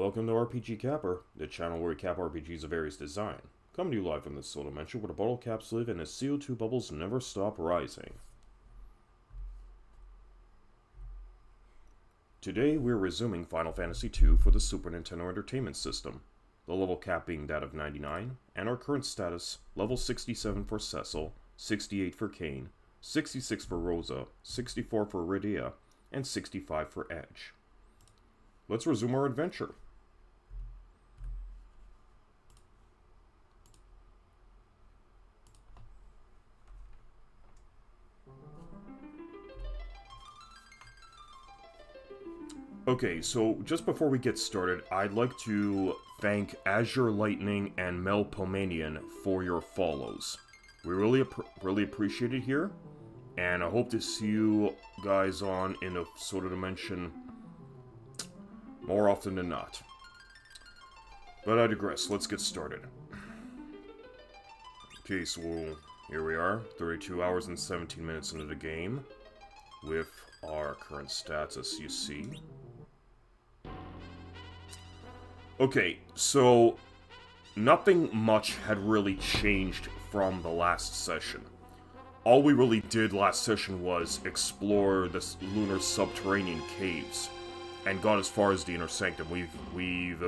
welcome to RPG Capper, the channel where we cap RPGs of various design. Coming to you live from the soul dimension where the bottle caps live and the CO2 bubbles never stop rising. Today we're resuming Final Fantasy II for the Super Nintendo Entertainment System, the level cap being that of 99, and our current status, level 67 for CECIL, 68 for KAIN, 66 for ROSA, 64 for RYDIA, and 65 for Edge. Let's resume our adventure. Okay, so just before we get started, I'd like to thank Azure Lightning and Mel Pomanian for your follows. We really appreciate it here, and I hope to see you guys on in a sort of dimension more often than not. But I digress, let's get started. Okay, so here we are, 32 hours and 17 minutes into the game, with our current stats as you see. Okay, so nothing much had really changed from the last session. All we really did last session was explore the lunar subterranean caves and got as far as the Inner Sanctum. We've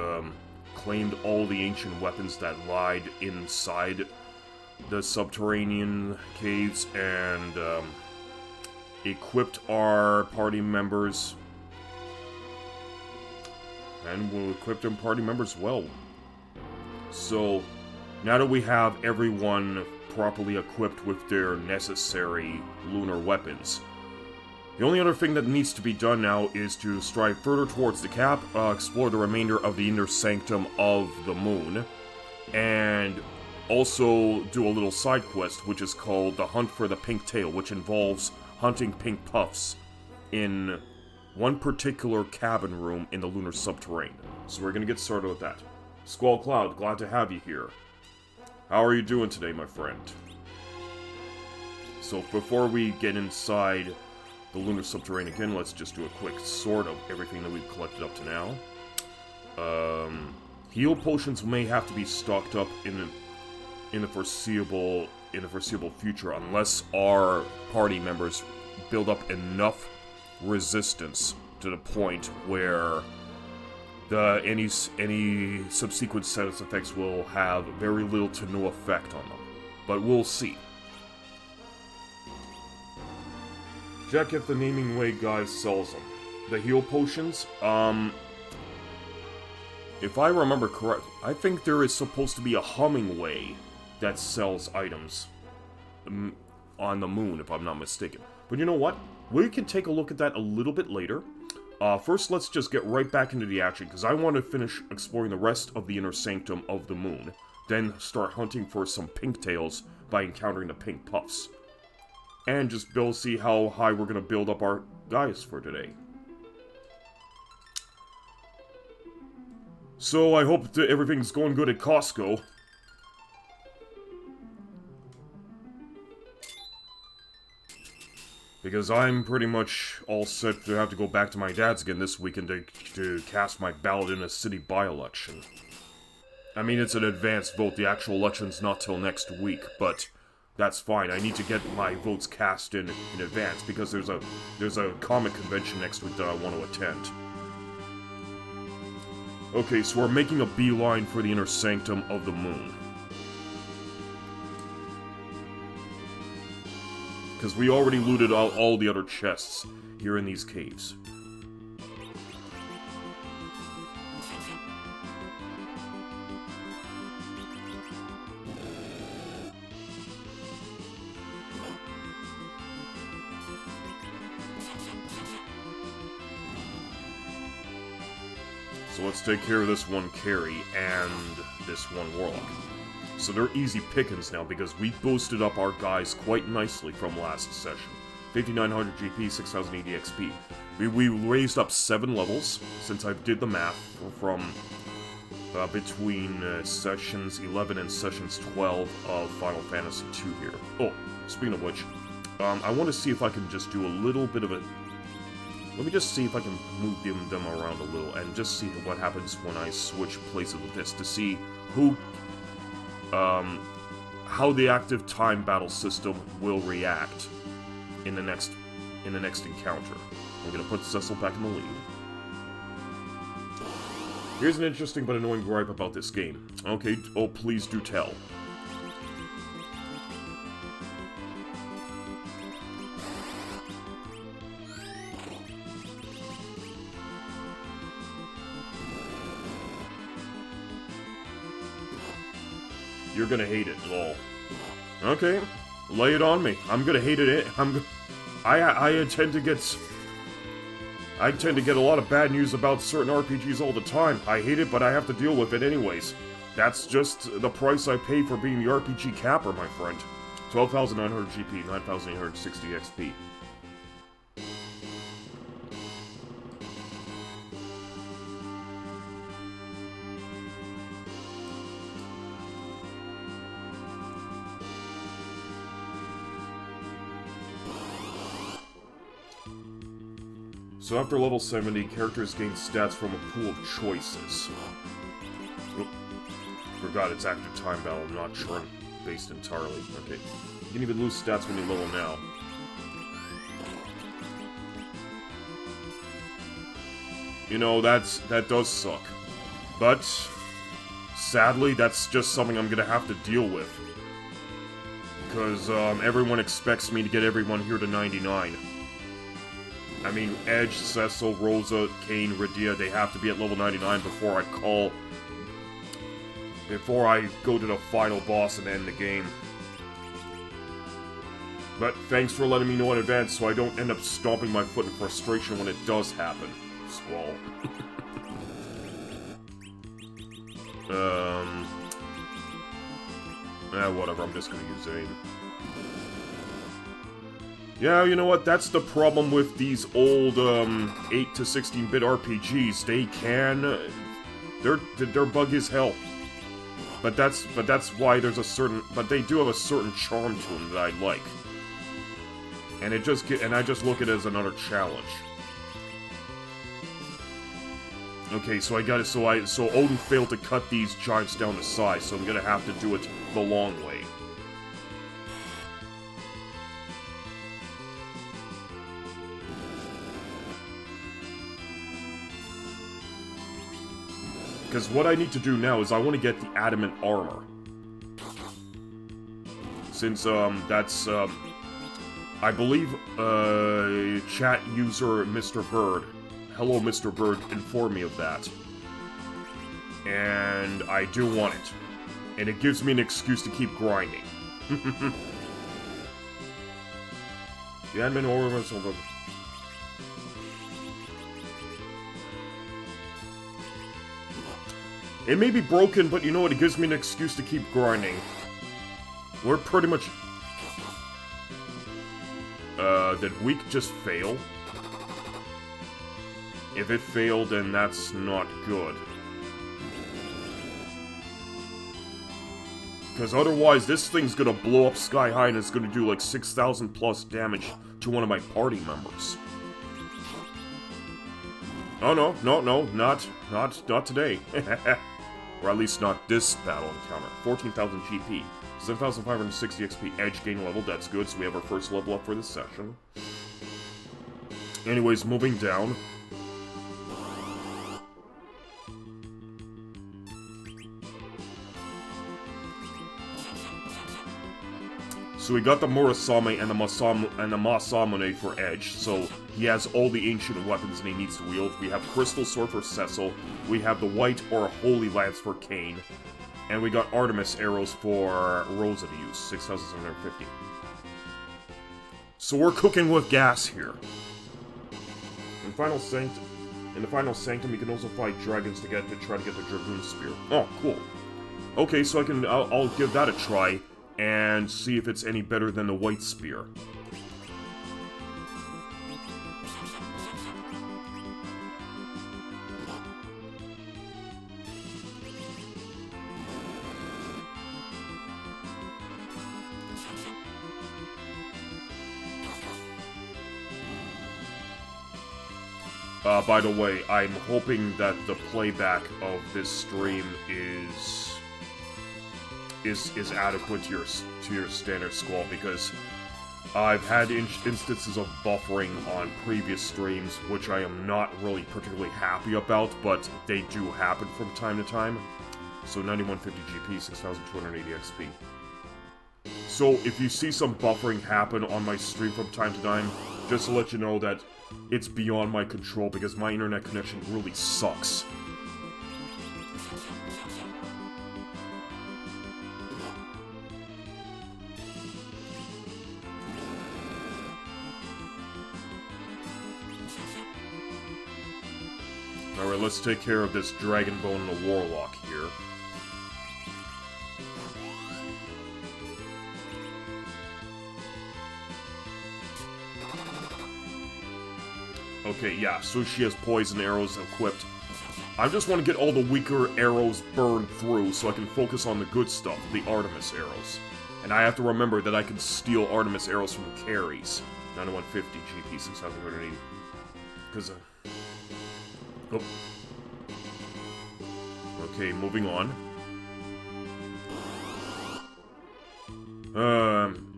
claimed all the ancient weapons that lied inside the subterranean caves and equipped our party members. And we'll equip them party members well. So, now that we have everyone properly equipped with their necessary lunar weapons, the only other thing that needs to be done now is to strive further towards the cap, explore the remainder of the Inner Sanctum of the Moon, and also do a little side quest, which is called the Hunt for the Pink Tail, which involves hunting pink puffs in one particular cabin room in the lunar subterrane. So we're gonna get started with that. Squall Cloud, glad to have you here. How are you doing today, my friend? So before we get inside the lunar subterrane again, let's just do a quick sort of everything that we've collected up to now. Heal potions may have to be stocked up in the foreseeable future, unless our party members build up enough resistance to the point where any subsequent status effects will have very little to no effect on them. But we'll see. Check if the Naming Way guy sells them. The heal potions, if I remember correct, I think there is supposed to be a Humming Way that sells items on the moon, if I'm not mistaken. But you know what? We can take a look at that a little bit later. First, let's just get right back into the action, because I want to finish exploring the rest of the Inner Sanctum of the Moon. Then start hunting for some pink tails by encountering the pink puffs. And just see how high we're going to build up our guys for today. So, I hope that everything's going good at Costco. Because I'm pretty much all set to have to go back to my dad's again this weekend to cast my ballot in a city by-election. I mean, it's an advanced vote, the actual election's not till next week, but that's fine. I need to get my votes cast in advance, because there's a comic convention next week that I want to attend. Okay, so we're making a beeline for the Inner Sanctum of the Moon. Because we already looted all the other chests here in these caves. So let's take care of this one carry and this one warlock. So they're easy pickings now, because we boosted up our guys quite nicely from last session. 5900 GP, 6080 XP. We raised up 7 levels, since I did the math, from between sessions 11 and sessions 12 of Final Fantasy II here. Oh, speaking of which, I want to see if I can just do a little bit of a Let me just see if I can move them around a little, and just see what happens when I switch places with this, to see who, how the active time battle system will react in the next encounter. I'm gonna put Cecil back in the lead. Here's an interesting but annoying gripe about this game. Okay, oh please do tell. You're gonna hate it, lol. Okay, lay it on me. I'm gonna hate it. I tend to get a lot of bad news about certain RPGs all the time. I hate it, but I have to deal with it anyways. That's just the price I pay for being the RPG capper, my friend. 12,900 GP, 9,860 XP. So after level 70, characters gain stats from a pool of choices. Oop. Forgot it's active time battle, not turn-based entirely. Okay. You can even lose stats when you level now. You know, that does suck. But, sadly, that's just something I'm gonna have to deal with. Because, everyone expects me to get everyone here to 99. I mean, Edge, Cecil, Rosa, KAIN, RYDIA, they have to be at level 99 before I go to the final boss and end the game. But thanks for letting me know in advance so I don't end up stomping my foot in frustration when it does happen. Squall. Whatever, I'm just gonna use AIM. Yeah, you know what? That's the problem with these old 8 to 16-bit RPGs. They can, they're buggy as hell. But that's why there's a certain, but they do have a certain charm to them that I like. And I just look at it as another challenge. Okay, so I got it. So Odin failed to cut these giants down to size, so I'm gonna have to do it the long way. Because what I need to do now is I want to get the adamant armor. Since, that's, I believe, chat user Mr. Bird, hello Mr. Bird, informed me of that. And I do want it. And it gives me an excuse to keep grinding. The admin armor is over. It may be broken, but you know what? It gives me an excuse to keep grinding. We're pretty much... did weak just fail? If it failed, then that's not good. Because otherwise, this thing's gonna blow up sky high and it's gonna do like 6,000 plus damage to one of my party members. Oh no, not today. Or at least not this battle encounter. 14,000 GP. 7,560 XP. Edge gain level, that's good, so we have our first level up for this session. Anyways, moving down. So we got the Murasame and the Masamune for Edge, so he has all the ancient weapons that he needs to wield. We have Crystal Sword for Cecil, we have the White or Holy Lance for KAIN, and we got Artemis Arrows for Rosa to use, 6,750. So we're cooking with gas here. In the Final Sanctum, you can also fight dragons to try to get the Dragoon Spear. Oh, cool. Okay, so I'll give that a try. And see if it's any better than the White Spear. By the way, I'm hoping that the playback of this stream is adequate to your standard squall, because I've had instances of buffering on previous streams, which I am not really particularly happy about, but they do happen from time to time. So 9150 GP, 6280 XP. So if you see some buffering happen on my stream from time to time, just to let you know that it's beyond my control because my internet connection really sucks. Alright, let's take care of this Dragonbone and the Warlock here. Okay, yeah, so she has poison arrows equipped. I just want to get all the weaker arrows burned through so I can focus on the good stuff, the Artemis arrows. And I have to remember that I can steal Artemis arrows from carries. 9150 GP, 680. Because, oh. Okay, moving on.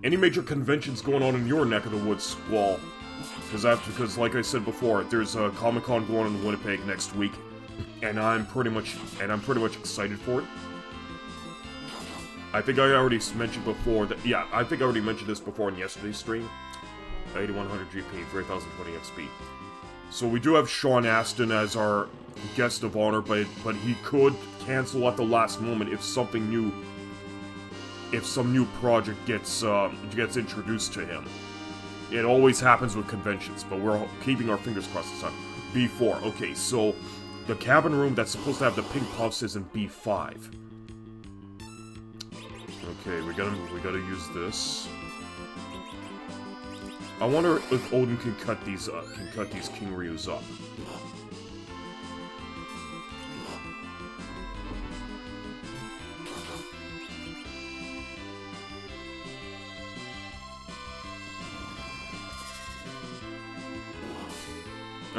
Any major conventions going on in your neck of the woods, Squall? Because like I said before, there's a Comic-Con going on in Winnipeg next week, and I'm pretty much excited for it. I think I already mentioned before that. Yeah, I think I already mentioned this before in yesterday's stream. 8100 GP, 3020 XP. So we do have Sean Astin as our guest of honor, but he could cancel at the last moment if something new, if some new project gets introduced to him. It always happens with conventions, but we're keeping our fingers crossed this time. B4. Okay, so the cabin room that's supposed to have the pink puffs is in B5. Okay, we gotta use this. I wonder if Odin can cut these King Ryus up.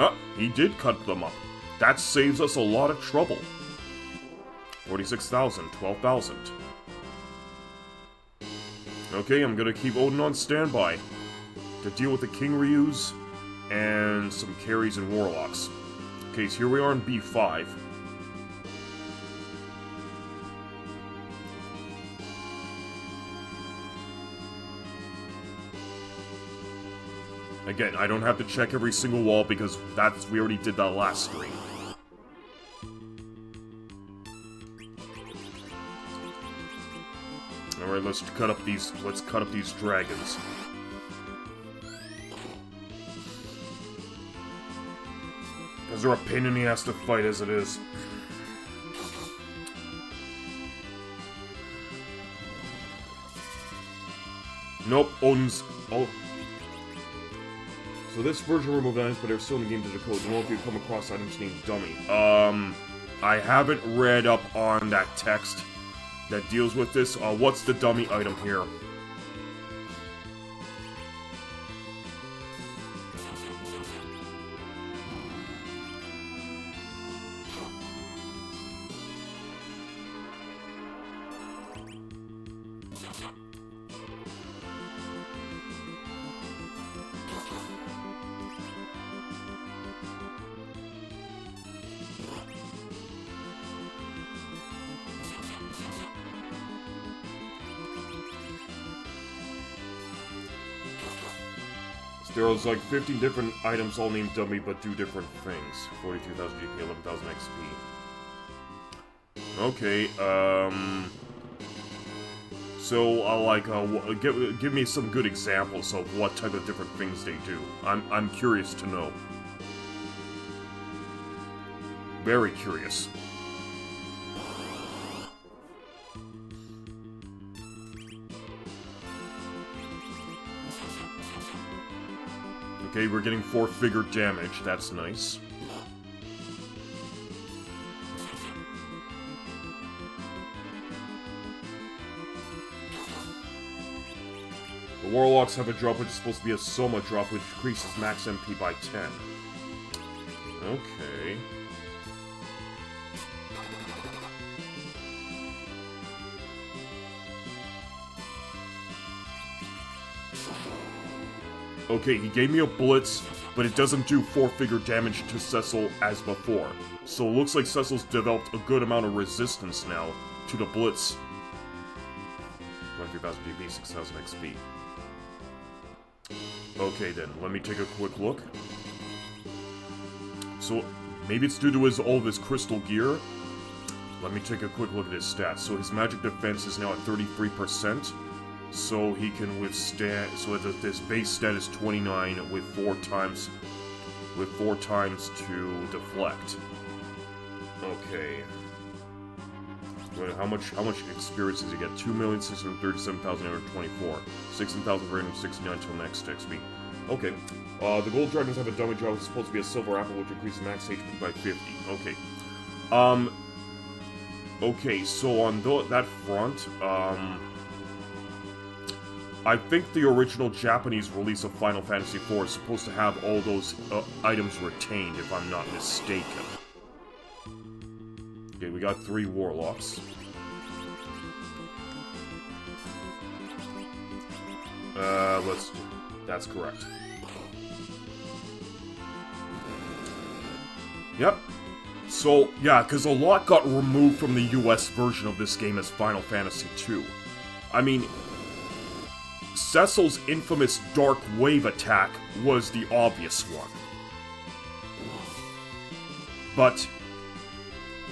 Oh, he did cut them up. That saves us a lot of trouble. 46,000, 12,000. Okay, I'm gonna keep Odin on standby to deal with the King Ryus and some carries and warlocks. Okay, so here we are in B5. Again, I don't have to check every single wall because we already did that last stream. Alright, let's cut up these dragons. Because they're a pain in the ass to fight as it is. Nope, Odin's... Oh. So this version removed items, but they're still in the game to decode. You know if you come across items named Dummy. I haven't read up on that text that deals with this. What's the dummy item here? There's like 15 different items all named Dummy but do different things. 42,000 GP, 11,000 XP. Okay, so give me some good examples of what type of different things they do. I'm curious to know. Very curious. Okay, we're getting 4-figure damage. That's nice. The Warlocks have a drop which is supposed to be a Soma drop which increases max MP by 10. Okay. Okay, he gave me a blitz, but it doesn't do 4-figure damage to Cecil as before. So it looks like Cecil's developed a good amount of resistance now to the blitz. 23,000 GP, 6,000 XP. Okay then, let me take a quick look. So, maybe it's due to all of his crystal gear. Let me take a quick look at his stats. So his magic defense is now at 33%. So he can withstand, so this base stat is 29 with 4 times to deflect. Okay. Wait, how much experience does he get? 2,637,824. 16,369 till next XP. Okay. The gold dragons have a dummy job. It's supposed to be a silver apple, which increases max HP by 50. Okay. Okay, so on that front, I think the original Japanese release of Final Fantasy IV is supposed to have all those items retained, if I'm not mistaken. Okay, we got 3 warlocks. That's correct. Yep. So, yeah, because a lot got removed from the US version of this game as Final Fantasy II. I mean, Cecil's infamous Dark Wave attack was the obvious one. But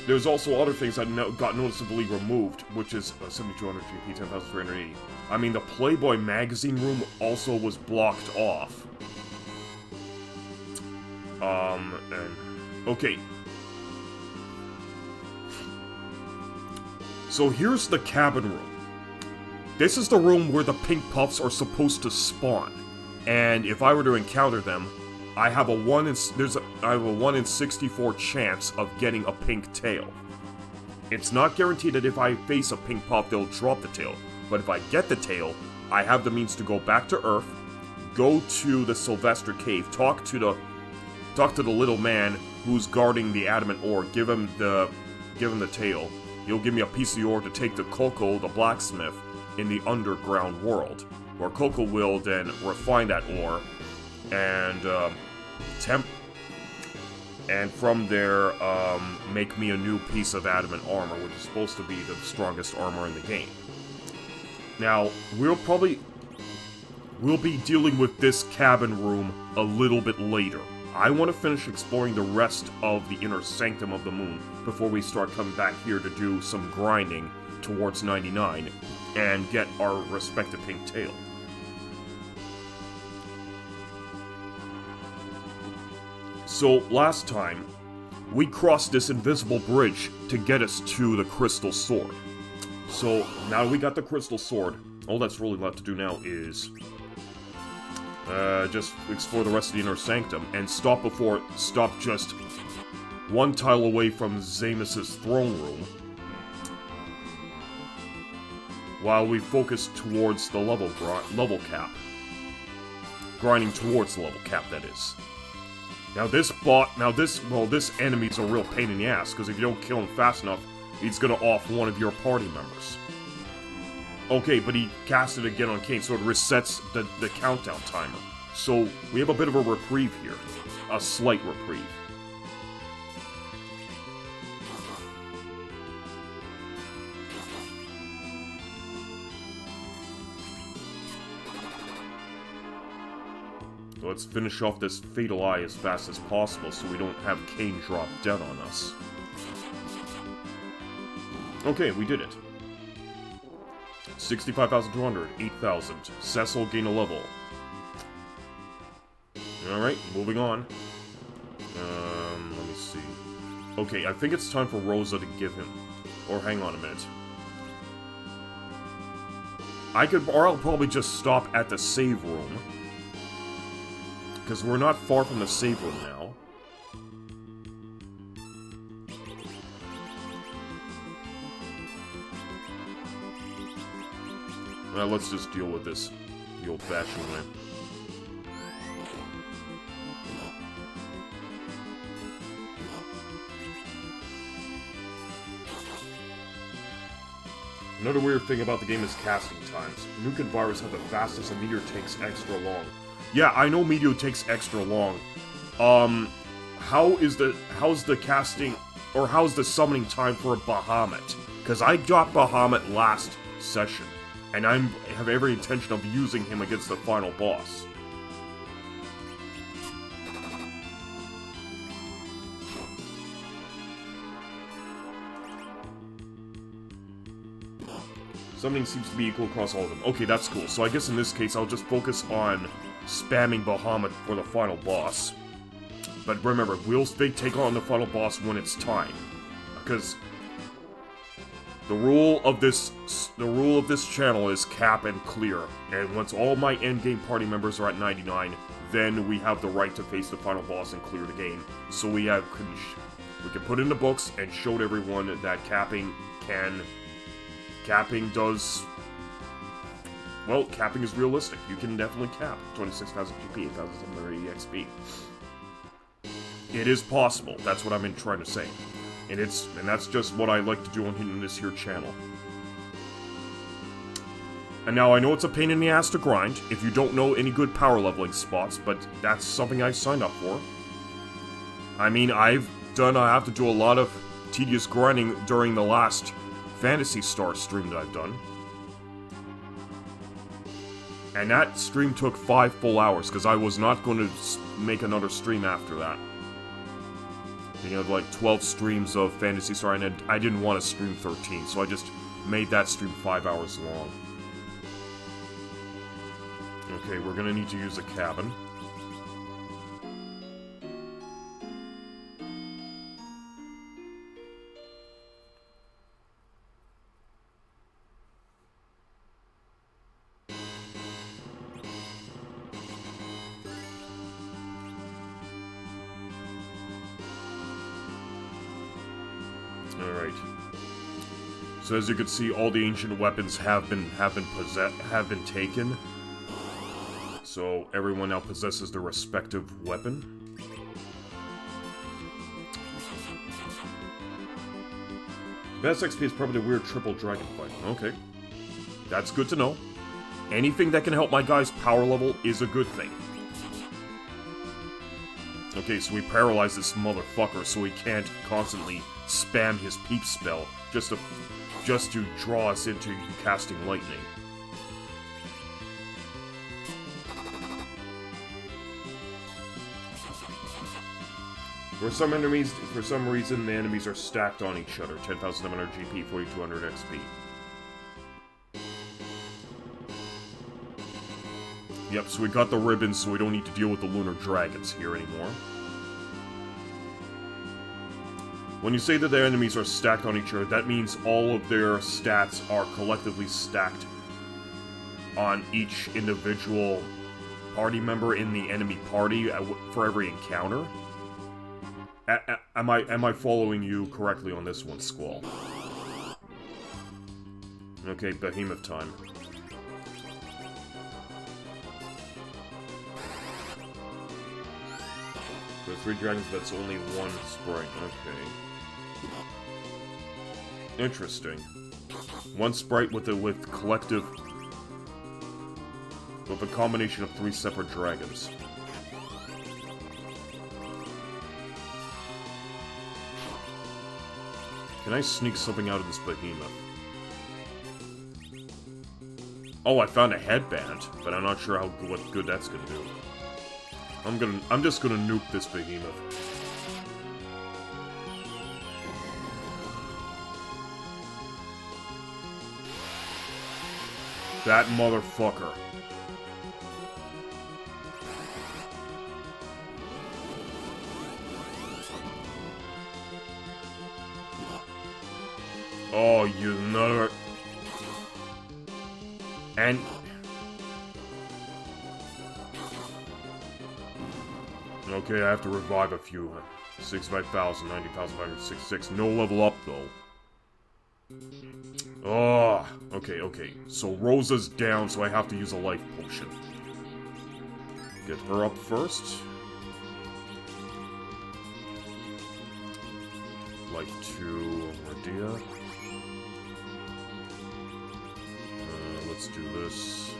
there's also other things that got noticeably removed, which is 7,200 GP, 10,380. I mean, the Playboy magazine room also was blocked off. Okay. So here's the cabin room. This is the room where the pink puffs are supposed to spawn. And if I were to encounter them, I have a 1 in 64 chance of getting a pink tail. It's not guaranteed that if I face a pink puff, they'll drop the tail. But if I get the tail, I have the means to go back to Earth, go to the Sylvester Cave, talk to the little man who's guarding the adamant ore, give him the tail. He'll give me a piece of the ore to take to Coco, the blacksmith, in the underground world, where Coco will then refine that ore and from there make me a new piece of adamant armor, which is supposed to be the strongest armor in the game. Now, we'll be dealing with this cabin room a little bit later. I want to finish exploring the rest of the inner sanctum of the moon before we start coming back here to do some grinding towards 99 and get our respective pink tail. So, last time, we crossed this invisible bridge to get us to the crystal sword. So, now that we got the crystal sword, all that's really left to do now is just explore the rest of the inner sanctum and stop just one tile away from Zamus's throne room while we focus towards the level cap. Grinding towards the level cap, that is. Now this enemy's a real pain in the ass, because if you don't kill him fast enough, he's gonna off one of your party members. Okay, but he cast it again on Kain, so it resets the countdown timer. So, we have a bit of a reprieve here. A slight reprieve. So let's finish off this Fatal Eye as fast as possible so we don't have Kain drop dead on us. Okay, we did it. 65,200, 8,000. Cecil gain a level. Alright, moving on. Let me see. Okay, I think it's time for Rosa to give him. Or hang on a minute. I'll probably just stop at the save room. Because we're not far from the save room now. Well, let's just deal with this the old-fashioned way. Another weird thing about the game is casting times. Nuke and Virus have the fastest and Meteor takes extra long. Yeah, I know Meteor takes extra long. How's the casting, or how's the summoning time for a Bahamut? Because I got Bahamut last session, and I have every intention of using him against the final boss. Summoning seems to be equal across all of them. Okay, that's cool. So I guess in this case, I'll just focus on spamming Bahamut for the final boss. But remember, they take on the final boss when it's time. Because the rule of this channel is cap and clear. And once all my endgame party members are at 99, then we have the right to face the final boss and clear the game. So we can put in the books and show everyone that capping does... Well, capping is realistic. You can definitely cap 26,000 GP, 8,730 XP. It is possible. That's what I'm trying to say. And that's just what I like to do on this here channel. And now, I know it's a pain in the ass to grind if you don't know any good power leveling spots, but that's something I signed up for. I mean, I have to do a lot of tedious grinding during the last Phantasy Star stream that I've done. And that stream took 5 full hours, because I was not going to make another stream after that. You know, like 12 streams of Phantasy Star, and I didn't want to stream 13, so I just made that stream 5 hours long. Okay, we're gonna need to use a cabin. Alright. So as you can see, all the ancient weapons have been taken. So everyone now possesses their respective weapon. Best XP is probably the weird triple dragon fight. Okay. That's good to know. Anything that can help my guy's power level is a good thing. Okay, so we paralyze this motherfucker so he can't constantly spam his peep spell just to draw us into casting lightning. For some reason, the enemies are stacked on each other. 10,700 GP, 4,200 XP. Yep, so we got the ribbons, so we don't need to deal with the lunar dragons here anymore. When you say that the enemies are stacked on each other, that means all of their stats are collectively stacked on each individual party member in the enemy party for every encounter. Am I following you correctly on this one, Squall? Okay, Behemoth time. For 3 dragons, that's only 1 sprite. Okay. Interesting. 1 sprite with a combination of 3 separate dragons. Can I sneak something out of this behemoth? Oh, I found a headband, but I'm not sure what good that's gonna do. I'm just gonna nuke this behemoth. That motherfucker. Oh, you nutter. And... okay, I have to revive a few. 65,000, 90,566. No level up, though. Oh, okay. So Rosa's down, so I have to use a life potion. Get her up first. Life to RYDIA. let's do this.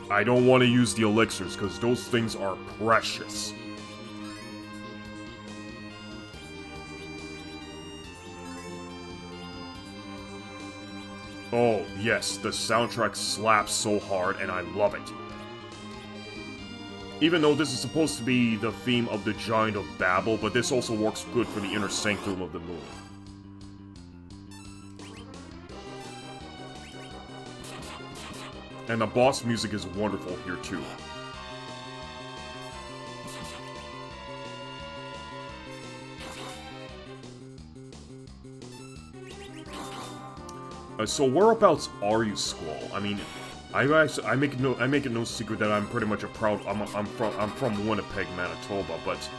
I don't want to use the elixirs, because those things are precious. Oh, yes, the soundtrack slaps so hard, and I love it. Even though this is supposed to be the theme of the Giant of Babel, but this also works good for the inner sanctum of the moon. And the boss music is wonderful here, too. So whereabouts are you, Squall? I mean, I make it no secret that I'm pretty much I'm from Winnipeg, Manitoba, but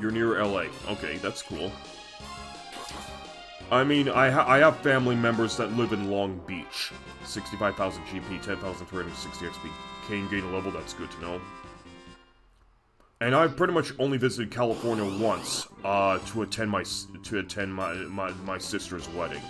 you're near LA. Okay, that's cool. I mean, I have family members that live in Long Beach. 65,000 GP, 10,360 XP. KAIN gain level, that's good to know. And I've pretty much only visited California once, to attend my sister's wedding.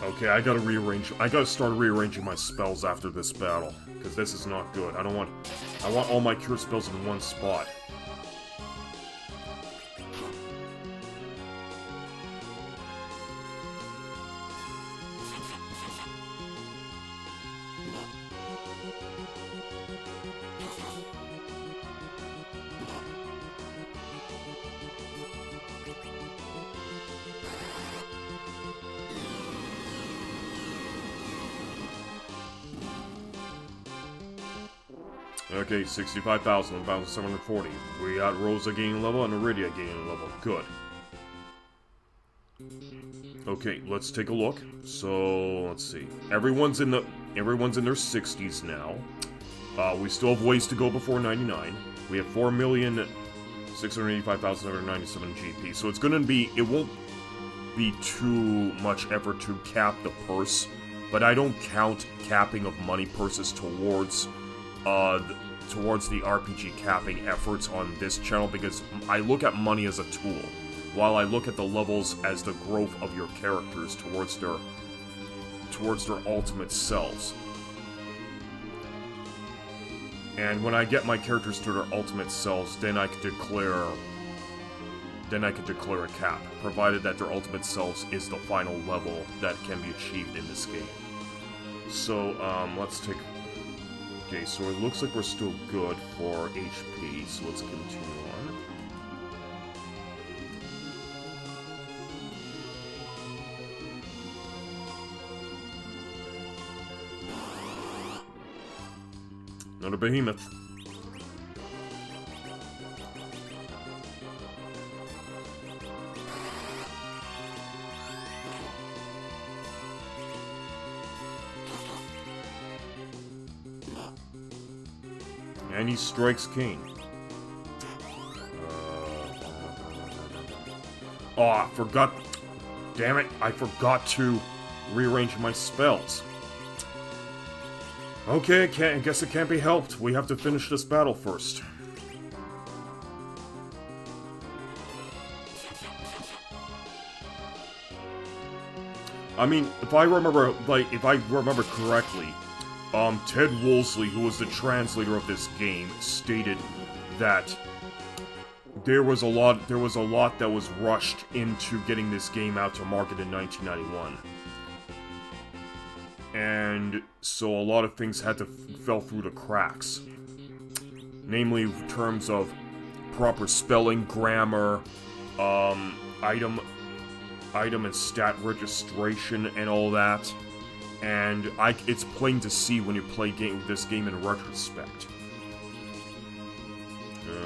Okay, I gotta start rearranging my spells after this battle, because this is not good. I want all my cure spells in one spot. Okay, 65,000, about 740. We got ROSA gaining level and RYDIA gaining level. Good. Okay, let's take a look. So, let's see. Everyone's in their 60s now. We still have ways to go before 99. We have 4,685,797 GP. So it won't be too much effort to cap the purse, but I don't count capping of money purses towards the RPG capping efforts on this channel, because I look at money as a tool, while I look at the levels as the growth of your characters towards their ultimate selves. And when I get my characters to their ultimate selves, then I can declare a cap, provided that their ultimate selves is the final level that can be achieved in this game. So, let's take... Okay, so it looks like we're still good for HP, so let's continue on. Another behemoth. And he strikes KAIN. Oh, I forgot. Damn it, I forgot to rearrange my spells. Okay, I guess it can't be helped. We have to finish this battle first. I mean, if I remember correctly, Ted Woolsey, who was the translator of this game, stated that there was a lot that was rushed into getting this game out to market in 1991. And so a lot of things fell through the cracks. Namely, in terms of proper spelling, grammar, item and stat registration, and all that. And it's plain to see when you play this game in retrospect.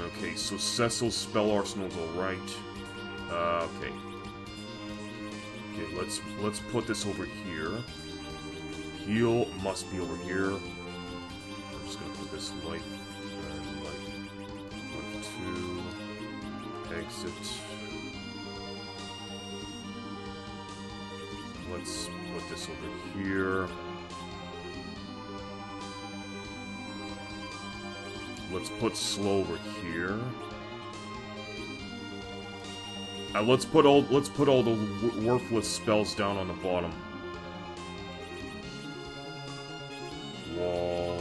Okay, so CECIL's spell arsenal's alright. Okay. Okay, let's put this over here. Heal must be over here. I'm just gonna put this life and life 2. Exit. Let's put this over here. Let's put slow over here. Let's put all the worthless spells down on the bottom. Wall.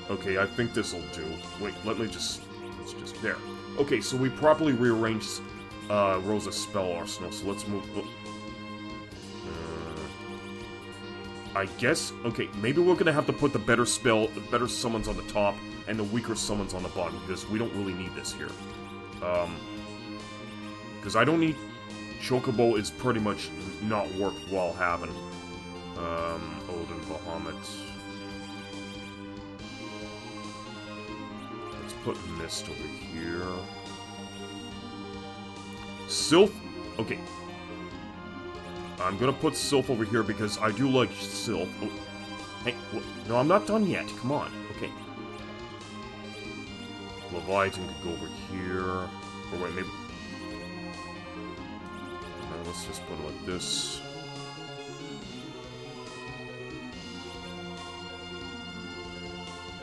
Okay, I think this'll do. Wait, let's just there. Okay, so we properly rearranged Rosa's spell arsenal. So let's move. I guess. Okay, maybe we're gonna have to put the better summons on the top and the weaker summons on the bottom because we don't really need this here. Because I don't need... Chocobo is pretty much not worthwhile having. Odin, Bahamut. Let's put Mist over here. Sylph... Okay. I'm gonna put Sylph over here because I do like Sylph. Oh. Hey, no, I'm not done yet. Come on. Okay. Leviathan could go over here. Or wait, maybe... Let's just put it like this.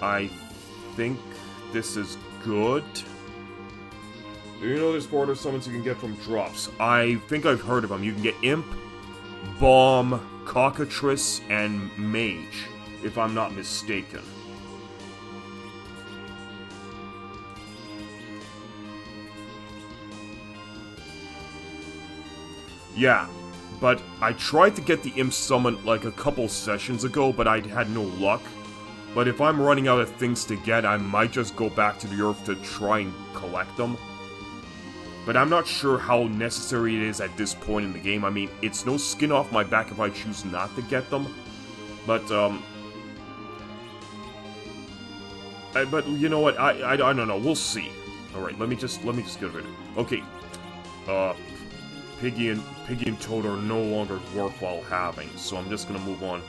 I think this is good. You know there's 4 other summons you can get from drops. I think I've heard of them. You can get Imp, Bomb, Cockatrice, and Mage, if I'm not mistaken. Yeah, but I tried to get the Imp summon like a couple sessions ago, but I had no luck. But if I'm running out of things to get, I might just go back to the Earth to try and collect them. But I'm not sure how necessary it is at this point in the game. I mean, it's no skin off my back if I choose not to get them. But you know what? I don't know. We'll see. All right, let me just get rid of it. Okay. Piggy and Toad are no longer worthwhile having, so I'm just gonna move on.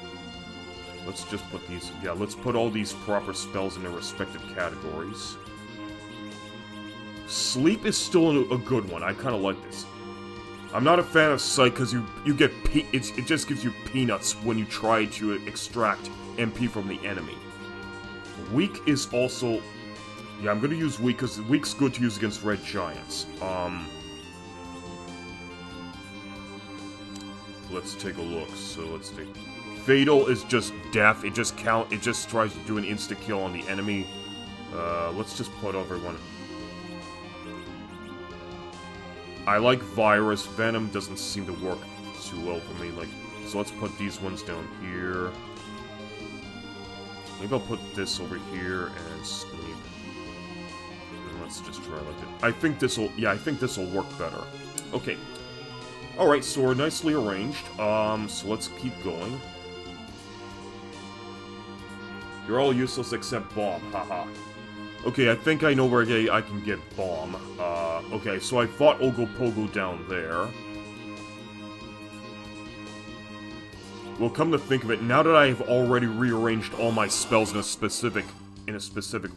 Let's just put these... Yeah, let's put all these proper spells in their respective categories. Sleep is still a good one. I kind of like this. I'm not a fan of Sight because you get... It just gives you peanuts when you try to extract MP from the enemy. Weak is also... Yeah, I'm gonna use Weak because Weak's good to use against red giants. Let's take a look. So let's take... Fatal is just death. It just tries to do an insta-kill on the enemy. Let's just put everyone... I like Virus. Venom doesn't seem to work too well for me. So let's put these ones down here. Maybe I'll put this over here and Sleep. And let's just try like that. I think this'll work better. Okay. Alright, so we're nicely arranged. So let's keep going. You're all useless except Bomb, haha. Okay, I think I know where I can get Bomb. Okay, so I fought Ogopogo down there. Well, come to think of it, now that I have already rearranged all my spells in a specific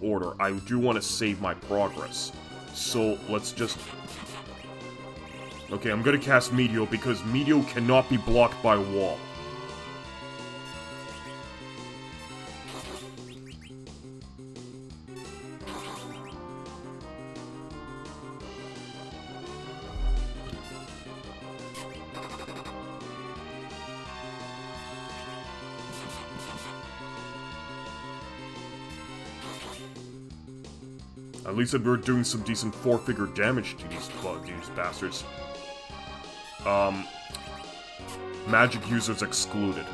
order, I do want to save my progress. So, let's just... Okay, I'm gonna cast Meteor because Meteor cannot be blocked by a wall. At least we're doing some decent 4-figure damage to these bastards. Magic users excluded.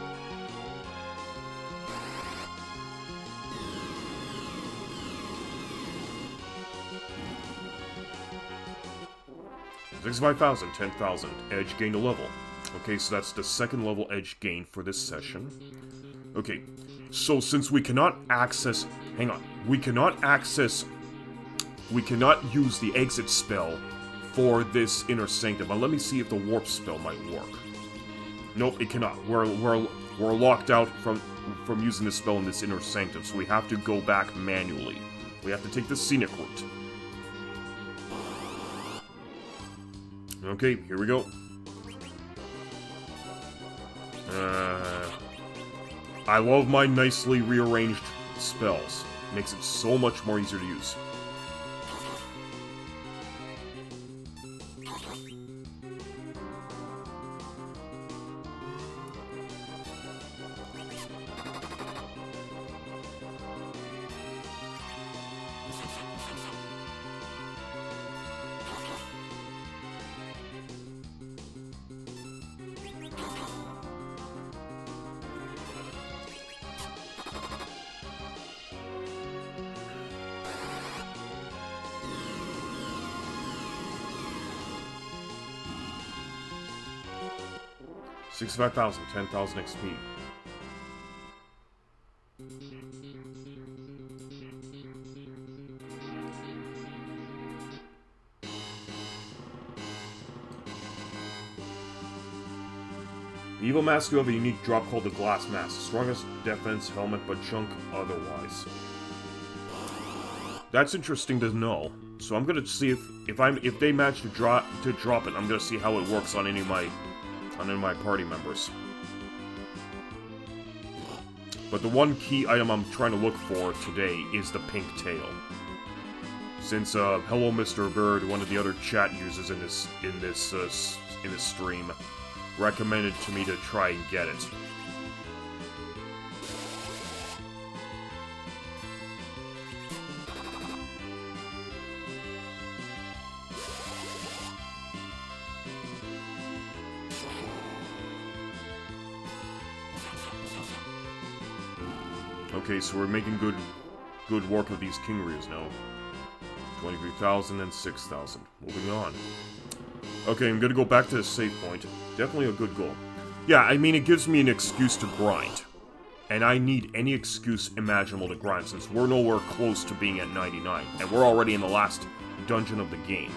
$65,000, 10,000. Edge gained a level. Okay, so that's the second level edge gain for this session. Okay, so since we cannot access... Hang on. We cannot use the exit spell for this Inner Sanctum, but let me see if the warp spell might work. Nope, it cannot. We're locked out from using this spell in this Inner Sanctum, so we have to go back manually. We have to take the scenic route. Okay, here we go. I love my nicely rearranged spells. Makes it so much more easier to use. $65,000, 10,000 XP. Evil Mask, you have a unique drop called the Glass Mask. Strongest defense helmet, but chunk otherwise. That's interesting to know. So I'm gonna see if they manage to drop it. I'm gonna see how it works on any of my party members. But the one key item I'm trying to look for today is the pink tail. Since Hello Mr. Bird, one of the other chat users in this stream, recommended to me to try and get it. Okay, so we're making good work with these King Ryus now. 23,000 and 6,000. Moving on. Okay, I'm gonna go back to the save point. Definitely a good goal. Yeah, I mean, it gives me an excuse to grind. And I need any excuse imaginable to grind, since we're nowhere close to being at 99. And we're already in the last dungeon of the game.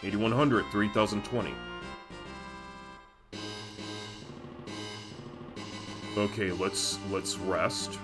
$8,100, 3,020. Okay, let's rest.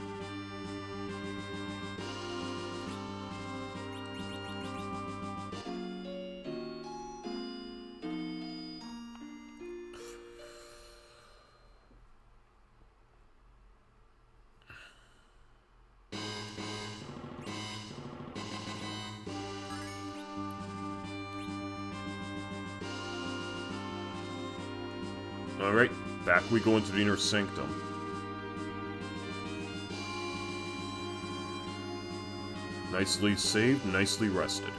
Alright, back we go into the Inner Sanctum. Nicely saved, nicely rested.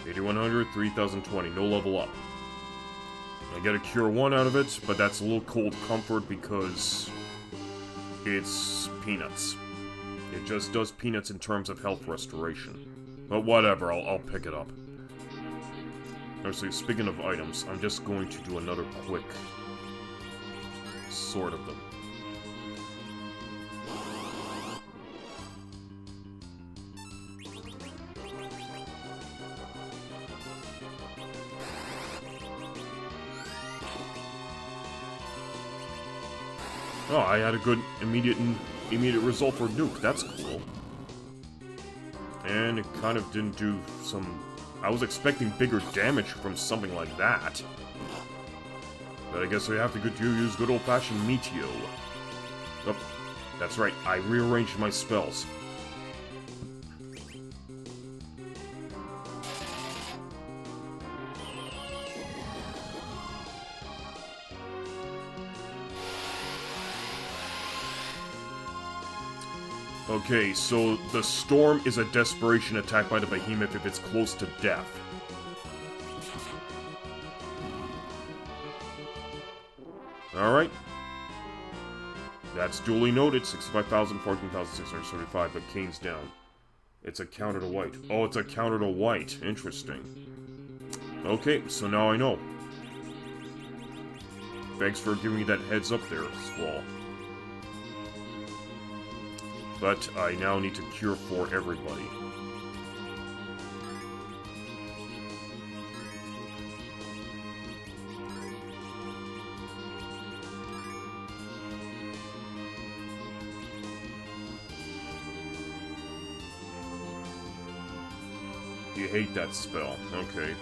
$8,100, 3,020, no level up. I get a Cure 1 out of it, but that's a little cold comfort because it's peanuts. It just does peanuts in terms of health restoration. But whatever, I'll pick it up. Actually, speaking of items, I'm just going to do another quick sort of them. Oh, I had a good immediate result for Nuke. That's cool. And it kind of didn't do some... I was expecting bigger damage from something like that. But I guess we have to use good old-fashioned Meteo. Oh, that's right. I rearranged my spells. Okay, so the Storm is a desperation attack by the Behemoth if it's close to death. Alright. That's duly noted. 65,000, 14,635, but Kain's down. It's a counter to white. Oh, it's a counter to white. Interesting. Okay, so now I know. Thanks for giving me that heads up there, Squall. But I now need to cure for everybody. You hate that spell. Okay.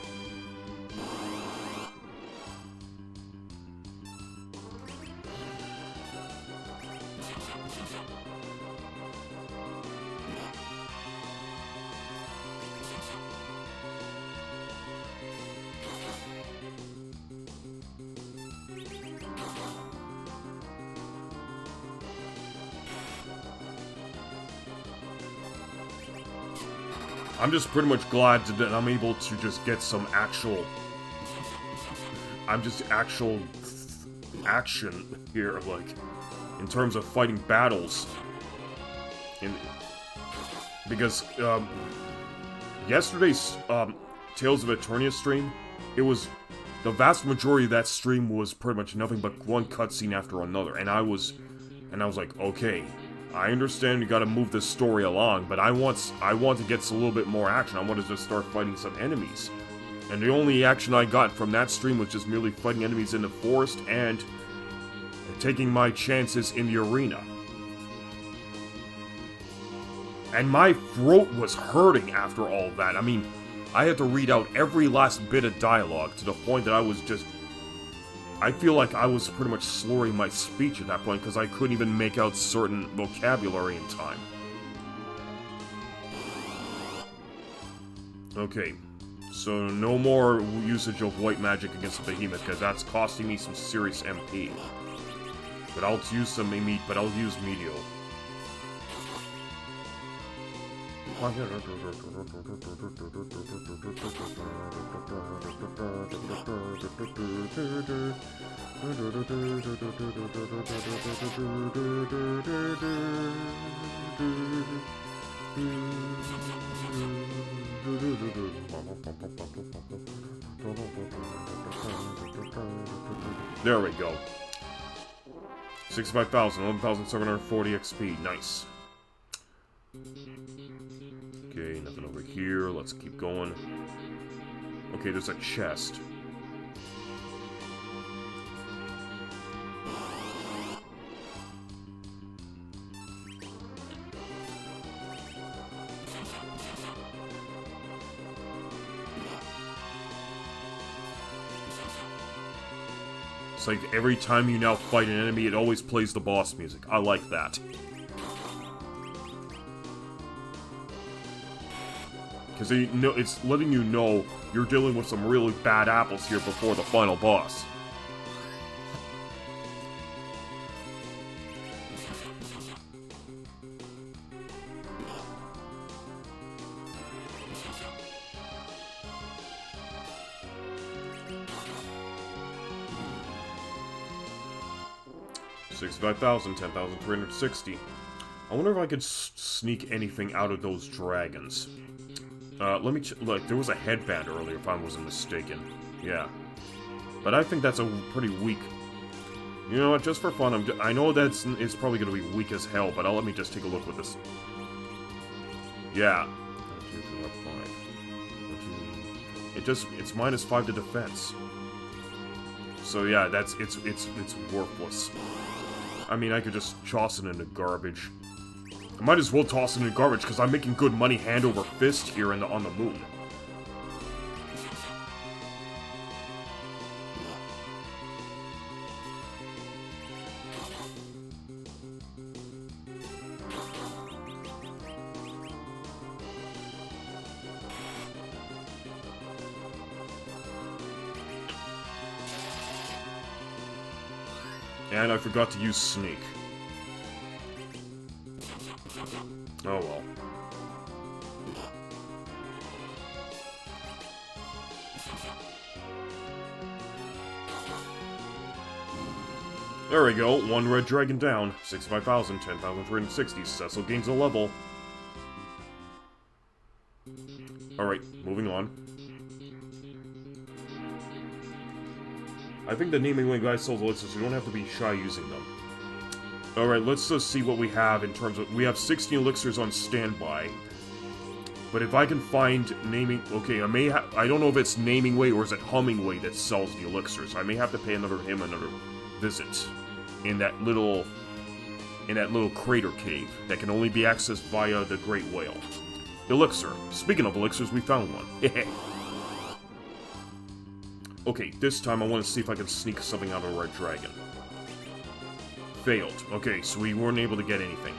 I'm just pretty much glad that I'm able to just get some actual... actual action here, like, in terms of fighting battles. Because, yesterday's, Tales of Eternia stream, it was... The vast majority of that stream was pretty much nothing but one cutscene after another, and I was like, okay... I understand you gotta move this story along, but I want to get a little bit more action. I want to just start fighting some enemies. And the only action I got from that stream was just merely fighting enemies in the forest and taking my chances in the arena. And my throat was hurting after all that. I mean, I had to read out every last bit of dialogue to the point that I was just... I feel like I was pretty much slurring my speech at that point because I couldn't even make out certain vocabulary in time. Okay, so no more usage of white magic against the behemoth because that's costing me some serious MP. But I'll use some I'll use Meteor. There we go. 65,000, 11,740 XP. Nice. Okay, nothing over here. Let's keep going. Okay, there's a chest. It's like every time you now fight an enemy, it always plays the boss music. I like that. Because it's letting you know you're dealing with some really bad apples here before the final boss. $65,000, 10,360. I wonder if I could sneak anything out of those dragons. Let me look, there was a headband earlier, if I wasn't mistaken. Yeah. But I think that's a pretty weak... You know what, just for fun, I know that's it's probably going to be weak as hell, but let me just take a look with this. Yeah. 1, 2, 3, 5. It's -5 to defense. So yeah, it's worthless. I mean, I could just toss it into garbage. I might as well toss it in the garbage, because I'm making good money hand over fist here on the moon. And I forgot to use Sneak. Oh well. There we go, one red dragon down. 65,000, 10,360. CECIL gains a level. Alright, moving on. I think the naming way guy sells elixirs, so you don't have to be shy using them. Alright, let's just see what we have in terms of... We have 16 elixirs on standby. But if I can find naming... Okay, I don't know if it's Naming Way or is it Humming Way that sells the elixirs. I may have to pay another visit. In that little crater cave that can only be accessed via the Great Whale. Elixir. Speaking of elixirs, we found one. Okay, this time I want to see if I can sneak something out of Red Dragon. Failed. Okay, so we weren't able to get anything.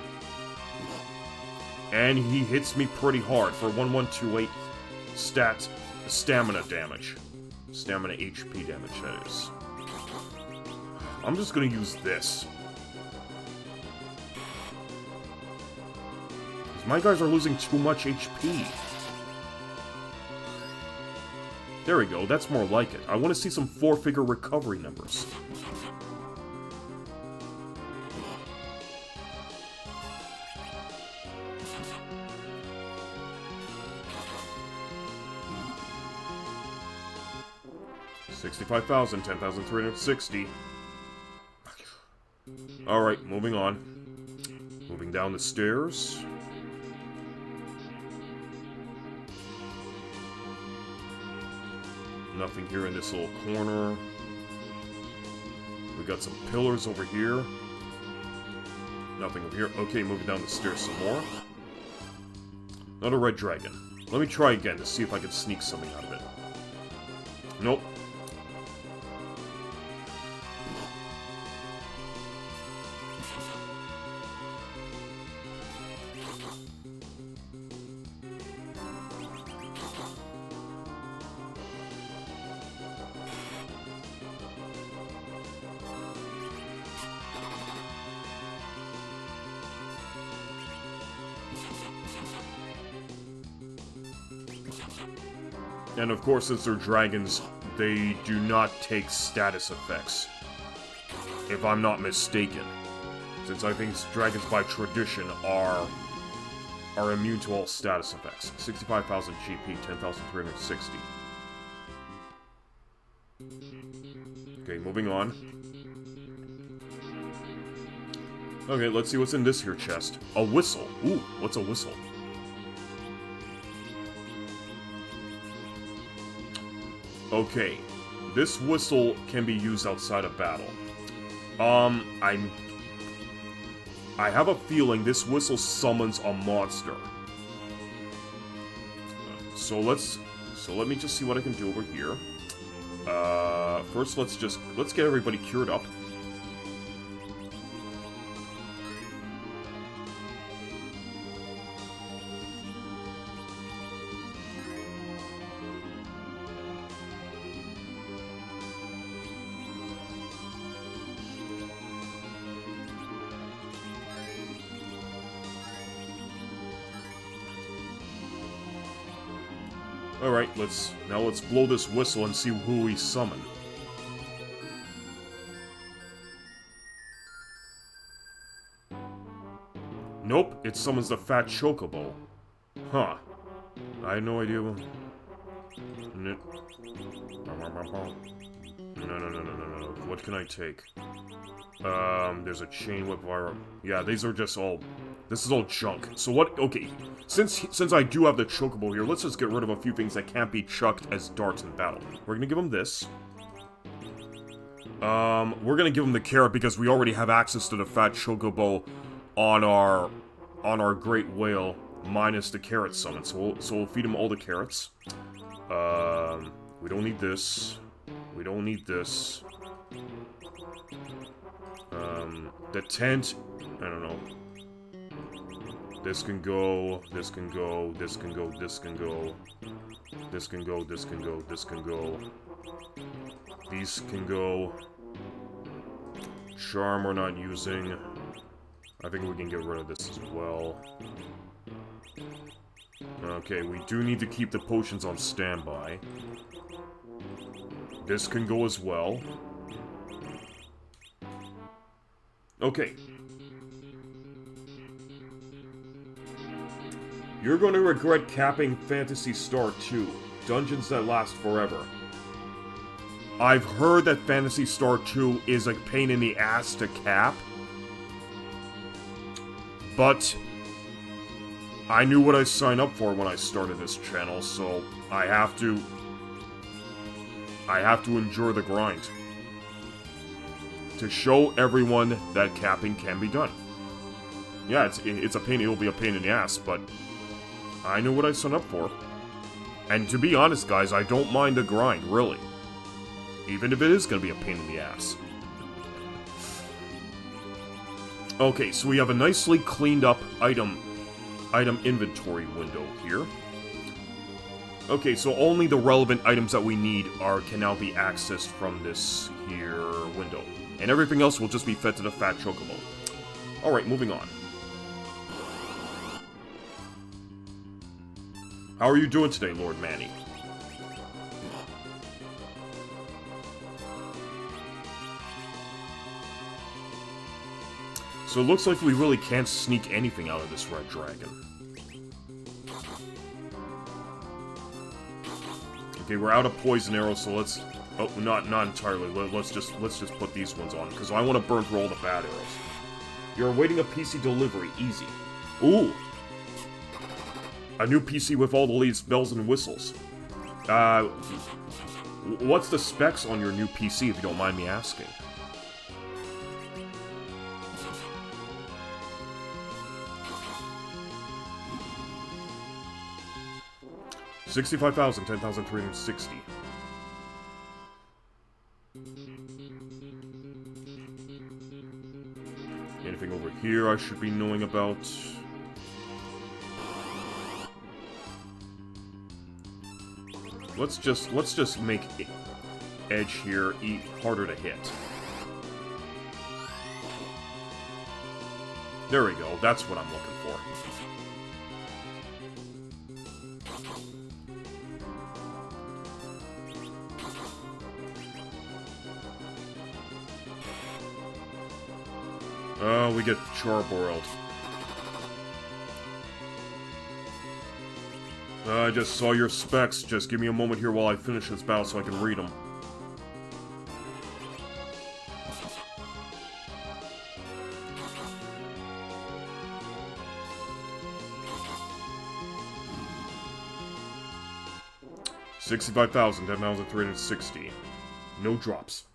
And he hits me pretty hard for 1128 stamina damage. Stamina HP damage, that is. I'm just gonna use this. My guys are losing too much HP. There we go, that's more like it. I want to see some 4-figure recovery numbers. $65,000, 10,360. Alright, moving on. Moving down the stairs. Nothing here in this little corner. We got some pillars over here. Nothing over here. Okay, moving down the stairs some more. Another red dragon. Let me try again to see if I can sneak something out of it. Nope. And of course, since they're dragons, they do not take status effects. If I'm not mistaken. Since I think dragons by tradition are immune to all status effects. 65,000 GP, 10,360. Okay, moving on. Okay, let's see what's in this here chest. A whistle. Ooh, what's a whistle? Okay, this whistle can be used outside of battle. I have a feeling this whistle summons a monster. So let me just see what I can do over here. First let's get everybody cured up. Alright, let's blow this whistle and see who we summon. Nope, it summons the fat chocobo. Huh. I had no idea. No. What can I take? There's a chain whip wire. Yeah, these are just all... This is all junk. So what... Okay, since I do have the chocobo here, let's just get rid of a few things that can't be chucked as darts in battle. We're gonna give him this. We're gonna give him the carrot because we already have access to the fat chocobo on our great whale, minus the carrot summon. So we'll feed him all the carrots. We don't need this. We don't need this. The tent... I don't know. This can go, this can go, this can go, this can go. This can go, this can go, this can go. These can go. Charm we're not using. I think we can get rid of this as well. Okay, we do need to keep the potions on standby. This can go as well. Okay. You're going to regret capping Phantasy Star 2. Dungeons that last forever. I've heard that Phantasy Star 2 is a pain in the ass to cap. But I knew what I signed up for when I started this channel, so I have to endure the grind. To show everyone that capping can be done. Yeah, it's a pain, it'll be a pain in the ass, but I knew what I signed up for. And to be honest, guys, I don't mind the grind, really. Even if it is going to be a pain in the ass. Okay, so we have a nicely cleaned up item inventory window here. Okay, so only the relevant items that we need can now be accessed from this here window. And everything else will just be fed to the Fat Chocobo. Alright, moving on. How are you doing today, Lord Manny? So it looks like we really can't sneak anything out of this red dragon. Okay, we're out of poison arrows, so let's... Oh, not entirely. Let's just put these ones on, because I want to burn through all the bad arrows. You're awaiting a PC delivery. Easy. Ooh! A new PC with all the latest bells and whistles. What's the specs on your new PC, if you don't mind me asking? $65,000, $10,360. Anything over here I should be knowing about? Let's just make Edge here harder to hit. There we go. That's what I'm looking for. We get Charboroiled. I just saw your specs. Just give me a moment here while I finish this battle so I can read them. $65,000, 10,360. No drops.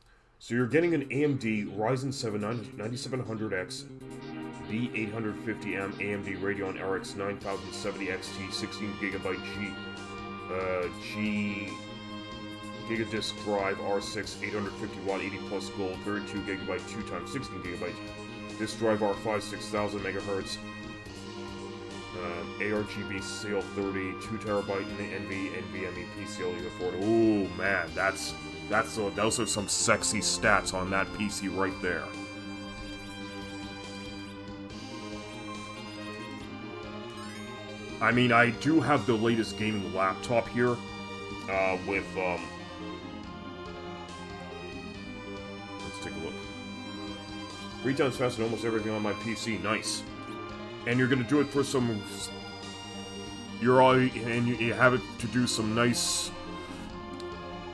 So you're getting an AMD Ryzen 7 9700X B850M AMD Radeon RX 9070 XT 16GB Gigadisk drive R6 850W 80 plus gold 32GB 2x 16GB disk drive R5 6000 MHz ARGB CL 30 2TB NVMe PCIe U4. Ooh man, those are some sexy stats on that PC right there. I mean, I do have the latest gaming laptop here, with, let's take a look. 3 times faster than almost everything on my PC, nice. And you're gonna do it for some... you have it to do some nice...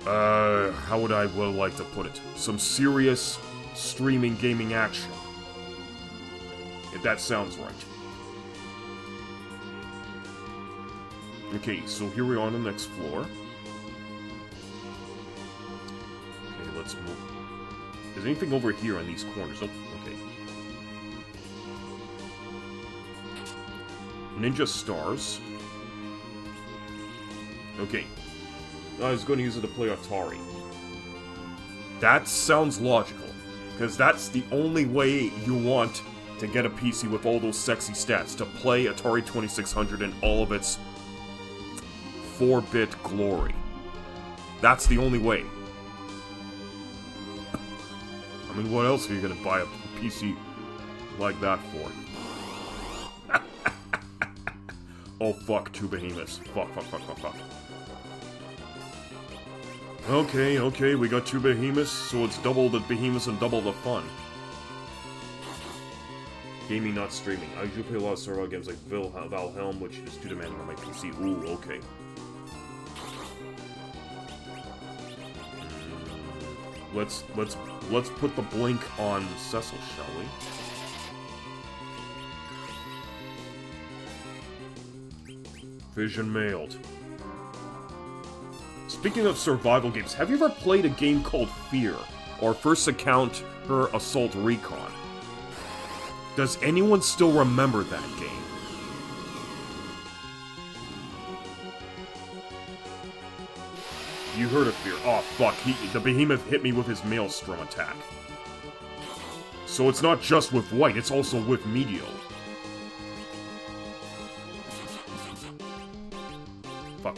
how would I like to put it? Some serious streaming gaming action. If that sounds right. Okay, so here we are on the next floor. Okay, let's move. Is anything over here in these corners? Oh, okay. Ninja stars. Okay. I was going to use it to play Atari. That sounds logical, because that's the only way you want to get a PC with all those sexy stats, to play Atari 2600 in all of its 4-bit glory. That's the only way. I mean, what else are you gonna buy a PC like that for? Oh fuck, 2 behemoths. Fuck. Okay, we got 2 behemoths, so it's double the behemoths and double the fun. Gaming, not streaming. I usually play a lot of survival games like Valhelm, which is too demanding on my PC. Ooh, okay. Let's put the blink on Cecil, shall we? Vision mailed. Speaking of survival games, have you ever played a game called Fear? Or First Encounter Assault Recon? Does anyone still remember that game? You heard of Fear. Oh, fuck. The behemoth hit me with his Maelstrom attack. So it's not just with white, it's also with Medio. Fuck.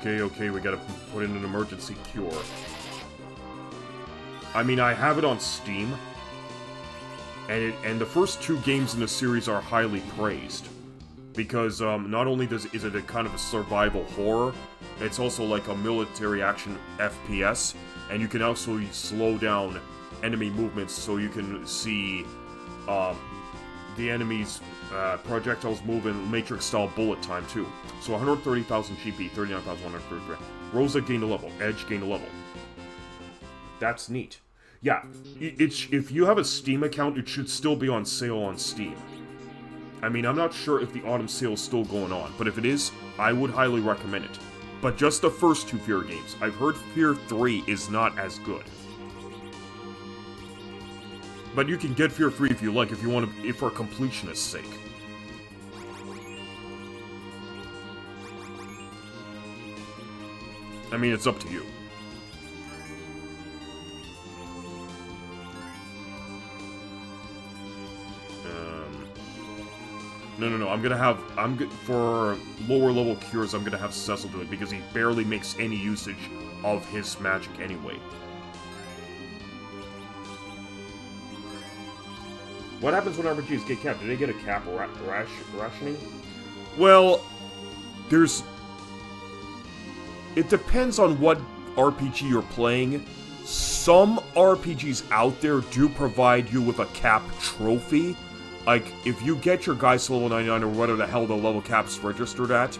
Okay, we gotta put in an emergency cure. I mean, I have it on Steam. And the first 2 games in the series are highly praised. Because, not only is it a kind of a survival horror, it's also like a military action FPS, and you can also slow down enemy movements so you can see, the enemy's, projectiles move in Matrix-style bullet time, too. So 130,000 GP, 39,133. Rosa gained a level, Edge gained a level. That's neat. Yeah, if you have a Steam account, it should still be on sale on Steam. I mean, I'm not sure if the autumn sale is still going on, but if it is, I would highly recommend it. But just the first 2 Fear games. I've heard Fear 3 is not as good. But you can get Fear 3 if you like, if you want to, if for completionist's sake. I mean, it's up to you. No, for lower level cures, I'm gonna have Cecil do it, because he barely makes any usage of his magic anyway. What happens when RPGs get capped? Do they get a cap rationing? Well, it depends on what RPG you're playing. Some RPGs out there do provide you with a cap trophy. Like, if you get your guys to level 99 or whatever the hell the level cap's registered at,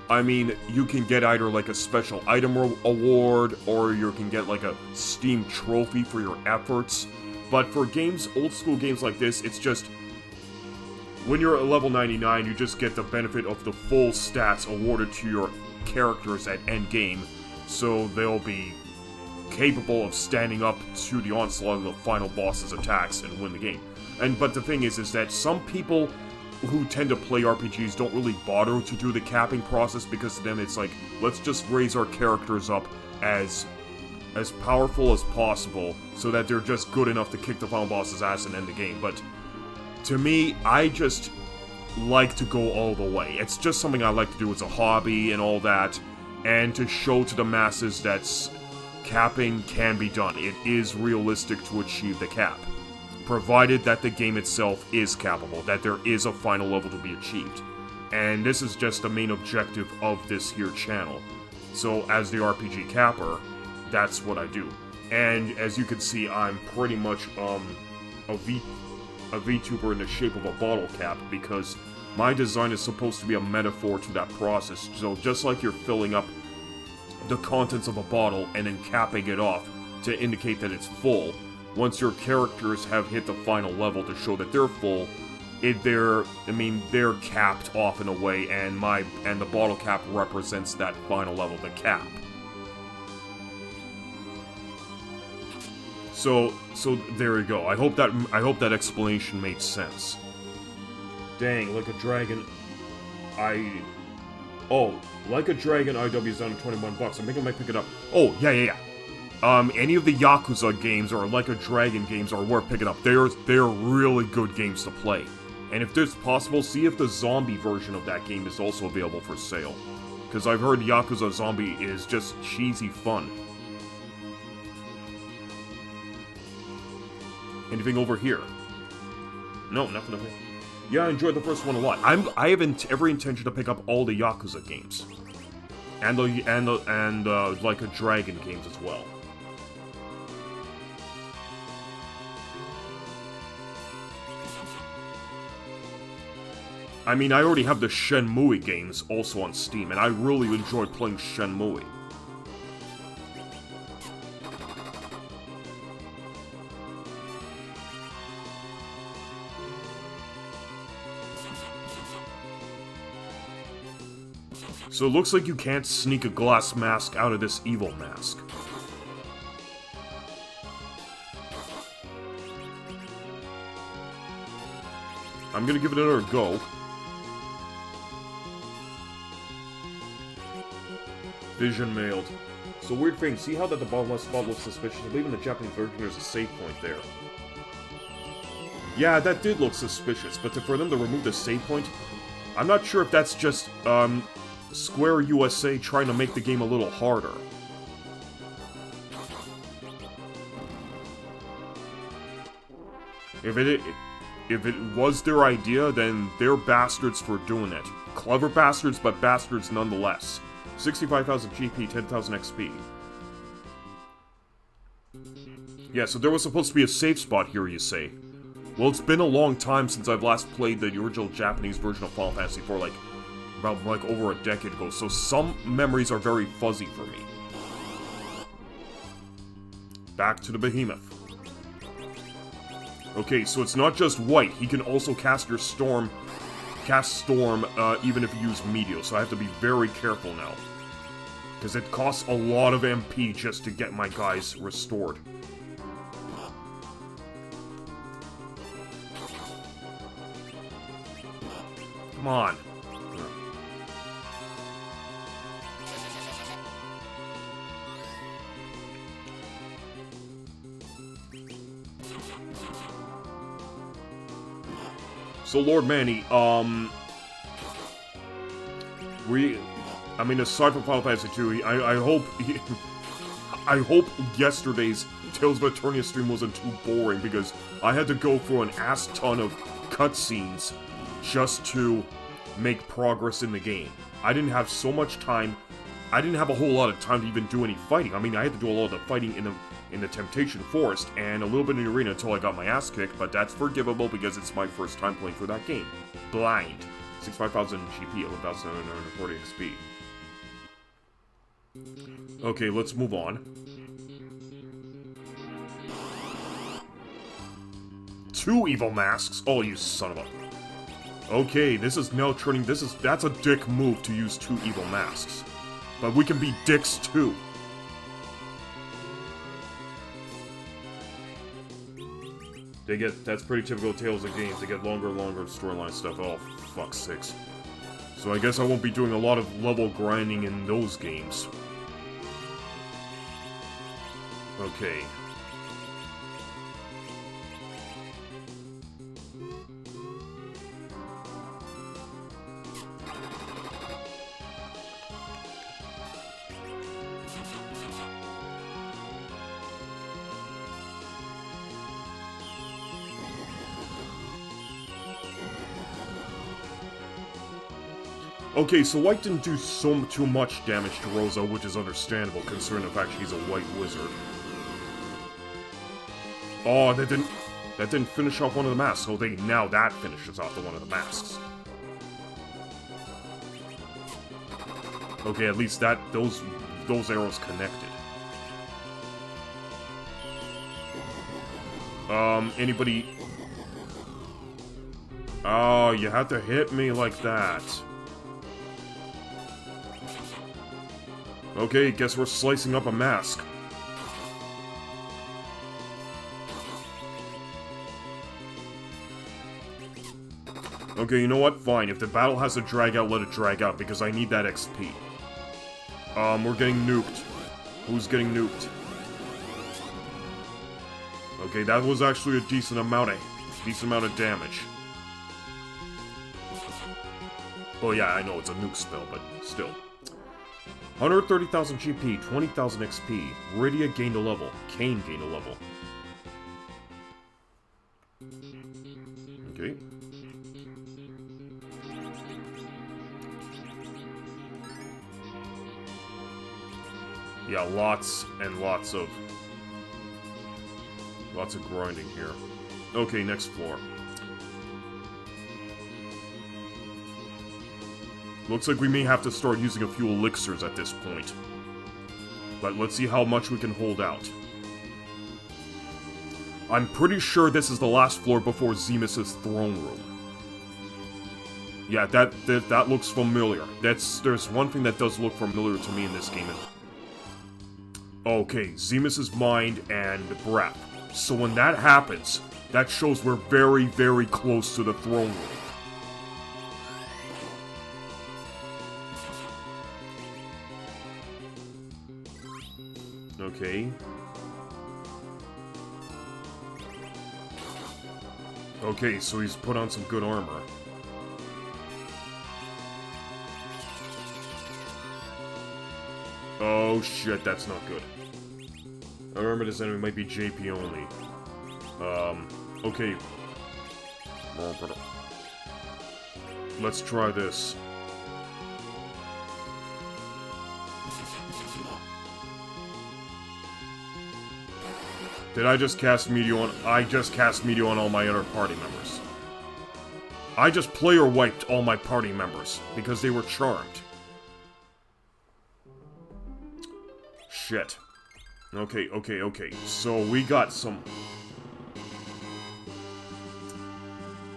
I mean, you can get either, like, a special item award, or you can get, like, a Steam trophy for your efforts. But for games, old school games like this, it's just, when you're at level 99, you just get the benefit of the full stats awarded to your characters at endgame, so they'll be capable of standing up to the onslaught of the final boss's attacks and win the game. But the thing is that some people who tend to play RPGs don't really bother to do the capping process, because to them it's like, let's just raise our characters up as powerful as possible, so that they're just good enough to kick the final boss's ass and end the game. But to me, I just like to go all the way. It's just something I like to do as a hobby and all that, and to show to the masses that capping can be done. It is realistic to achieve the cap, provided that the game itself is cappable, that there is a final level to be achieved. And this is just the main objective of this here channel. So as the RPG capper, that's what I do. And as you can see, I'm pretty much a VTuber in the shape of a bottle cap, because my design is supposed to be a metaphor to that process. So just like you're filling up the contents of a bottle and then capping it off to indicate that it's full, once your characters have hit the final level to show that they're full, they're capped off in a way, and the bottle cap represents that final level, the cap. So there we go. I hope that explanation made sense. Dang, Like a Dragon. Like a Dragon IW is down to $21. I think I might pick it up. Oh, yeah. Any of the Yakuza games or Like a Dragon games are worth picking up. They're really good games to play. And if it's possible, see if the zombie version of that game is also available for sale. Because I've heard Yakuza Zombie is just cheesy fun. Anything over here? No, nothing over here. Yeah, I enjoyed the first one a lot. I have every intention to pick up all the Yakuza games. And Like a Dragon games as well. I mean, I already have the Shenmue games also on Steam, and I really enjoy playing Shenmue. So it looks like you can't sneak a glass mask out of this evil mask. I'm gonna give it another go. Vision mailed. So weird thing, see how that the bottom left spot looks suspicious? I believe in the Japanese version there's a save point there. Yeah, that did look suspicious, but for them to remove the save point, I'm not sure if that's just, Square USA trying to make the game a little harder. If it was their idea, then they're bastards for doing it. Clever bastards, but bastards nonetheless. 65,000 GP, 10,000 XP. Yeah, so there was supposed to be a safe spot here, you say. Well, it's been a long time since I've last played the original Japanese version of Final Fantasy IV, about over a decade ago, so some memories are very fuzzy for me. Back to the Behemoth. Okay, so it's not just white, he can also cast Storm, even if you use Meteor, so I have to be very careful now. Because it costs a lot of MP just to get my guys restored. Come on. So, Lord Manny, I mean, aside from Final Fantasy II, I hope yesterday's Tales of Eternia stream wasn't too boring, because I had to go through an ass ton of cutscenes just to make progress in the game. I didn't have so much time. I didn't have a whole lot of time to even do any fighting. I mean, I had to do a lot of the fighting in the Temptation Forest, and a little bit in the arena until I got my ass kicked, but that's forgivable because it's my first time playing for that game. Blind. 65,000 GP, 11,940 XP. Okay, let's move on. 2 evil masks? Oh, you son of a... Okay, this is now turning... That's a dick move to use 2 evil masks. But we can be dicks too. That's pretty typical Tales of games. They get longer and longer storyline stuff. Oh, fuck's sakes. So I guess I won't be doing a lot of level grinding in those games. Okay. Okay, so White didn't do too much damage to Rosa, which is understandable considering the fact she's a white wizard. Oh, that didn't finish off one of the masks. So now that finishes off one of the masks. Okay, at least those arrows connected. Anybody? Oh, you have to hit me like that. Okay, guess we're slicing up a mask. Okay, you know what? Fine. If the battle has to drag out, let it drag out, because I need that XP. We're getting nuked. Who's getting nuked? Okay, that was actually a decent amount of damage. Oh yeah, I know it's a nuke spell, but still. 130,000 GP, 20,000 XP. RYDIA gained a level. KAIN gained a level. Okay. Yeah, lots and lots of grinding here. Okay, next floor. Looks like we may have to start using a few elixirs at this point. But let's see how much we can hold out. I'm pretty sure this is the last floor before Zemus's throne room. Yeah, that looks familiar. There's one thing that does look familiar to me in this game. Okay, Zemus's mind and breath. So when that happens, that shows we're very, very close to the throne room. Okay. Okay, so he's put on some good armor. Oh shit, that's not good. I remember this enemy might be JP only. Okay. Let's try this. Did I just cast Meteor on... I just cast Meteor on all my other party members. I just player wiped all my party members because they were charmed. Shit. Okay. So we got some...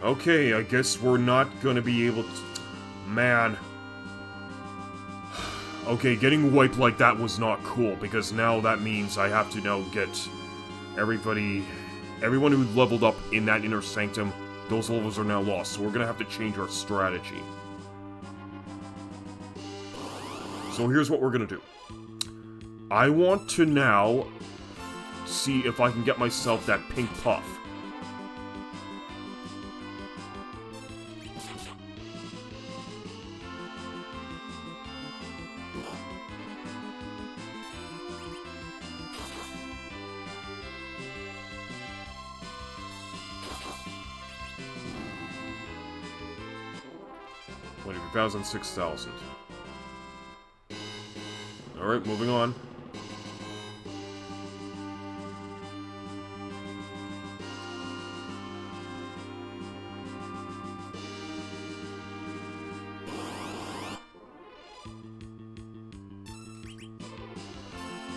Okay, I guess we're not gonna be able to... Man. Okay, getting wiped like that was not cool, because now that means I have to now get... Everyone who leveled up in that Inner Sanctum, those levels are now lost, so we're gonna have to change our strategy. So here's what we're gonna do. I want to now see if I can get myself that pink puff. Whatever, 6,000. Alright, moving on.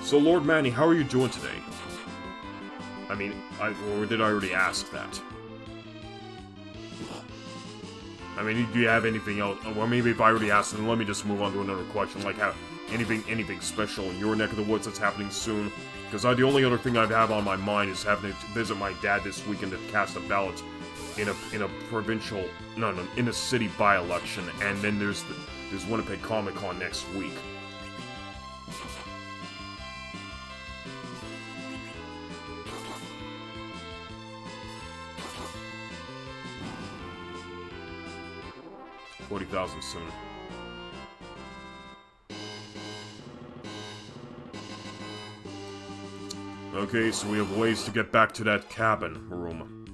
So, Lord Manny, how are you doing today? I mean, or did I already ask that? I mean, do you have anything else? Well, maybe if I already asked, then let me just move on to another question, like how anything special in your neck of the woods that's happening soon? Because the only other thing I have on my mind is having to visit my dad this weekend to cast a ballot in a provincial, in a city by-election, and then there's Winnipeg Comic Con next week. $40,000 soon. Okay, so we have ways to get back to that cabin room.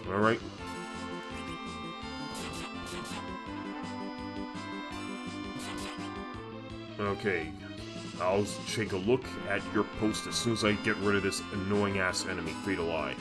Alright. Okay. I'll take a look at your post as soon as I get rid of this annoying-ass enemy, Fatal Eye.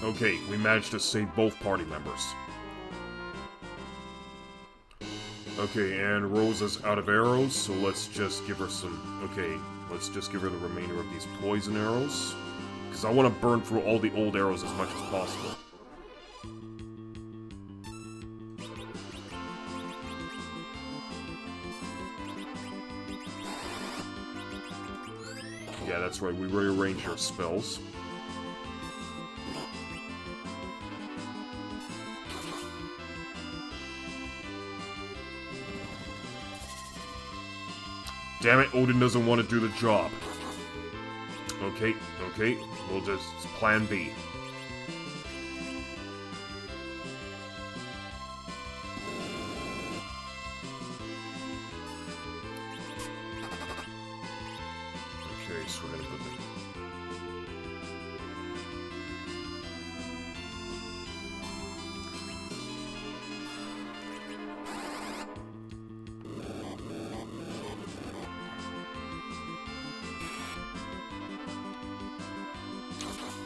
Okay, we managed to save both party members. Okay, and Rosa's out of arrows, so let's just give her some... Okay, let's just give her the remainder of these poison arrows. Because I want to burn through all the old arrows as much as possible. Yeah, that's right, we rearrange our spells. Damn it, Odin doesn't want to do the job. Okay, we'll just... Plan B. so we're gonna put the...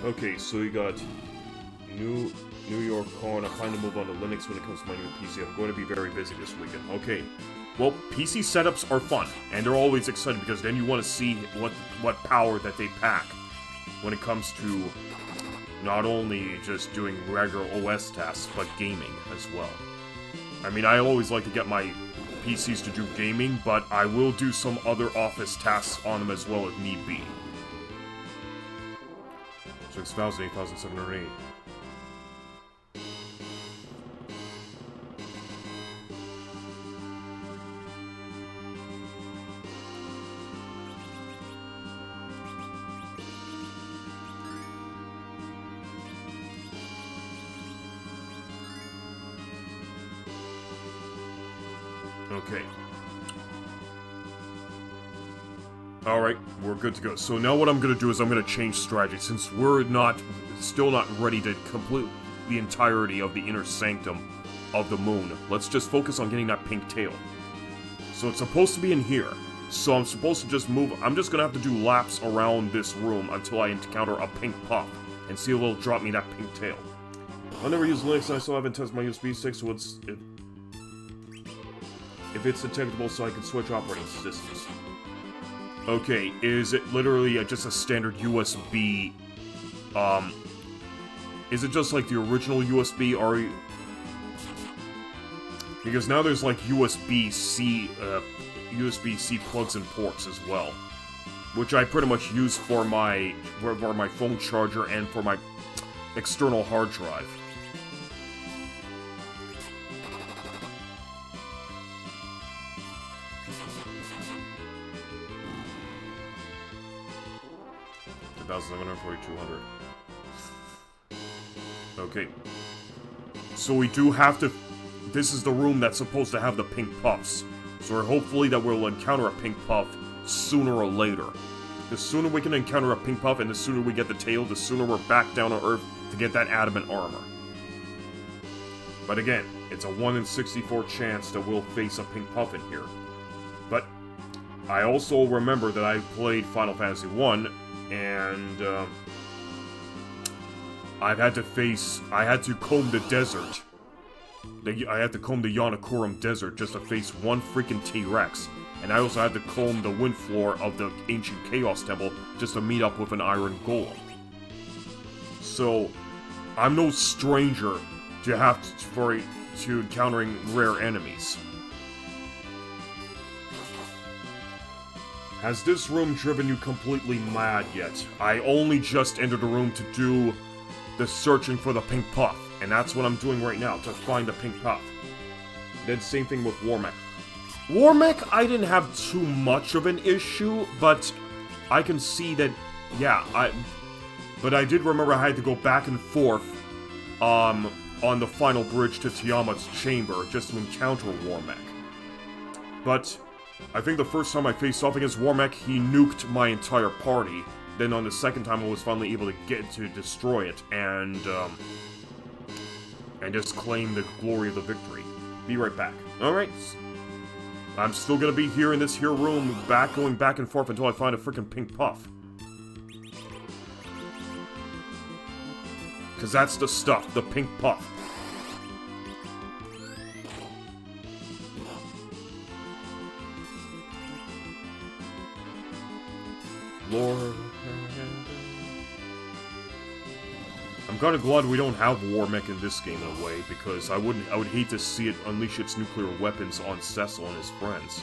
Okay, so you got New York Con. I plan to move on to Linux when it comes to my new PC. I'm going to be very busy this weekend. Okay, well, PC setups are fun, and they're always exciting because then you want to see what power that they pack when it comes to not only just doing regular OS tasks, but gaming as well. I mean, I always like to get my PCs to do gaming, but I will do some other office tasks on them as well if need be. 6,000, 8,708. Okay. Alright, we're good to go. So now what I'm gonna do is I'm gonna change strategy. Since we're still not ready to complete the entirety of the inner sanctum of the moon, let's just focus on getting that pink tail. So it's supposed to be in here. So I'm supposed to just move. I'm just gonna have to do laps around this room until I encounter a pink puff and see if it'll drop me that pink tail. I never use Linux and I still haven't tested my USB stick, so if it's detectable so I can switch operating systems. Okay, is it literally just a standard USB, is it just like the original USB, or... Because now there's like USB-C plugs and ports as well, which I pretty much use for my phone charger and for my external hard drive. Okay. So we do have to... This is the room that's supposed to have the pink puffs. So hopefully that we'll encounter a pink puff sooner or later. The sooner we can encounter a pink puff and the sooner we get the tail, the sooner we're back down on Earth to get that adamant armor. But again, it's a 1 in 64 chance that we'll face a pink puff in here. But I also remember that I played Final Fantasy 1 and I had to comb the desert. I had to comb the Yanakurum Desert just to face one freaking T-Rex. And I also had to comb the wind floor of the ancient Chaos Temple just to meet up with an Iron Golem. So, I'm no stranger to encountering rare enemies. Has this room driven you completely mad yet? I only just entered the room to do the searching for the pink puff, and that's what I'm doing right now, to find the pink puff. Then same thing with Warmech. Warmech, I didn't have too much of an issue, but I can see that, yeah, but I did remember I had to go back and forth, on the final bridge to Tiamat's chamber just to encounter Warmech. But I think the first time I faced off against Warmech, he nuked my entire party. Then on the second time, I was finally able to get to destroy it and just claim the glory of the victory. Be right back. Alright. I'm still gonna be here in this here room, going back and forth until I find a freaking pink puff. Because that's the stuff, the pink puff. Lord... I'm kind of glad we don't have Warmech in this game in a way, because I would hate to see it unleash its nuclear weapons on CECIL and his friends.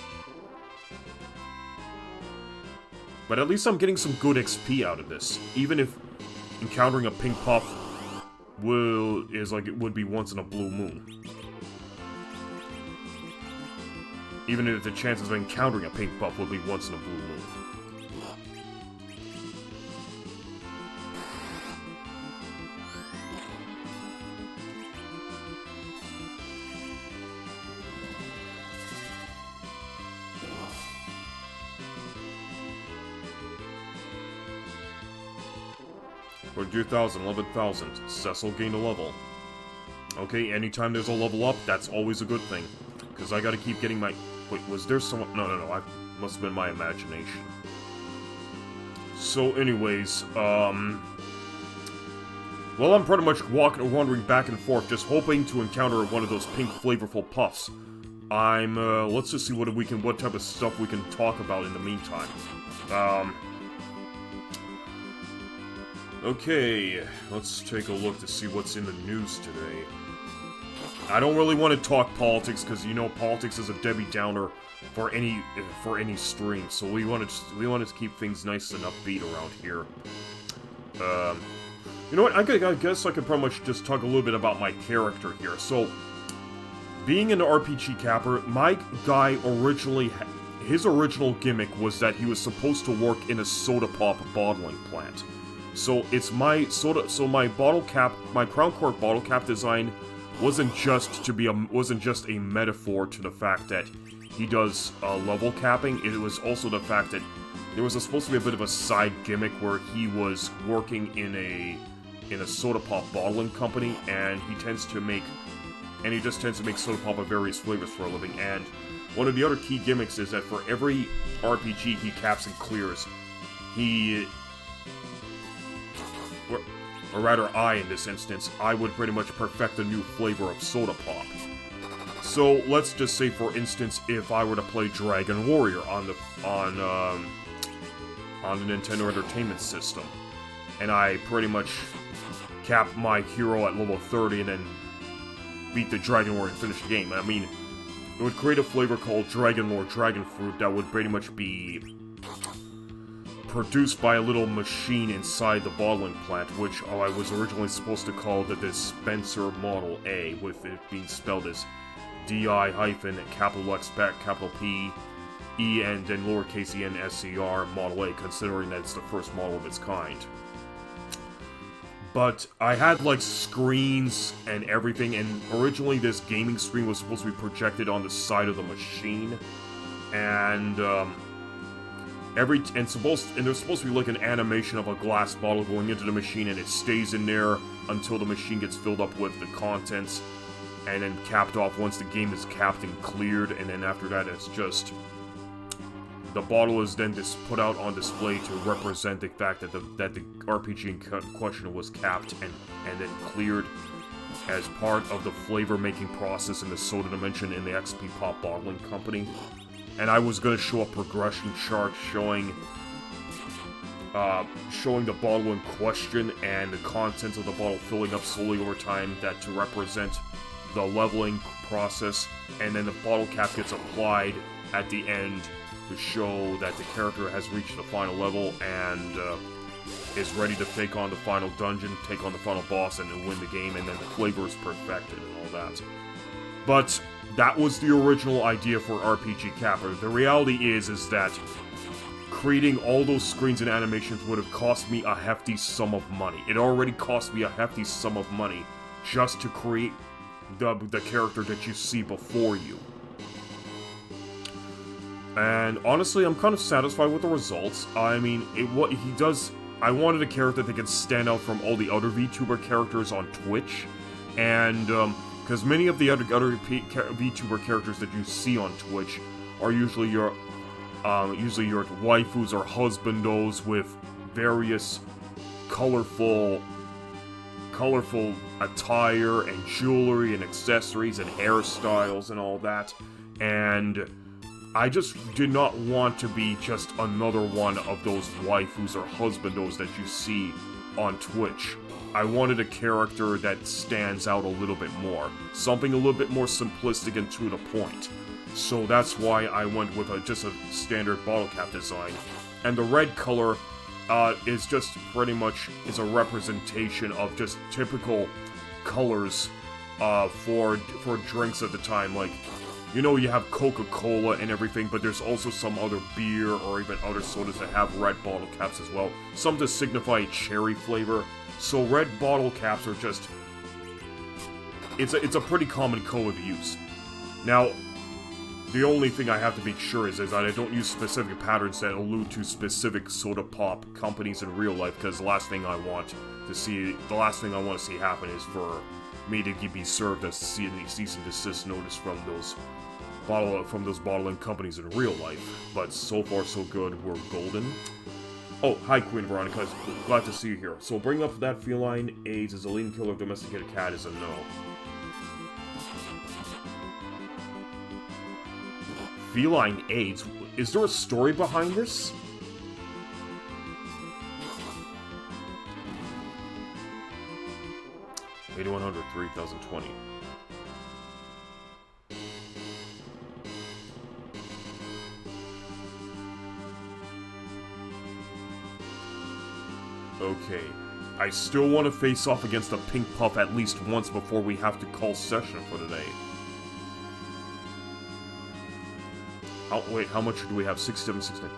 But at least I'm getting some good XP out of this, even if encountering a pink puff is like it would be once in a blue moon. Even if the chances of encountering a pink puff would be once in a blue moon. 42,000, 11,000. Cecil gained a level. Okay, anytime there's a level up, that's always a good thing. Because I gotta keep getting my... Wait, was there someone... No, I must have been my imagination. So, anyways, well, I'm pretty much wandering back and forth, just hoping to encounter one of those pink flavorful puffs. Let's just see what type of stuff we can talk about in the meantime. Okay, let's take a look to see what's in the news today. I don't really want to talk politics, because you know politics is a Debbie Downer for any stream, so we wanted to keep things nice and upbeat around here. You know what, I guess I could pretty much just talk a little bit about my character here. So, being an RPG capper, my guy his original gimmick was that he was supposed to work in a soda pop bottling plant. So it's my bottle cap, my crown cork bottle cap design wasn't just a metaphor to the fact that he does level capping. It was also the fact that there was supposed to be a bit of a side gimmick where he was working in a soda pop bottling company, and he just tends to make soda pop of various flavors for a living. And one of the other key gimmicks is that for every RPG he caps and clears, or rather I in this instance, I would pretty much perfect a new flavor of soda pop. So let's just say, for instance, if I were to play Dragon Warrior on the Nintendo Entertainment System, and I pretty much cap my hero at level 30 and then beat the Dragon Warrior and finish the game. I mean, it would create a flavor called Dragon Lore Dragon Fruit that would pretty much be produced by a little machine inside the bottling plant, which I was originally supposed to call the Dispenser Model A, with it being spelled as DI-X-P E and then lowercase e n SCR Model A, considering that it's the first model of its kind. But I had, like, screens and everything, and originally this gaming screen was supposed to be projected on the side of the machine, and there's supposed to be, like, an animation of a glass bottle going into the machine, and it stays in there until the machine gets filled up with the contents, and then capped off once the game is capped and cleared, and then after that it's just... The bottle is then just put out on display to represent the fact that the RPG in question was capped and then cleared as part of the flavor-making process in the soda dimension in the XP Pop Bottling Company. And I was going to show a progression chart showing the bottle in question and the contents of the bottle filling up slowly over time, that to represent the leveling process, and then the bottle cap gets applied at the end to show that the character has reached the final level and is ready to take on the final dungeon, take on the final boss, and then win the game, and then the flavor is perfected and all that. But that was the original idea for RPG Capper. The reality is that creating all those screens and animations would have cost me a hefty sum of money. It already cost me a hefty sum of money just to create the character that you see before you. And honestly, I'm kind of satisfied with the results. I mean, I wanted a character that could stand out from all the other VTuber characters on Twitch, and because many of the other VTuber characters that you see on Twitch are usually your waifus or husbandos with various colorful attire and jewelry and accessories and hairstyles and all that, and I just did not want to be just another one of those waifus or husbandos that you see on Twitch. I wanted a character that stands out a little bit more. Something a little bit more simplistic and to the point. So that's why I went with just a standard bottle cap design. And the red color is just pretty much a representation of just typical colors for drinks at the time. Like, you know, you have Coca-Cola and everything, but there's also some other beer or even other sodas that have red bottle caps as well. Some to signify cherry flavor. So red bottle caps are just... It's a pretty common code of use. Now, The only thing I have to make sure is that I don't use specific patterns that allude to specific soda pop companies in real life, because the last thing I want to see happen is for me to be served a cease and desist notice from those bottling companies in real life. But so far so good, we're golden. Oh, hi Queen Veronica, glad to see you here. So bring up that feline AIDS as a leading killer of domesticated cat is a no. Feline AIDS? Is there a story behind this? $8,100, 3,020. Okay. I still want to face off against the Pink Puff at least once before we have to call session for today. Wait, how much do we have? 67, 69.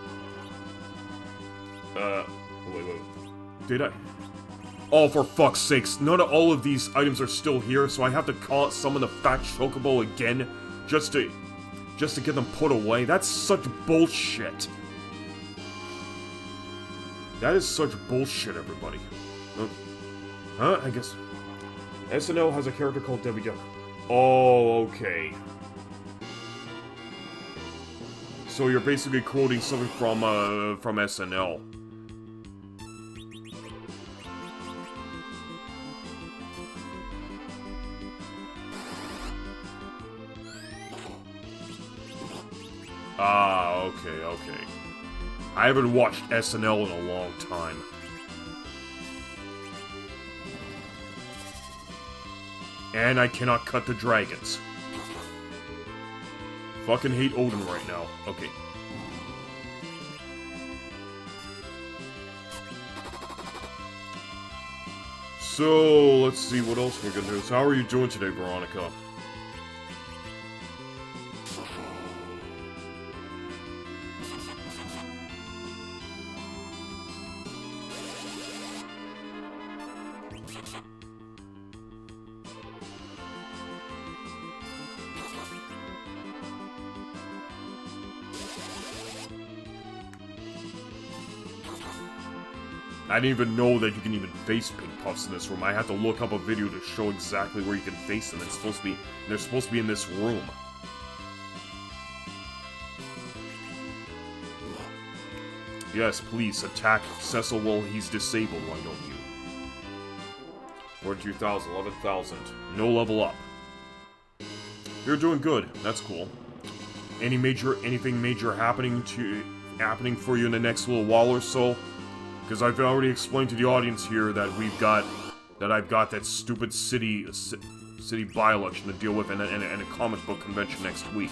Wait. Did I? Oh, for fuck's sakes. None of all of these items are still here, so I have to call it summon the Fat Chocobo again just to get them put away. That's such bullshit. That is such bullshit, everybody. Huh? I guess... SNL has a character called Debbie Duck. Oh, okay. So you're basically quoting something from SNL. Ah, okay. I haven't watched SNL in a long time. And I cannot cut the dragons. Fucking hate Odin right now. Okay. So, let's see what else we're gonna do. So how are you doing today, Veronica? I didn't even know that you can even face Pink Puffs in this room. I had to look up a video to show exactly where you can face them. They're supposed to be in this room. Yes, please, attack Cecil while he's disabled, why don't you? 42,000, 11,000. No level up. You're doing good. That's cool. Anything major happening for you in the next little while or so? Because I've already explained to the audience here that I've got that stupid city by-election to deal with and a comic book convention next week.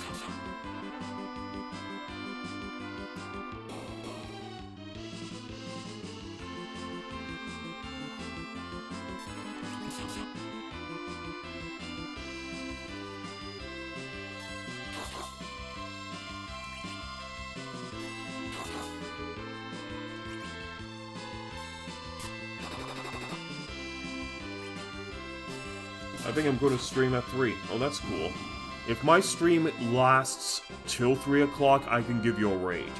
I think I'm going to stream at 3. Oh, that's cool. If my stream lasts till 3 o'clock, I can give you a raid.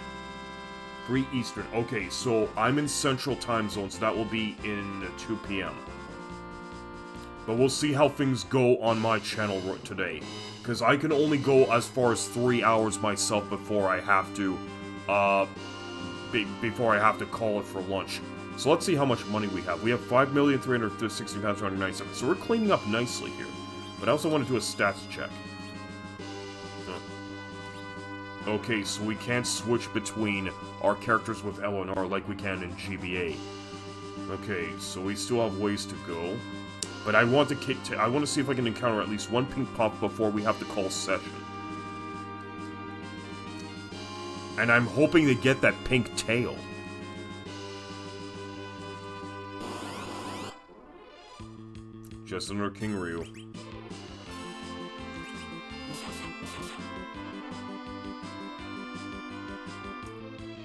3 Eastern. Okay, so I'm in Central Time Zone, so that will be in 2 p.m. But we'll see how things go on my channel today. Because I can only go as far as 3 hours myself before I have to, call it for lunch. So let's see how much money we have. We have 5,360,297. So we're cleaning up nicely here. But I also want to do a stats check. Okay, so we can't switch between our characters with L and R like we can in GBA. Okay, so we still have ways to go. But I want to see if I can encounter at least one Pink Puff before we have to call session. And I'm hoping to get that pink tail. Just under King Ryu.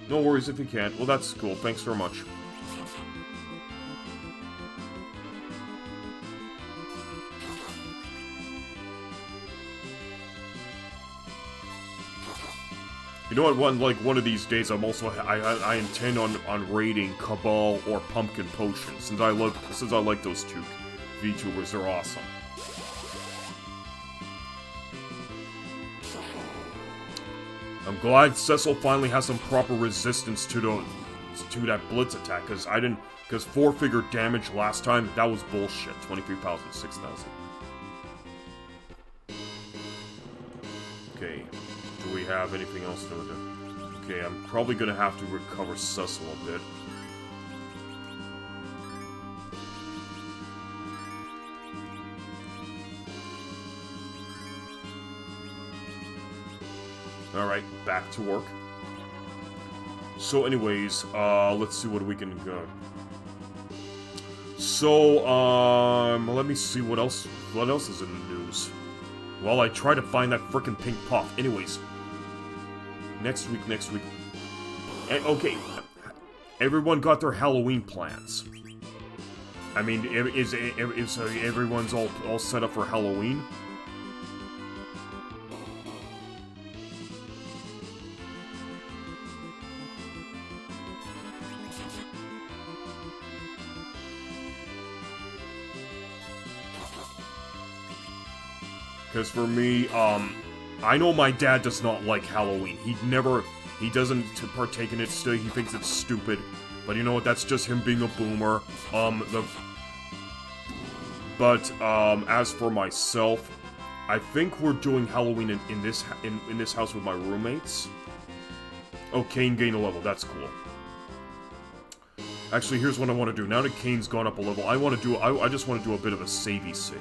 No worries if you can't. Well, that's cool. Thanks very much. You know what? One of these days, I intend on raiding Cabal or Pumpkin Potion, since I like those two VTubers. They're awesome. I'm glad Cecil finally has some proper resistance to that Blitz attack, because 4-figure damage last time, that was bullshit. 23,000, 6,000. Okay, do we have anything else to do? Okay, I'm probably gonna have to recover Cecil a bit. Alright, back to work. So anyways, let's see what we can go. So, let me see what else is in the news. Well, I try to find that frickin' pink puff. Anyways, next week. Okay, everyone got their Halloween plans. I mean, is everyone's all set up for Halloween? Because for me, I know my dad does not like Halloween. He doesn't partake in it still. He thinks it's stupid. But you know what? That's just him being a boomer. As for myself, I think we're doing Halloween in this house with my roommates. Oh, KAIN gained a level. That's cool. Actually, here's what I want to do. Now that KAIN's gone up a level, I just want to do a bit of a savey save.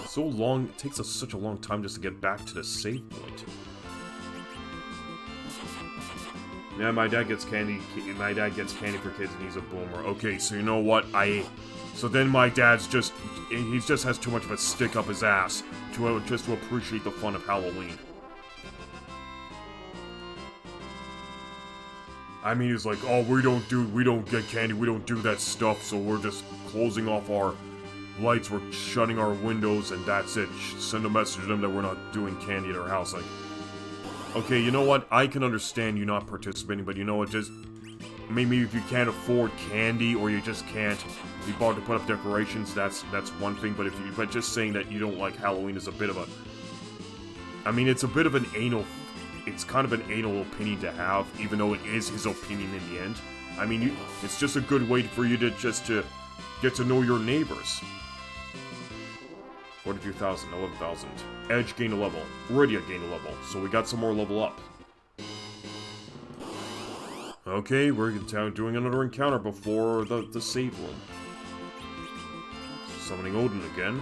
So long, it takes us such a long time just to get back to the save point. Yeah, my dad gets candy for kids and he's a boomer. Okay, so you know what, so then my dad's he just has too much of a stick up his ass to appreciate the fun of Halloween. I mean, he's like, oh, we don't get candy, we don't do that stuff, so we're just closing off our lights, we're shutting our windows, and that's it. Send a message to them that we're not doing candy at our house. Like, okay, you know what? I can understand you not participating, but you know what? Just maybe if you can't afford candy or you just can't be bothered to put up decorations, that's one thing. But just saying that you don't like Halloween is a bit of a. I mean, it's a bit of an anal. It's kind of an anal opinion to have, even though it is his opinion in the end. I mean, it's just a good way for you to get to know your neighbors. 42,000, 11,000. Edge gained a level. RYDIA gained a level. So we got some more level up. Okay, we're doing another encounter before the save room. Summoning Odin again.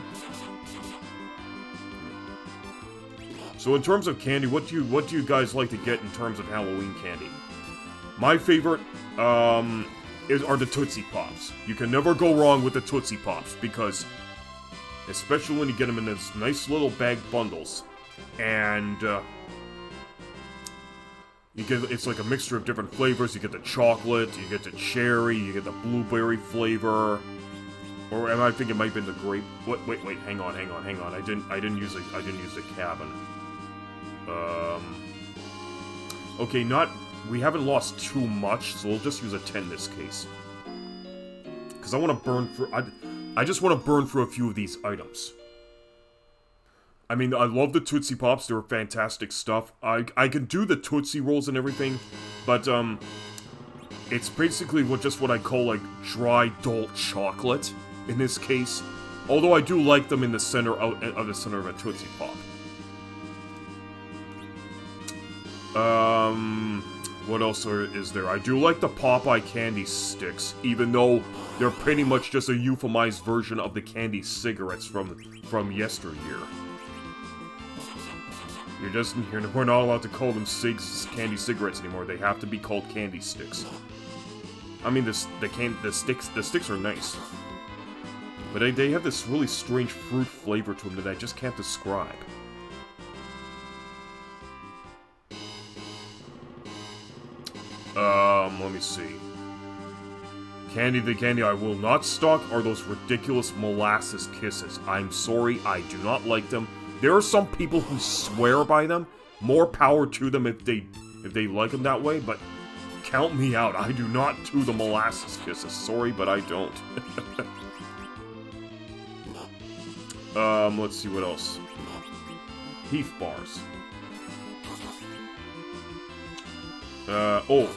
So in terms of candy, what do you guys like to get in terms of Halloween candy? My favorite are the Tootsie Pops. You can never go wrong with the Tootsie Pops because especially when you get them in those nice little bag bundles. And, it's like a mixture of different flavors. You get the chocolate, you get the cherry, you get the blueberry flavor. Or I think it might have been the grape. Wait, hang on. I didn't use the cabin. Okay, we haven't lost too much, so we'll just use a 10 in this case. Because I want to burn through... I just want to burn through a few of these items. I mean, I love the Tootsie Pops. They're fantastic stuff. I can do the Tootsie Rolls and everything, but, it's basically what I call, like, dry, dull chocolate, in this case. Although I do like them in the center of a Tootsie Pop. What else is there? I do like the Popeye candy sticks, even though they're pretty much just a euphemized version of the candy cigarettes from yesteryear. We're not allowed to call them candy cigarettes anymore. They have to be called candy sticks. I mean, the sticks are nice, but they have this really strange fruit flavor to them that I just can't describe. Let me see. The candy I will not stock are those ridiculous molasses kisses. I'm sorry, I do not like them. There are some people who swear by them. More power to them if they like them that way, but count me out. I do not do the molasses kisses. Sorry, but I don't. Let's see what else. Heath bars. Oh,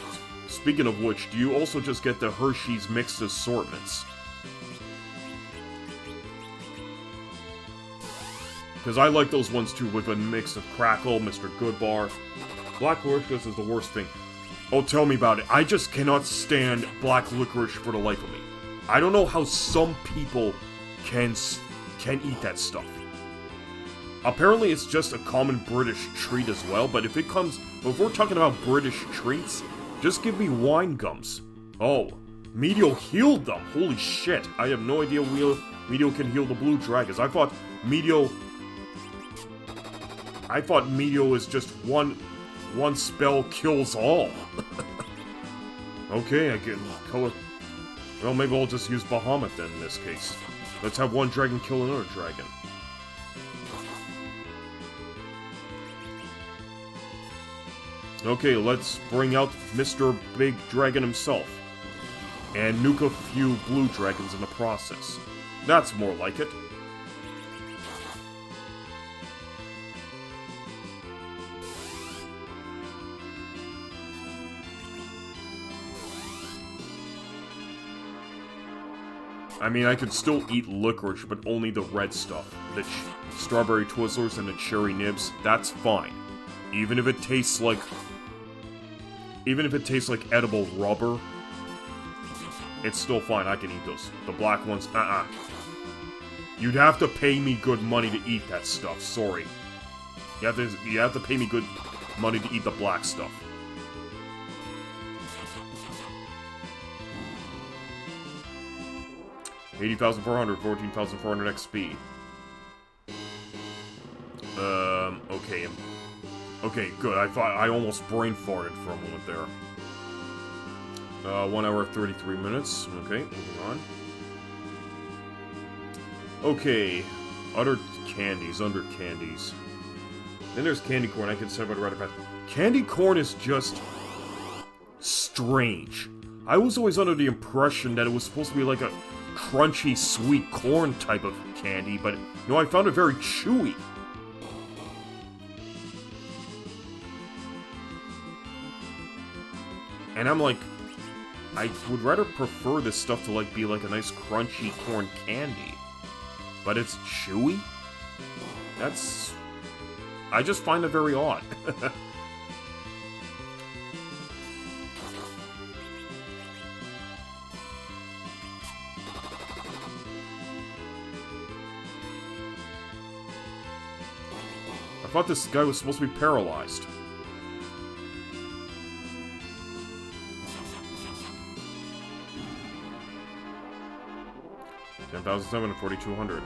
speaking of which, do you also just get the Hershey's mixed assortments? Because I like those ones too, with a mix of Crackle, Mr. Goodbar. Black licorice is the worst thing. Oh, tell me about it. I just cannot stand black licorice for the life of me. I don't know how some people can eat that stuff. Apparently it's just a common British treat as well, but if we're talking about British treats, just give me wine gums. Oh, Medio healed them. Holy shit. I have no idea Medio can heal the blue dragons. I thought Medio is just one spell kills all. Okay, I get color. Well, maybe I'll just use Bahamut then in this case. Let's have one dragon kill another dragon. Okay, let's bring out Mr. Big Dragon himself. And nuke a few blue dragons in the process. That's more like it. I mean, I could still eat licorice, but only the red stuff. The strawberry Twizzlers and the cherry nibs, that's fine. Even if it tastes like edible rubber, it's still fine, I can eat those. The black ones, You'd have to pay me good money to eat that stuff, sorry. You have to pay me good money to eat the black stuff. $80,400, 14,400 XP. Okay. Okay, good. I almost brain farted for a moment there. 1 hour 33 minutes. Okay, moving on. Okay, under candies. Then there's candy corn. I can say about right fast. Candy corn is just strange. I was always under the impression that it was supposed to be like a crunchy, sweet corn type of candy, but no, I found it very chewy. And I'm like, I would rather prefer this stuff to like be like a nice crunchy corn candy. But it's chewy? I just find it very odd. I thought this guy was supposed to be paralyzed. $10,700 and 4,200.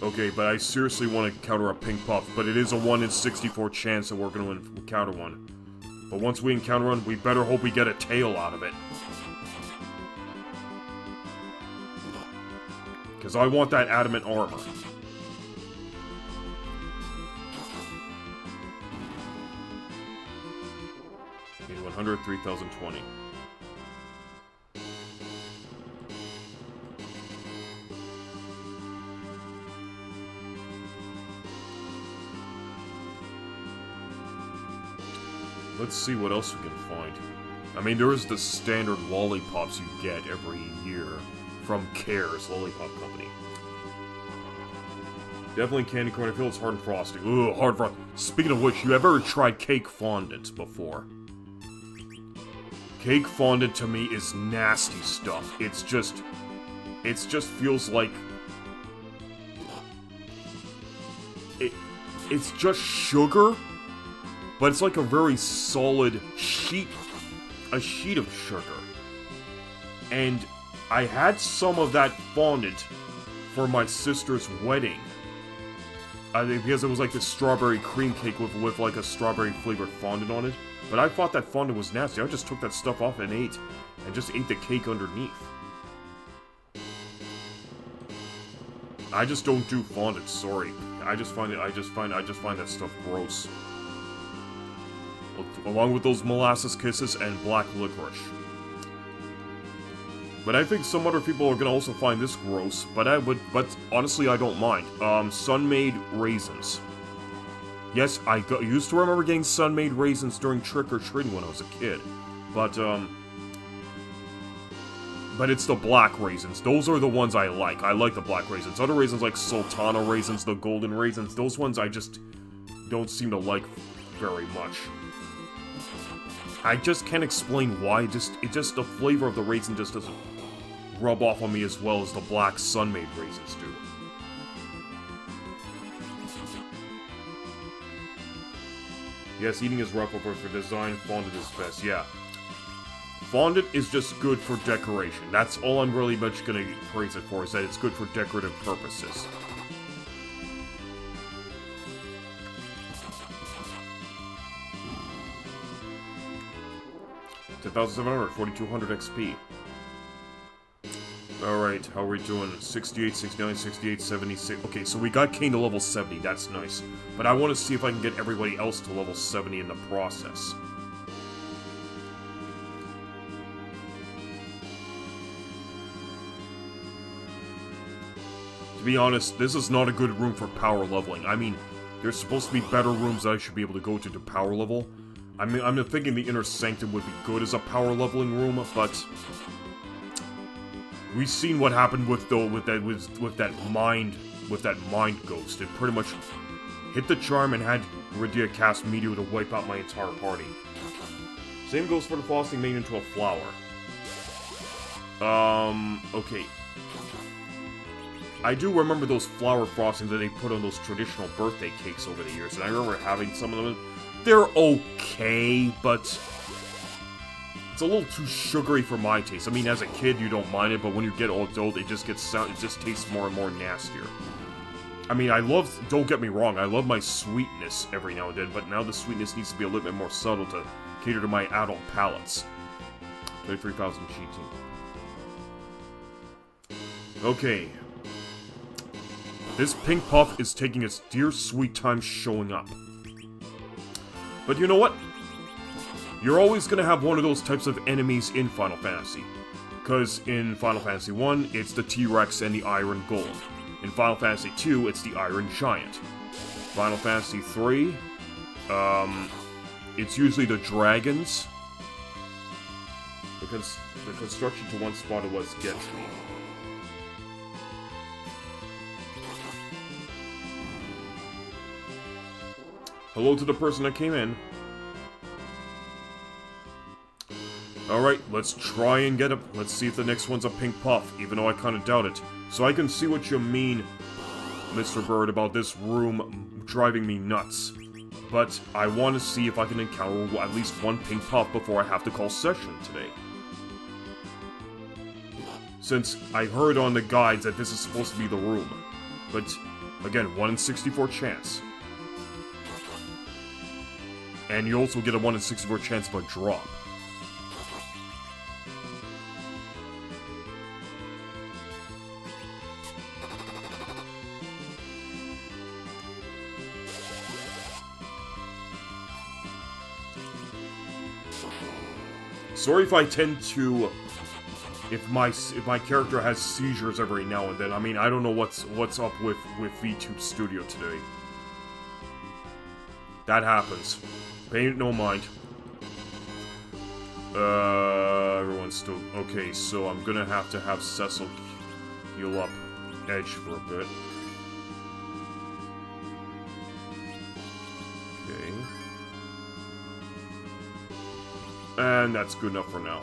Okay, but I seriously want to counter a pink puff, but it is a 1 in 64 chance that we're going to encounter one. But once we encounter one, we better hope we get a tail out of it. Because I want that adamant armor. $1,100, 3,020. Let's see what else we can find. I mean, there is the standard lollipops you get every year from Care's Lollipop Company. Definitely candy corn. I feel it's hard and frosty. Ugh, hard frosty. Speaking of which, you have ever tried cake fondant before? Cake fondant to me is nasty stuff. It just feels like it's just sugar. But it's like a very solid sheet of sugar. And I had some of that fondant for my sister's wedding. Because it was like this strawberry cream cake with like a strawberry flavored fondant on it. But I thought that fondant was nasty. I just took that stuff off and ate. And just ate the cake underneath. I just don't do fondant, sorry. I just find that stuff gross. Along with those molasses kisses and black licorice. But I think some other people are gonna also find this gross, but honestly I don't mind. Sun-made raisins. Yes, I used to remember getting sun-made raisins during trick-or-treating when I was a kid. But it's the black raisins. Those are the ones I like. I like the black raisins. Other raisins like Sultana raisins, the golden raisins, those ones I just don't seem to like very much. I just can't explain why. It just the flavor of the raisin just doesn't rub off on me as well as the black sun-made raisins do. Yes, eating is rough, of course, for design. Fondant is best. Yeah. Fondant is just good for decoration. That's all I'm really much gonna praise it for, is that it's good for decorative purposes. It's 1,700, 4,200 XP. Alright, how are we doing? 68, 69, 68, 76. Okay, so we got Kain to level 70, that's nice. But I want to see if I can get everybody else to level 70 in the process. To be honest, this is not a good room for power leveling. I mean, there's supposed to be better rooms that I should be able to go to power level. I mean, I'm thinking the Inner Sanctum would be good as a power leveling room, but we've seen what happened with that mind ghost. It pretty much hit the charm and had RYDIA cast Meteor to wipe out my entire party. Same goes for the frosting made into a flower. Okay. I do remember those flower frostings that they put on those traditional birthday cakes over the years, and I remember having some of them. They're okay, but it's a little too sugary for my taste. I mean, as a kid, you don't mind it, but when you get old, it just tastes more and more nastier. I mean, don't get me wrong, I love my sweetness every now and then, but now the sweetness needs to be a little bit more subtle to cater to my adult palates. 23,000 GT. Okay. This pink puff is taking its dear sweet time showing up. But you know what? You're always gonna have one of those types of enemies in Final Fantasy. Because in Final Fantasy 1, it's the T-Rex and the Iron Golem. In Final Fantasy 2, it's the Iron Giant. Final Fantasy 3, it's usually the dragons. Because the construction to one spot it was gets me. Hello to the person that came in. Alright, let's try and get let's see if the next one's a pink puff, even though I kinda doubt it. So I can see what you mean, Mr. Bird, about this room driving me nuts. But I want to see if I can encounter at least one pink puff before I have to call session today. Since I heard on the guides that this is supposed to be the room. But, again, 1 in 64 chance. And you also get a 1 in 64 chance of a drop. Sorry if I tend to, if my character has seizures every now and then. I mean, I don't know what's up with VTube Studio today. That happens. Pay no mind. Everyone's still... Okay, so I'm gonna have to have CECIL heal up Edge for a bit. Okay. And that's good enough for now.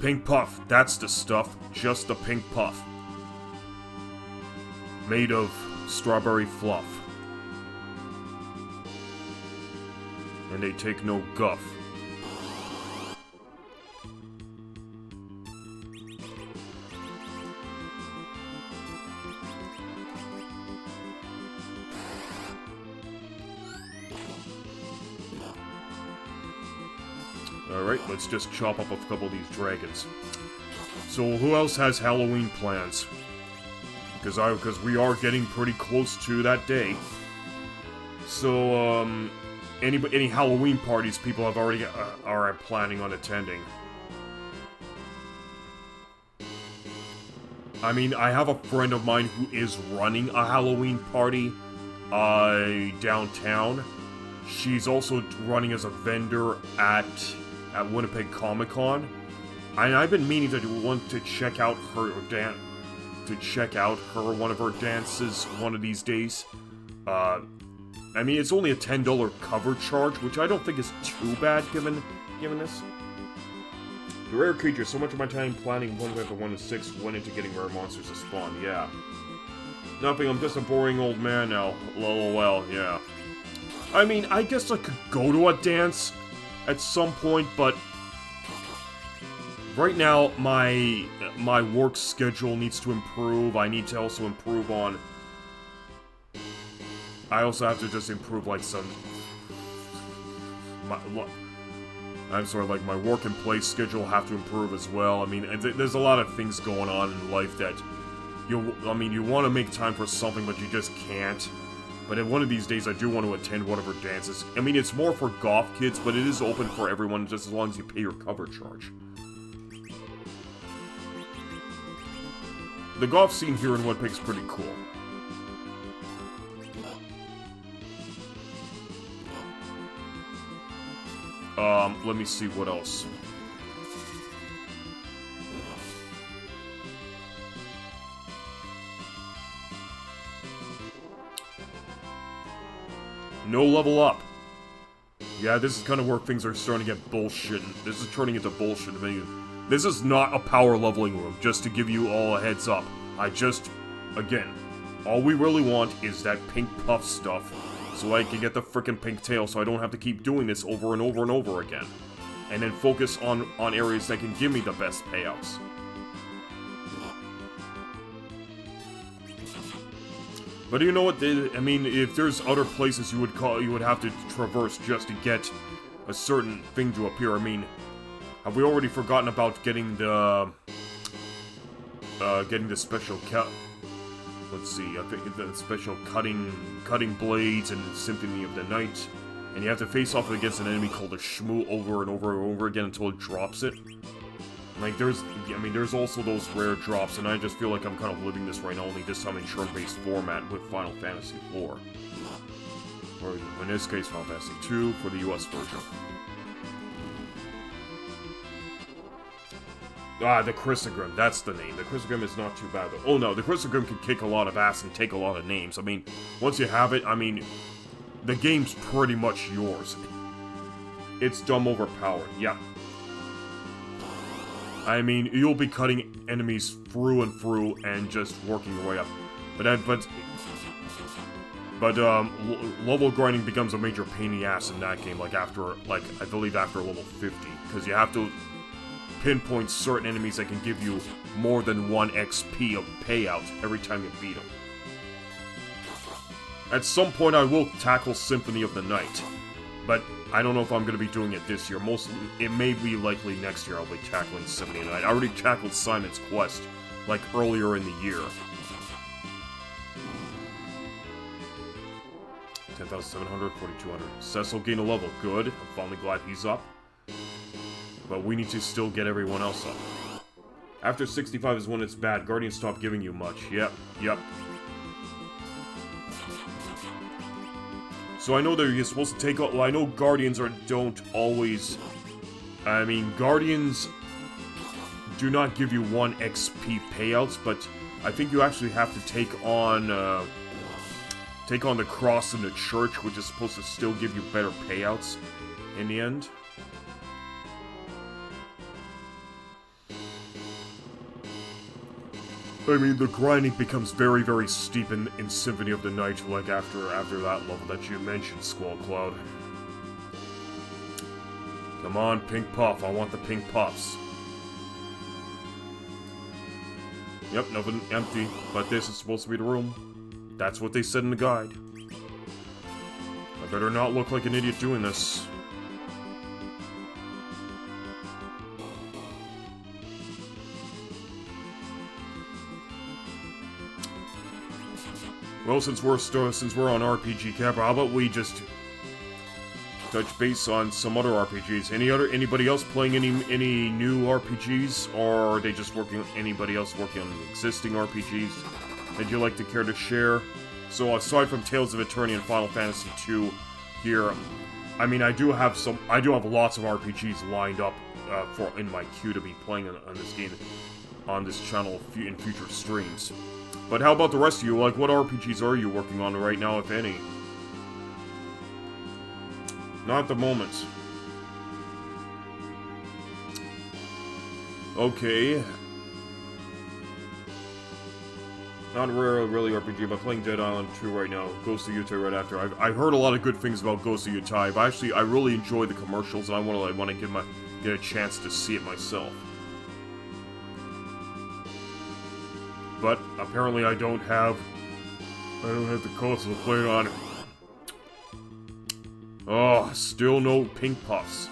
Pink puff, that's the stuff. Just the pink puff. Made of strawberry fluff. And they take no guff. Alright, let's just chop up a couple of these dragons. So, who else has Halloween plans? Because we are getting pretty close to that day. So, any Halloween parties people have already are planning on attending? I mean, I have a friend of mine who is running a Halloween party downtown. She's also running as a vendor at Winnipeg Comic Con. And I've been meaning to check out her one of her dances one of these days. I mean, it's only a $10 cover charge, which I don't think is too bad given this. The rare creature. So much of my time planning 1 after 1 to 6 went into getting rare monsters to spawn. Yeah. Nothing. I'm just a boring old man now. LOL. Yeah. I mean, I guess I could go to a dance at some point, but right now my work schedule needs to improve. I need to also improve on. I also have to just improve like like my work and play schedule have to improve as well. I mean, there's a lot of things going on in life that you want to make time for something, but you just can't. But one of these days, I do want to attend one of her dances. I mean, it's more for goth kids, but it is open for everyone just as long as you pay your cover charge. The goth scene here in Winnipeg is pretty cool. Let me see what else. No level up. Yeah, this is kind of where things are starting to get bullshit. This is turning into bullshit. I mean, this is not a power leveling room, just to give you all a heads up. Again, all we really want is that pink puff stuff, so I can get the frickin' pink tail, so I don't have to keep doing this over and over and over again. And then focus on areas that can give me the best payouts. But you know what? I mean, if there's other places you would have to traverse just to get a certain thing to appear. I mean, have we already forgotten about getting the special cut? Let's see. I think the special cutting blades and Symphony of the Night. And you have to face off against an enemy called a Shmoo over and over and over again until it drops it. Like, there's also those rare drops, and I just feel like I'm kind of living this right now, only this time in turn-based format with Final Fantasy IV. Or, in this case, Final Fantasy II for the US version. Ah, the Chrysogrim, that's the name. The Chrysogrim is not too bad, though. Oh no, the Chrysogrim can kick a lot of ass and take a lot of names. I mean, once you have it, I mean, the game's pretty much yours. It's dumb overpowered, yeah. I mean, you'll be cutting enemies through and through and just working your way up. But level grinding becomes a major pain in the ass in that game, I believe after level 50. Because you have to pinpoint certain enemies that can give you more than 1 XP of payout every time you beat them. At some point I will tackle Symphony of the Night, but I don't know if I'm going to be doing it this year. It may be likely next year I'll be tackling Symphony of the Night. I already tackled Simon's Quest, earlier in the year. 10,700, 4,200. CECIL gained a level. Good. I'm finally glad he's up. But we need to still get everyone else up. After 65 is when it's bad. Guardians stop giving you much. Yep. So I know that you're supposed to take... Well, I know Guardians don't always... I mean, Guardians do not give you 1 XP payouts, but I think you actually have to take on the cross in the church, which is supposed to still give you better payouts in the end. I mean, the grinding becomes very, very steep in Symphony of the Night, after that level that you mentioned, Squall Cloud. Come on, Pink Puff, I want the pink puffs. Yep, nothing empty, but this is supposed to be the room. That's what they said in the guide. I better not look like an idiot doing this. Well, since we're on RPG Cap, how about we just touch base on some other RPGs? Anybody else playing any new RPGs, or are they just anybody else working on existing RPGs that you like to care to share? So aside from Tales of Eternia and Final Fantasy II here, I mean, I do have lots of RPGs lined up in my queue to be playing on this game, on this channel in future streams. But how about the rest of you? Like, what RPGs are you working on right now, if any? Not at the moment. Okay. Not really RPG, but playing Dead Island 2 right now. Ghost of Yutai right after. I've heard a lot of good things about Ghost of Yutai, but actually, I really enjoy the commercials, and I want to get a chance to see it myself. But apparently, I don't have the console to play it on. Oh, still no pink puffs.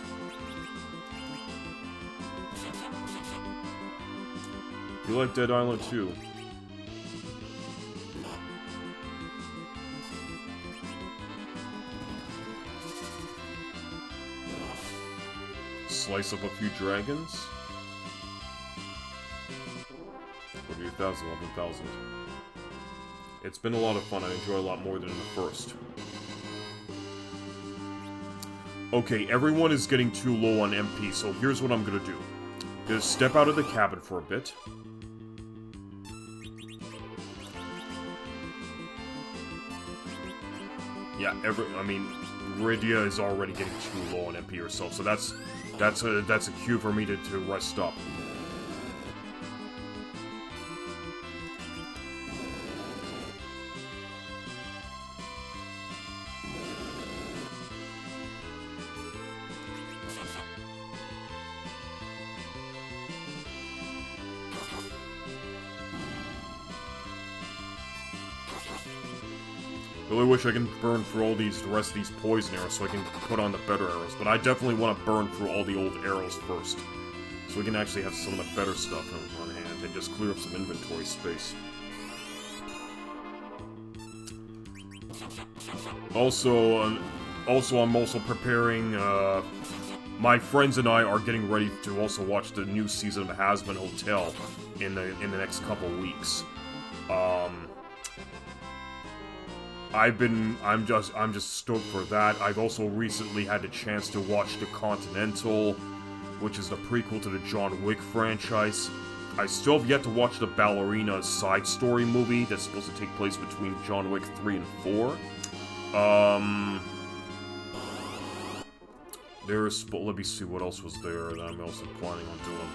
You like Dead Island 2? Slice up a few dragons? 48,000, 11,000. It's been a lot of fun. I enjoy a lot more than in the first. Okay, everyone is getting too low on MP, so here's what I'm gonna do. Just step out of the cabin for a bit. Yeah, I mean, RYDIA is already getting too low on MP herself, so that's a cue for me to rest up. Really wish I can burn through the rest of these poison arrows so I can put on the better arrows, but I definitely want to burn through all the old arrows first, so we can actually have some of the better stuff on hand and just clear up some inventory space. Also, I'm also preparing, my friends and I are getting ready to also watch the new season of Hazbin Hotel in the next couple weeks. I'm just stoked for that. I've also recently had the chance to watch The Continental, which is the prequel to the John Wick franchise. I still have yet to watch the Ballerina side story movie that's supposed to take place between John Wick 3 and 4. Let me see what else was there that I'm also planning on doing.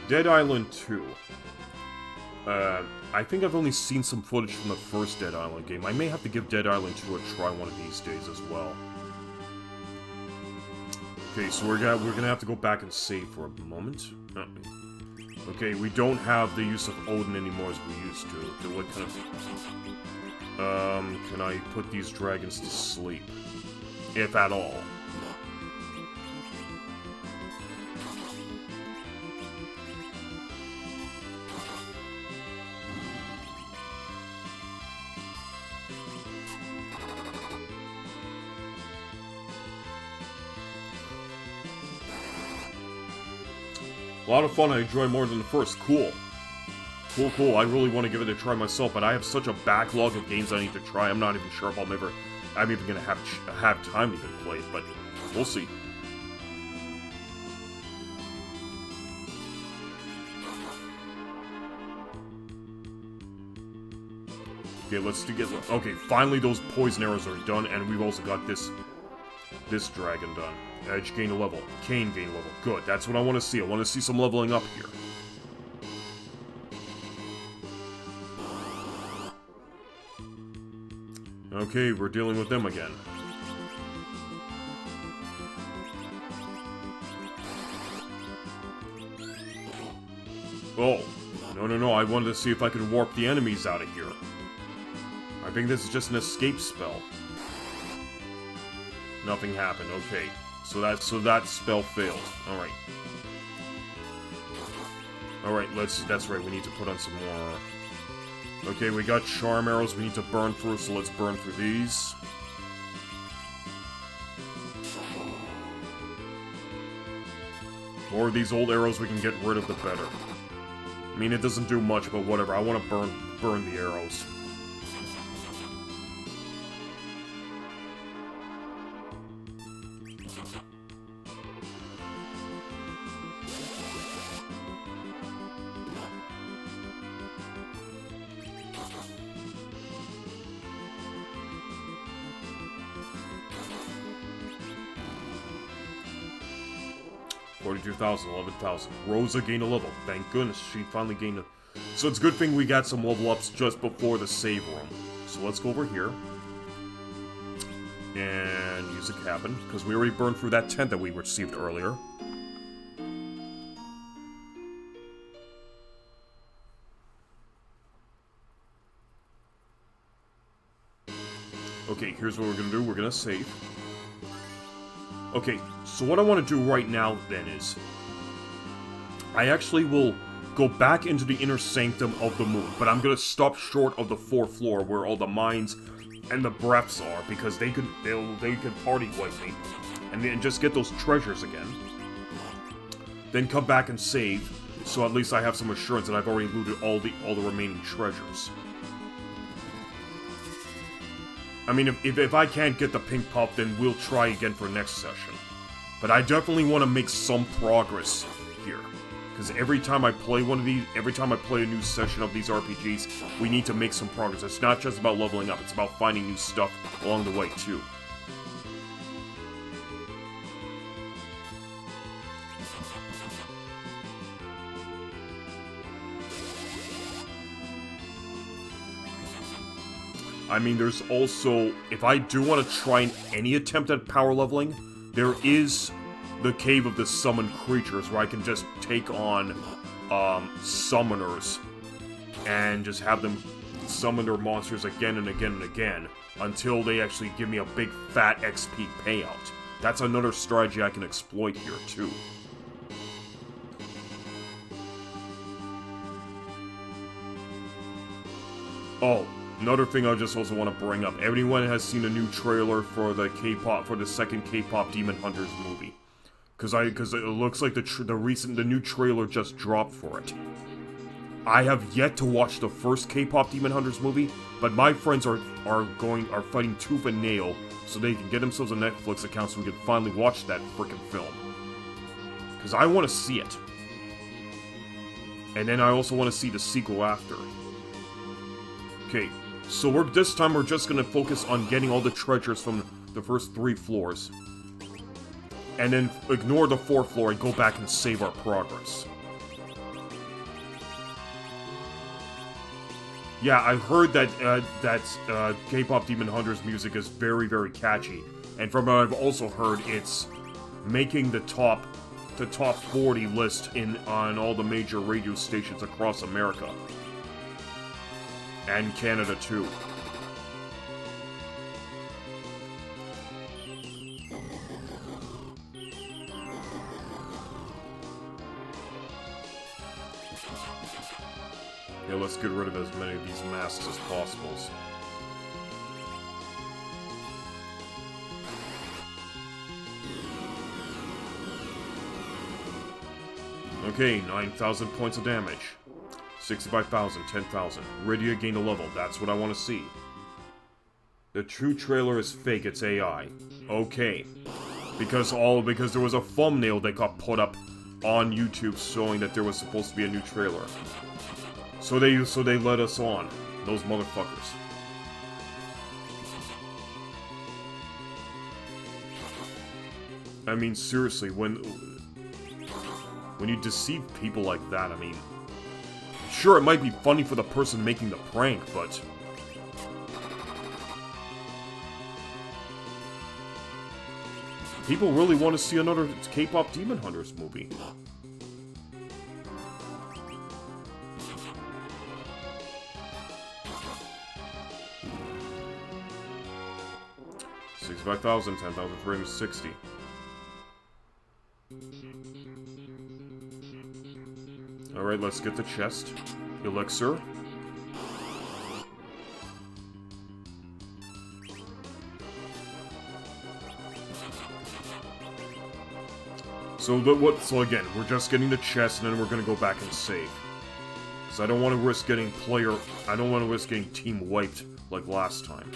Dead Island 2. I think I've only seen some footage from the first Dead Island game. I may have to give Dead Island 2 a try one of these days as well. Okay, so we're gonna have to go back and save for a moment. Okay, we don't have the use of Odin anymore as we used to. Okay, what kind of... can I put these dragons to sleep? If at all. A lot of fun, I enjoy more than the first. Cool. Cool. I really want to give it a try myself, but I have such a backlog of games I need to try. I'm not even sure if I'm even gonna have time to even play it, but we'll see. Okay, okay, finally those poison arrows are done, and we've also got this dragon done. Edge gain a level. KAIN gain a level. Good, that's what I want to see. I want to see some leveling up here. Okay, we're dealing with them again. Oh, no, I wanted to see if I could warp the enemies out of here. I think this is just an escape spell. Nothing happened. Okay. So that spell failed. Alright. Alright, that's right, we need to put on some more. Okay, we got charm arrows we need to burn through, so let's burn through these. The more of these old arrows we can get rid of, the better. I mean, it doesn't do much, but whatever. I want to burn the arrows. $42,000, $11,000. Rosa gained a level. Thank goodness she finally gained a... So it's a good thing we got some level ups just before the save room. So let's go over here. And use a cabin, because we already burned through that tent that we received earlier. Okay, here's what we're gonna do. We're gonna save. Okay, so what I want to do right now, then, is... I actually will go back into the inner sanctum of the moon, but I'm gonna stop short of the 4th floor where all the mines and the breaths are, because they could party wipe me, and then just get those treasures again. Then come back and save, so at least I have some assurance that I've already looted all the remaining treasures. I mean, if I can't get the pink pop, then we'll try again for next session. But I definitely want to make some progress here. Because every time I play one of these, every time I play a new session of these RPGs, we need to make some progress. It's not just about leveling up, it's about finding new stuff along the way, too. I mean, there's also, if I do want to try any attempt at power leveling, there is the Cave of the Summoned Creatures, where I can just take on, summoners, and just have them summon their monsters again and again and again, until they actually give me a big fat XP payout. That's another strategy I can exploit here, too. Oh. Another thing I just also want to bring up. Everyone has seen a new trailer for the second K-pop Demon Hunters movie. Because it looks like the new trailer just dropped for it. I have yet to watch the first K-pop Demon Hunters movie, but my friends are fighting tooth and nail so they can get themselves a Netflix account so we can finally watch that frickin' film. Because I want to see it. And then I also want to see the sequel after. Okay. So this time we're just gonna focus on getting all the treasures from the first 3 floors. And then ignore the 4th floor and go back and save our progress. Yeah, I heard that K-pop Demon Hunters music is very, very catchy. And from what I've also heard, it's making the top 40 list on all the major radio stations across America. And Canada, too. Yeah, let's get rid of as many of these masks as possible. Okay, 9,000 points of damage. 65,000, 10,000. RYDIA gained a level, that's what I want to see. The true trailer is fake, it's AI. Okay. Because there was a thumbnail that got put up on YouTube showing that there was supposed to be a new trailer. So they let us on. Those motherfuckers. I mean, seriously, when you deceive people like that, I mean... Sure, it might be funny for the person making the prank, but... People really want to see another K-pop Demon Hunters movie. 65,000, 10,360. Alright, let's get the chest. Elixir. So again, we're just getting the chest, and then we're gonna go back and save. Because I don't want to risk getting team wiped like last time.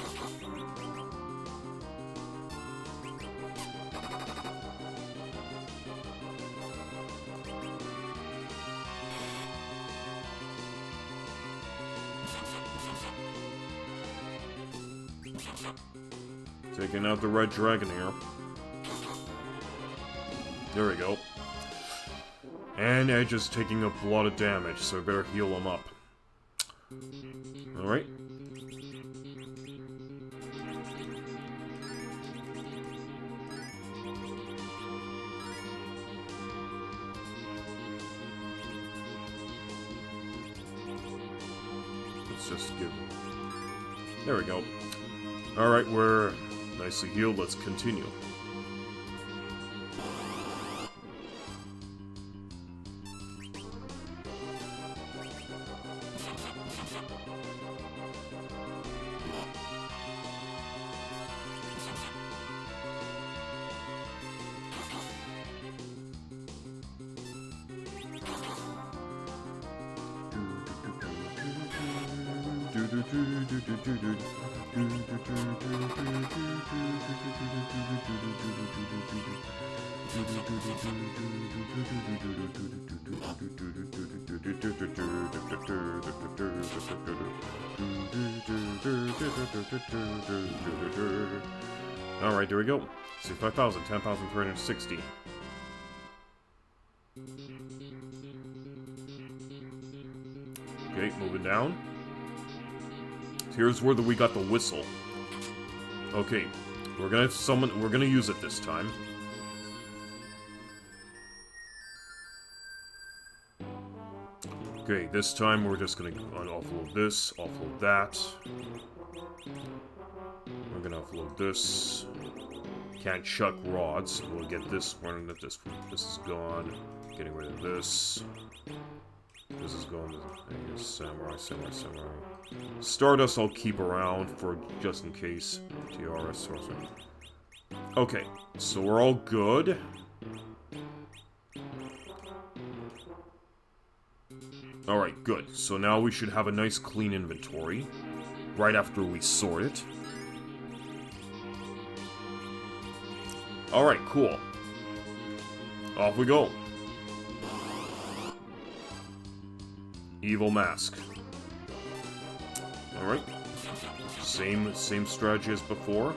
Taking out the red dragon here. There we go. And Edge is taking a lot of damage, so I better heal him up. Alright. Let's just give... There we go. Alright, we're nicely healed. Let's continue. Alright, there we go. 65,000, 10,360. Okay, moving down. Here's where we got the whistle. Okay, we're gonna use it this time. Okay, this time we're just gonna offload this, offload that. We're gonna offload this. Can't chuck rods. We'll get this one. This is gone. Getting rid of this. This is gone. Samurai. Stardust I'll keep around for just in case. TRS sorcerer. Okay, so we're all good. Alright, good. So now we should have a nice clean inventory. Right after we sort it. Alright, cool. Off we go. Evil Mask. Alright. Same strategy as before.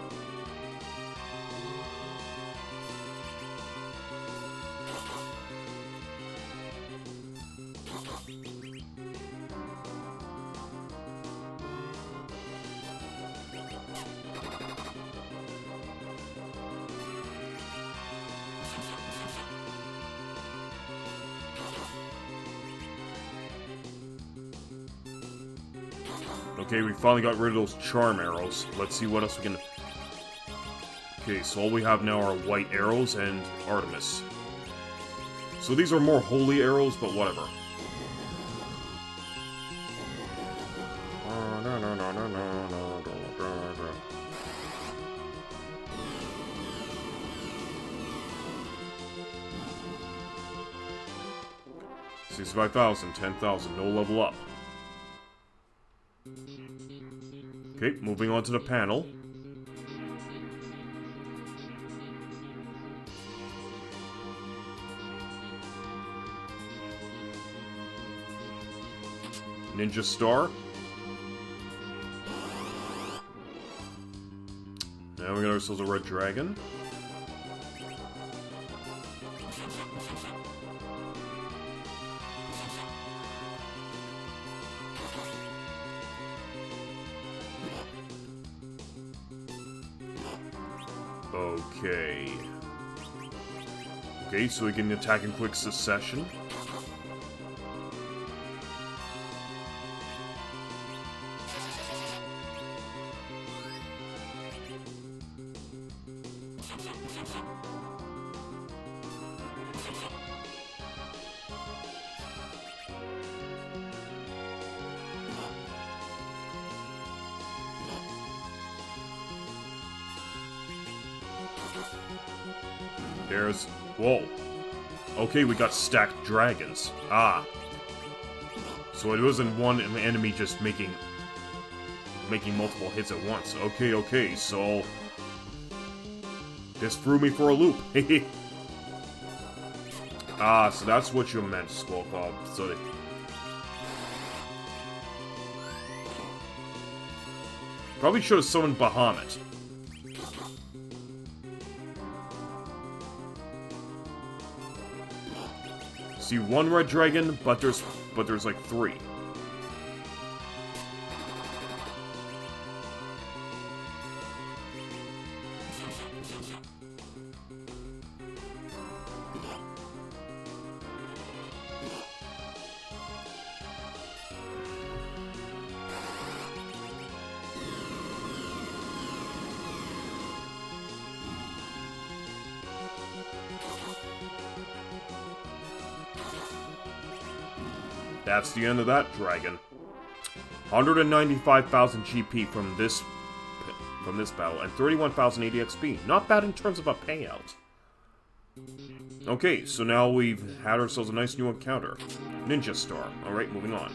Okay, we finally got rid of those charm arrows. Let's see what else we can... Okay, so all we have now are white arrows and Artemis. So these are more holy arrows, but whatever. 65,000, 10,000, no level up. Okay, moving on to the panel. Ninja Star. Now we got ourselves a red dragon. Okay. Okay, so we can attack in quick succession. There's... Whoa. Okay, we got stacked dragons. Ah. So it wasn't one enemy just making multiple hits at once. Okay, so... This threw me for a loop. Ah, so that's what you meant, Squallclaw. So they... Probably should have summoned Bahamut. See, one red dragon, but there's like 3. That's the end of that dragon. 195,000 GP from this battle, and 31,080 XP. Not bad in terms of a payout. Okay, so now we've had ourselves a nice new encounter. Ninja Star. Alright, moving on.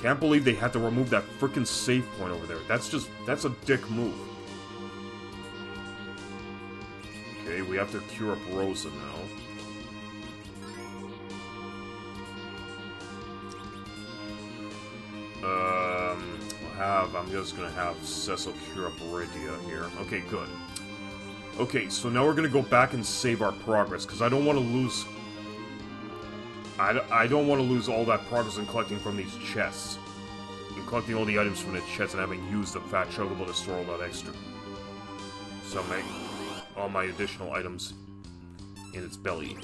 Can't believe they had to remove that frickin' save point over there. That's a dick move. Okay, we have to cure up Rosa now. I'm just gonna have CECIL cure up RYDIA here. Okay, good. Okay, so now we're gonna go back and save our progress, because I don't want to lose... I don't want to lose all that progress in collecting from these chests. And collecting all the items from the chests and having used the fat chocobo to store all that extra. So make all my additional items in its belly.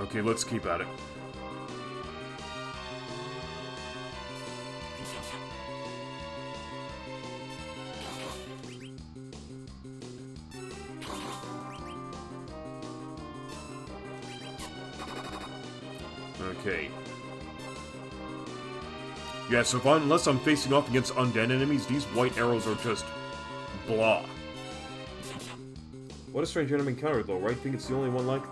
Okay, let's keep at it. Okay. Yeah, so unless I'm facing off against undead enemies, these white arrows are just... blah. What a strange enemy encounter, though, right? I think it's the only one like...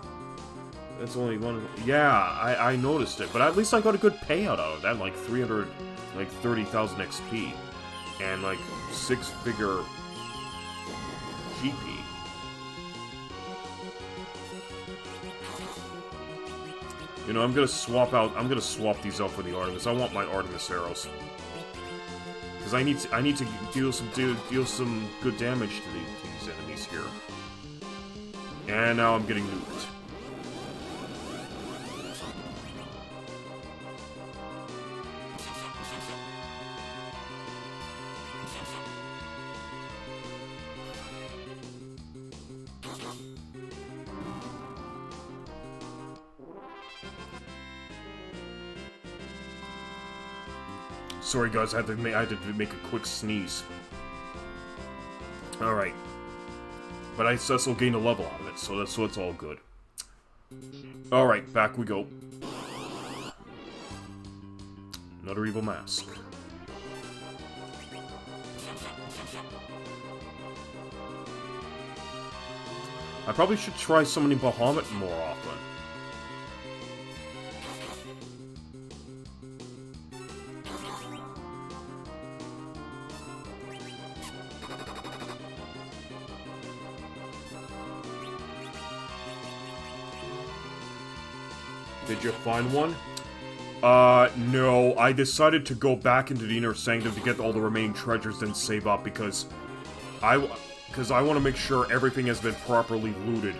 That's the only one... Yeah, I noticed it, but at least I got a good payout out of that, like 30,000 XP. And, like, 6-figure... GP. You know, I'm gonna swap these out for the Artemis. I want my Artemis arrows. Because I need to deal some good damage to these enemies here. And now I'm getting nuked. Sorry guys, I had to make a quick sneeze. Alright. But I CECIL gained a level out of it, so it's all good. Alright, back we go. Another evil mask. I probably should try summoning Bahamut more often. Did you find one? No. I decided to go back into the Inner Sanctum to get all the remaining treasures and save up because I want to make sure everything has been properly looted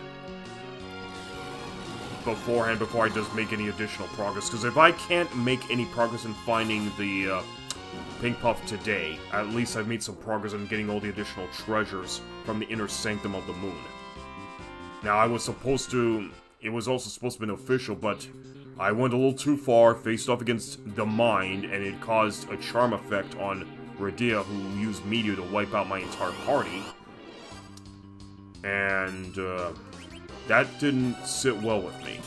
beforehand before I just make any additional progress. Because if I can't make any progress in finding the Pink Puff today, at least I've made some progress in getting all the additional treasures from the Inner Sanctum of the Moon. Now, it was also supposed to be official, but I went a little too far, faced off against the Mind, and it caused a charm effect on RYDIA, who used Meteor to wipe out my entire party. And, that didn't sit well with me.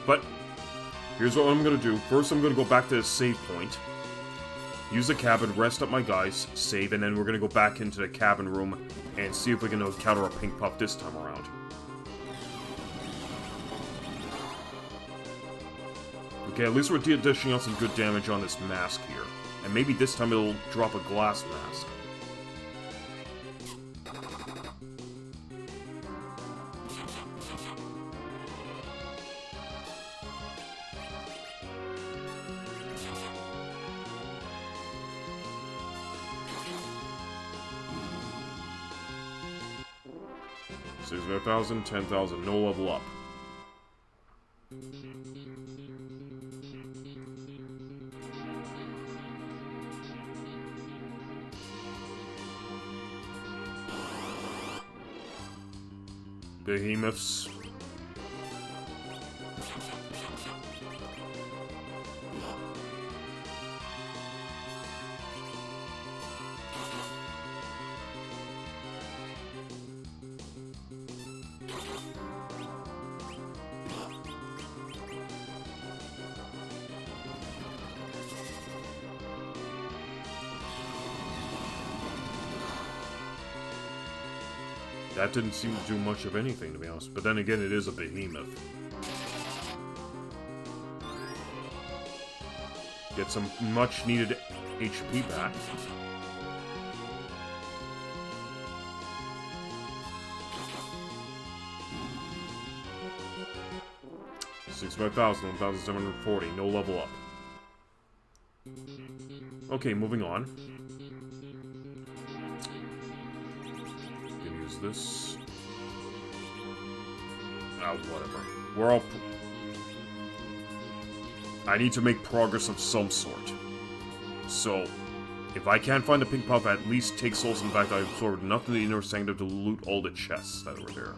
But, here's what I'm gonna do. First, I'm gonna go back to the save point. use the cabin, rest up my guys, save, and then we're gonna go back into the cabin room and see if we can encounter a pink puff this time around. Okay, at least we're dishing out some good damage on this mask here. And maybe this time it'll drop a glass mask. $65,000, $10,000, no level up. Behemoths. That didn't seem to do much of anything, to be honest. But then again, it is a behemoth. Get some much-needed HP back. $65,000, 1,740, no level up. Okay, moving on. This. Whatever. We're all. I need to make progress of some sort. So, if I can't find the pink puff, at least take souls. In fact, I absorbed enough of the inner sanctum to loot all the chests that were there.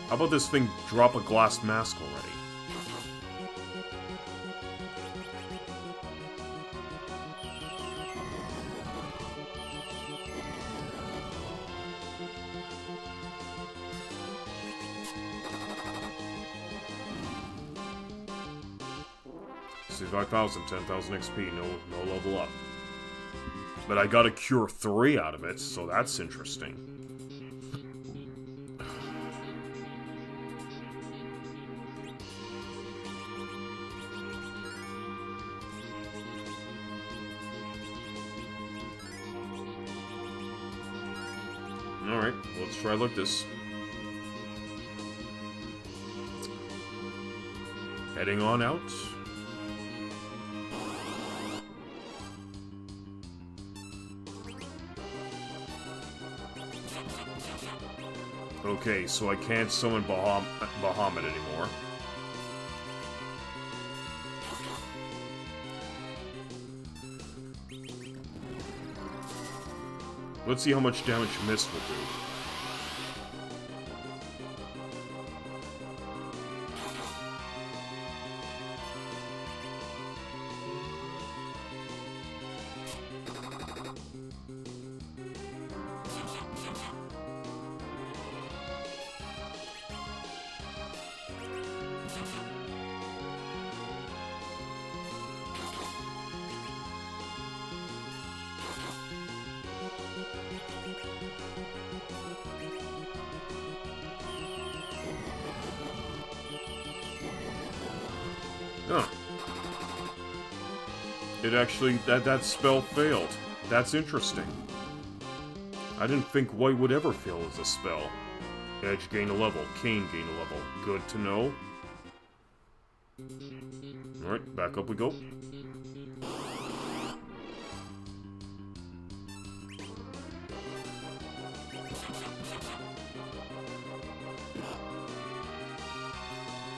How about this thing drop a glass mask already? $65,000, 10,000 XP, no level up. But I got a Cure 3 out of it, so that's interesting. Alright, let's try like this. Heading on out. Okay, so I can't summon Bahamut anymore. Let's see how much damage Mist will do. Huh. It actually, that spell failed. That's interesting. I didn't think white would ever fail as a spell. Edge gain a level, Kain gain a level. Good to know. Alright, back up we go.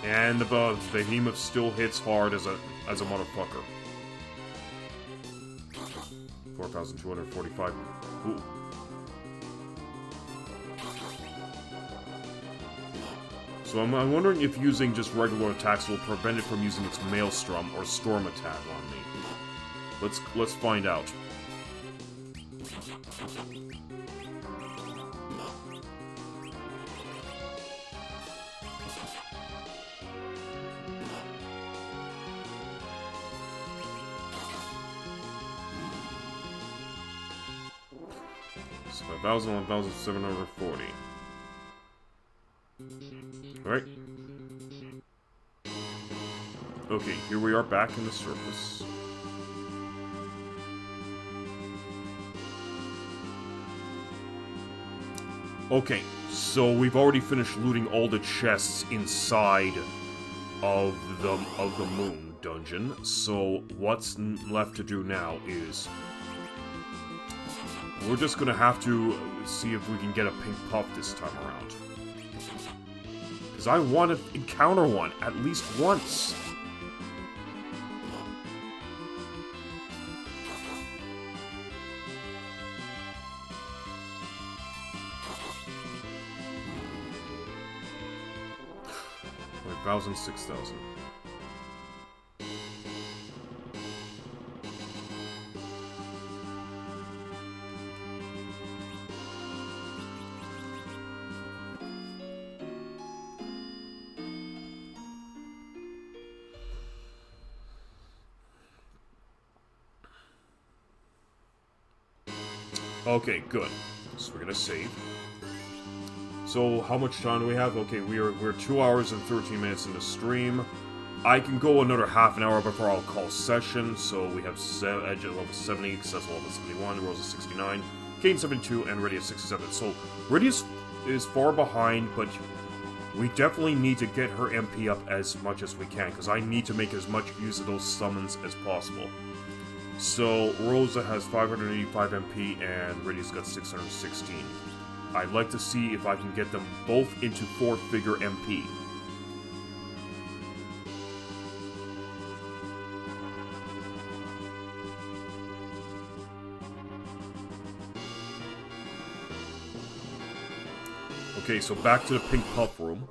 And the behemoth still hits hard as a motherfucker. 4,245. Ooh. So I'm wondering if using just regular attacks will prevent it from using its Maelstrom or Storm attack on me. Let's find out. So 5,000, 1,740. Alright. Okay, here we are back in the surface. Okay, so we've already finished looting all the chests inside of the moon dungeon. So what's left to do now is we're just gonna have to see if we can get a pink puff this time around. Because I want to encounter one at least once. Like 1,000, 6,000. Okay, good. So we're gonna save. So how much time do we have? Okay, we're 2 hours and 13 minutes in the stream. I can go another half an hour before I'll call session. So we have Edge at level 70, CECIL level 71, ROSA 69, KAIN 72, and RYDIA 67. So RYDIA is far behind, but we definitely need to get her MP up as much as we can, because I need to make as much use of those summons as possible. So, Rosa has 585 MP and RYDIA's got 616. I'd like to see if I can get them both into 4-figure MP. Okay, so back to the pink puff room.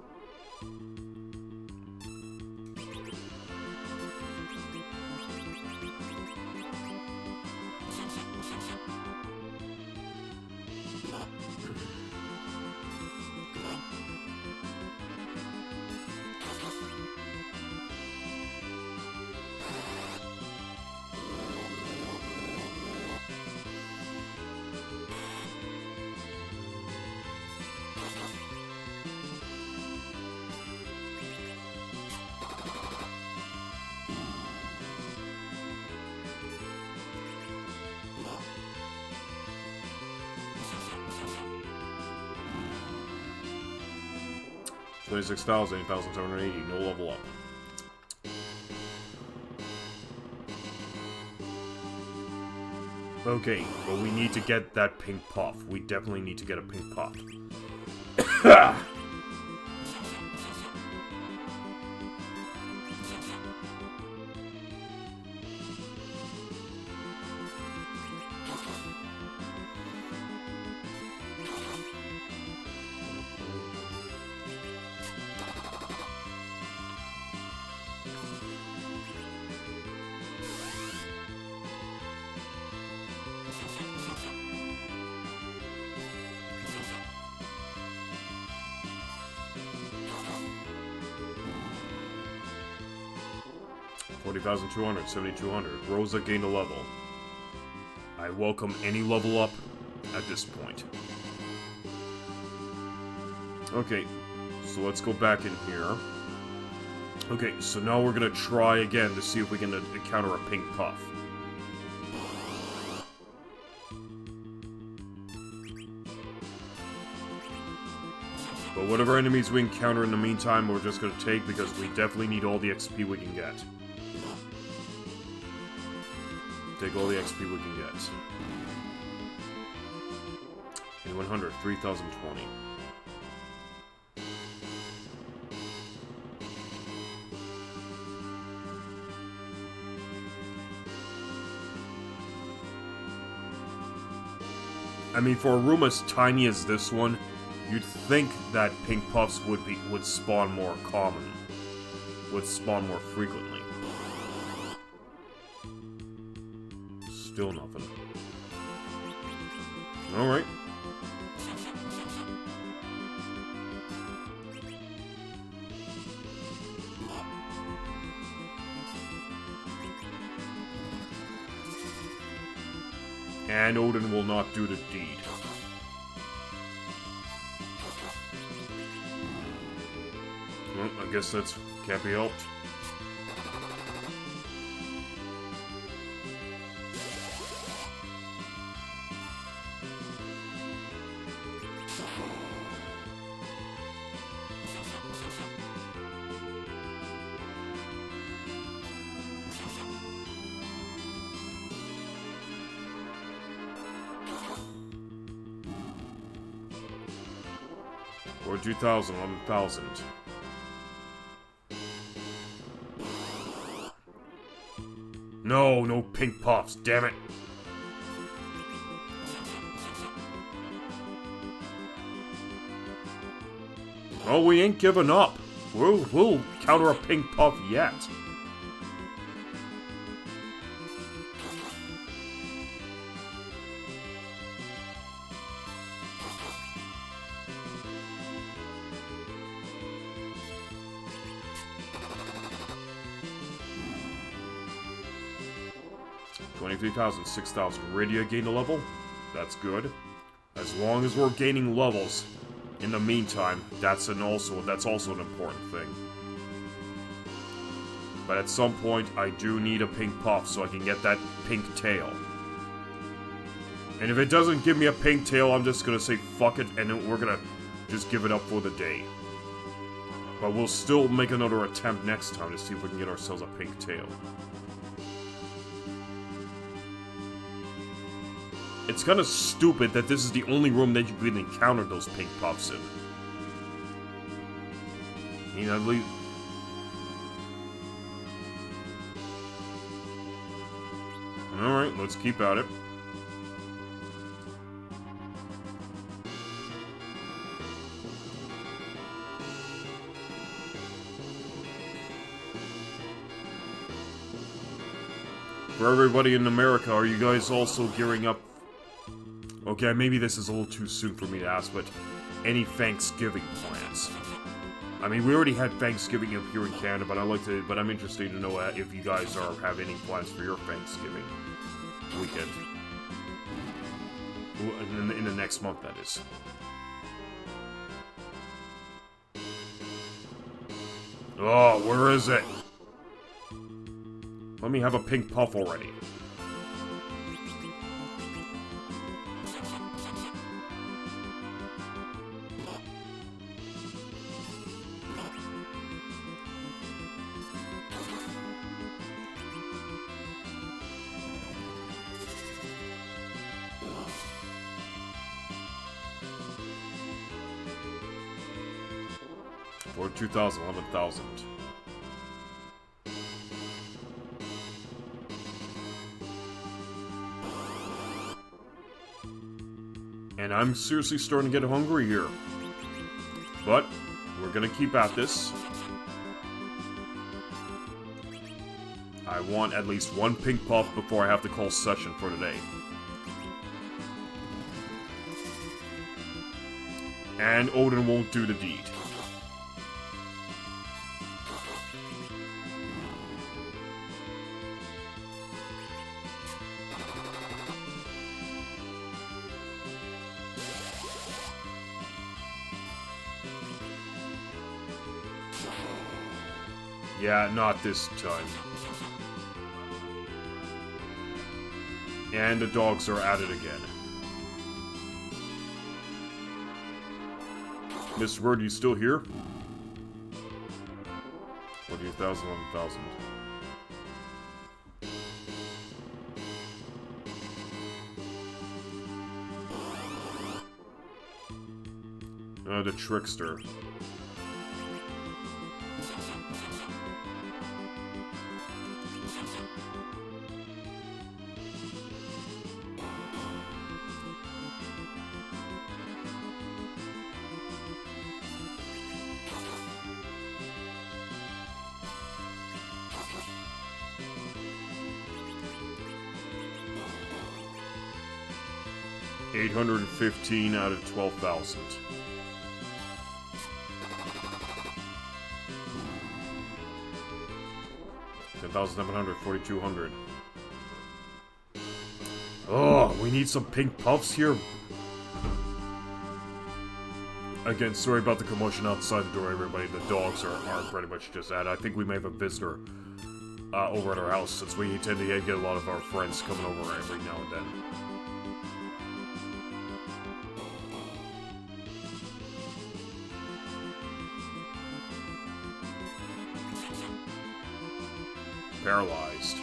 $26,000, 8,780, no level up. Okay, but we need to get that pink puff. We definitely need to get a pink puff. $40,200, 7,200. Rosa gained a level. I welcome any level up at this point. Okay, so let's go back in here. Okay, so now we're gonna try again to see if we can encounter a pink puff. But whatever enemies we encounter in the meantime, we're just gonna take because we definitely need all the XP we can get. Take all the XP we can get. 100, 3,020. I mean, for a room as tiny as this one, you'd think that pink puffs would spawn more common. Would spawn more frequently. Still nothing. Alright. And Odin will not do the deed. Well, I guess that's can't be helped. Or 2,000, 1,000. No, no pink puffs, damn it. Oh, we ain't giving up. We'll counter a pink puff yet. $23,000, 6,000. RYDIA gained a level. That's good. As long as we're gaining levels. In the meantime, that's also an important thing. But at some point, I do need a pink puff so I can get that pink tail. And if it doesn't give me a pink tail, I'm just gonna say fuck it, and then we're gonna just give it up for the day. But we'll still make another attempt next time to see if we can get ourselves a pink tail. It's kind of stupid that this is the only room that you can encounter those pink puffs in. You know, alright, let's keep at it. For everybody in America, are you guys also gearing up? Okay, maybe this is a little too soon for me to ask, but any Thanksgiving plans? I mean, we already had Thanksgiving up here in Canada, but I'm interested to know if you guys have any plans for your Thanksgiving weekend. In the next month, that is. Oh, where is it? Let me have a pink puff already. Or 2,000, 11,000. And I'm seriously starting to get hungry here. But, we're gonna keep at this. I want at least one pink puff before I have to call session for today. And Odin won't do the deed. Yeah, not this time. And the dogs are at it again. Miss Word, you still here? 48,000, 11,000. The trickster. 815 out of 12,000. $10,700, 4,200. Oh, we need some pink puffs here. Again, sorry about the commotion outside the door, everybody. The dogs are pretty much just that. I think we may have a visitor over at our house, since we tend to get a lot of our friends coming over every now and then. Paralyzed.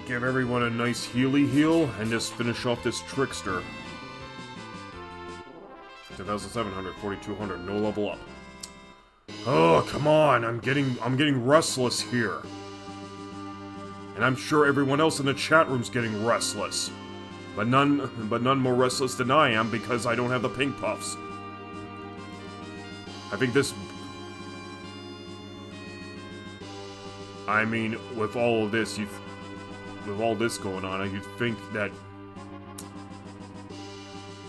Give everyone a nice healy heal, and just finish off this trickster. 10,700, 4,200, no level up. Oh, come on, I'm getting restless here. And I'm sure everyone else in the chat room's getting restless. But none more restless than I am, because I don't have the pink puffs. I think this... I mean, with all of this, with all this going on, you'd think that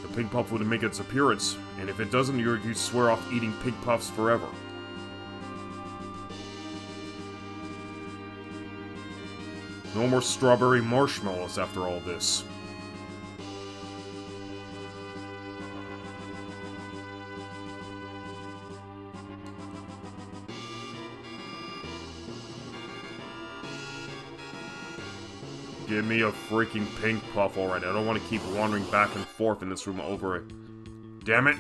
the pink puff would make its appearance, and if it doesn't, you'd swear off eating pink puffs forever. No more strawberry marshmallows after all this. Give me a freaking pink puff already. I don't want to keep wandering back and forth in this room over it. Damn it!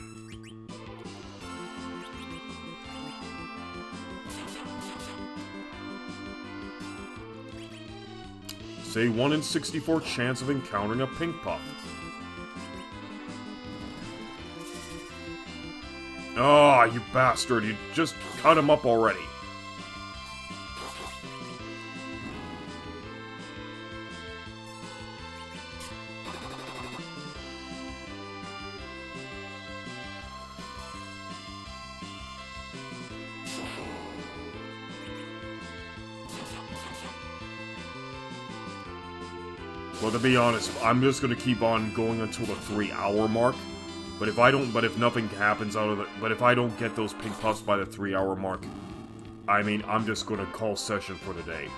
Say 1 in 64 chance of encountering a pink puff. Oh, you bastard. You just cut him up already. Well, to be honest, I'm just gonna keep on going until the 3-hour mark. But if nothing happens out of it, but if I don't get those pink puffs by the 3-hour mark, I mean, I'm just gonna call session for the day.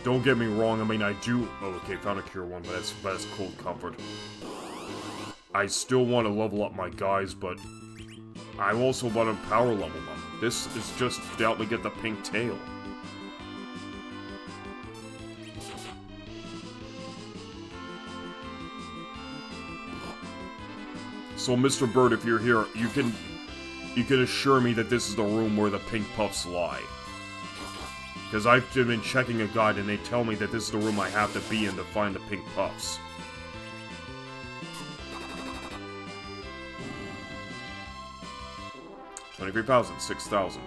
Don't get me wrong, I mean, I do... Oh, okay, found a cure one, but that's cold comfort. I still want to level up my guys, but I also want to power level them. This is just to help me get the pink tail. So, Mr. Bird, if you're here, you can assure me that this is the room where the pink puffs lie. Because I've been checking a guide and they tell me that this is the room I have to be in to find the pink puffs. $23,000, 6,000.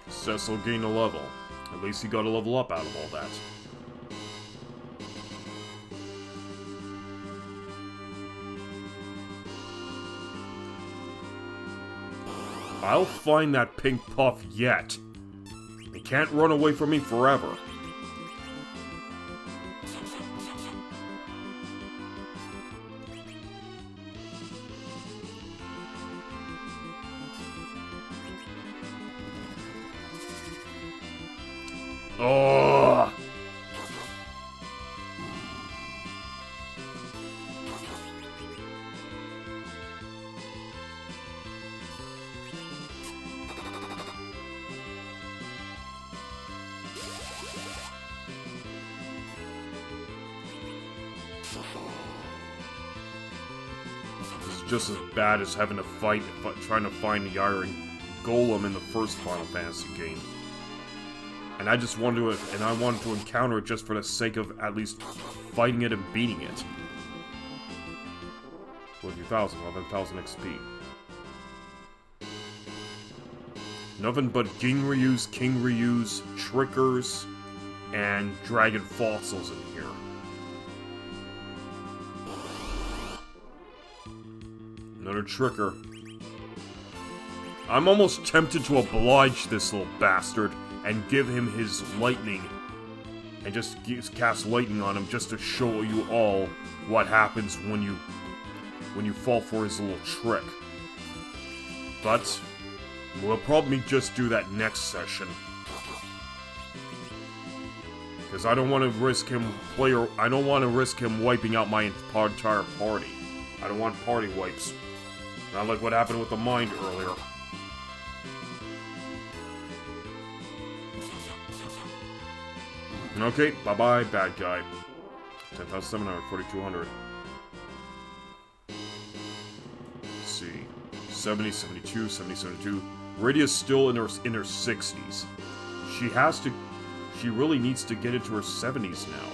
CECIL gained a level. At least he got a level up out of all that. I'll find that pink puff yet. It can't run away from me forever. Oh! This is just as bad as having to fight, trying to find the Iron Golem in the first Final Fantasy game. And I just wanted to, and I wanted to encounter it just for the sake of at least fighting it and beating it. 40,000, 11,000 XP. Nothing but King Ryu's, Trickers, and Dragon Fossils in here. Another Tricker. I'm almost tempted to oblige this little bastard and give him his lightning. And just cast lightning on him just to show you all what happens when you fall for his little trick. But we'll probably just do that next session. Because I don't want to risk him wiping out my entire party. I don't want party wipes. Not like what happened with the Mind earlier. Okay, bye-bye, bad guy. 10,700, 4,200. Let's see. 70, 72, 70, 72. RYDIA's still in her 60s. She really needs to get into her 70s now.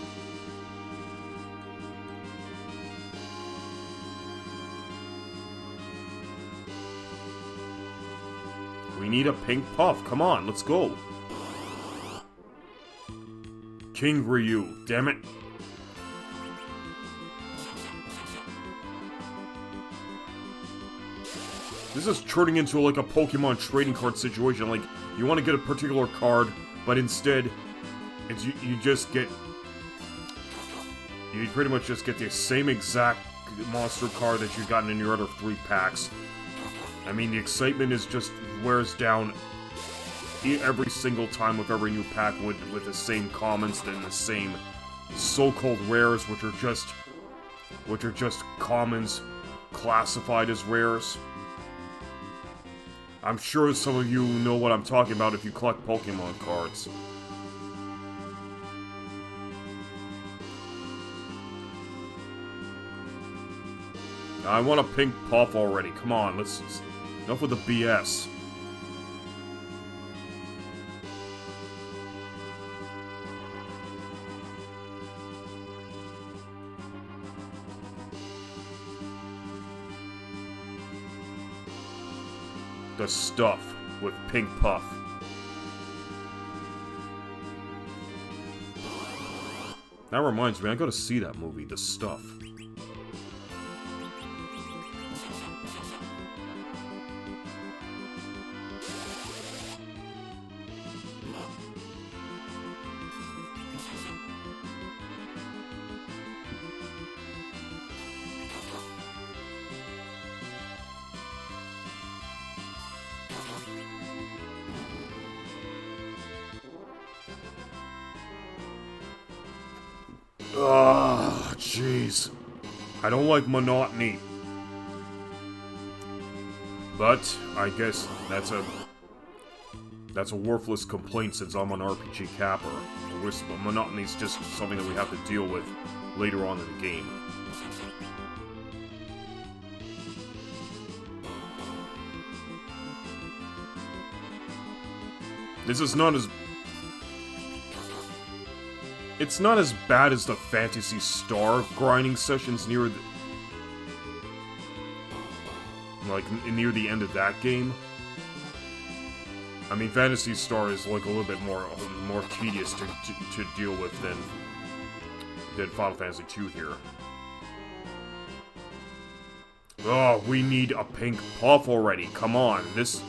We need a pink puff. Come on, let's go. King Ryu, damn it. This is turning into like a Pokemon trading card situation. Like, you want to get a particular card, but instead, you pretty much just get the same exact monster card that you've gotten in your other 3 packs. I mean, the excitement is just wears down every single time with every new pack with the same comments and the same so-called rares, which are just commons classified as rares. I'm sure some of you know what I'm talking about if you collect Pokemon cards. I want a pink puff already. Come on, let's enough with the BS. The stuff with pink puff. That reminds me, I gotta see that movie, The Stuff. Ugh, jeez. I don't like monotony. But, I guess that's a worthless complaint since I'm an RPG capper. Monotony is just something that we have to deal with later on in the game. This is not as... It's not as bad as the Phantasy Star grinding sessions near the... like, near the end of that game. I mean, Phantasy Star is, like, a little bit more tedious to deal with than Final Fantasy II here. Oh, we need a pink puff already. Come on, this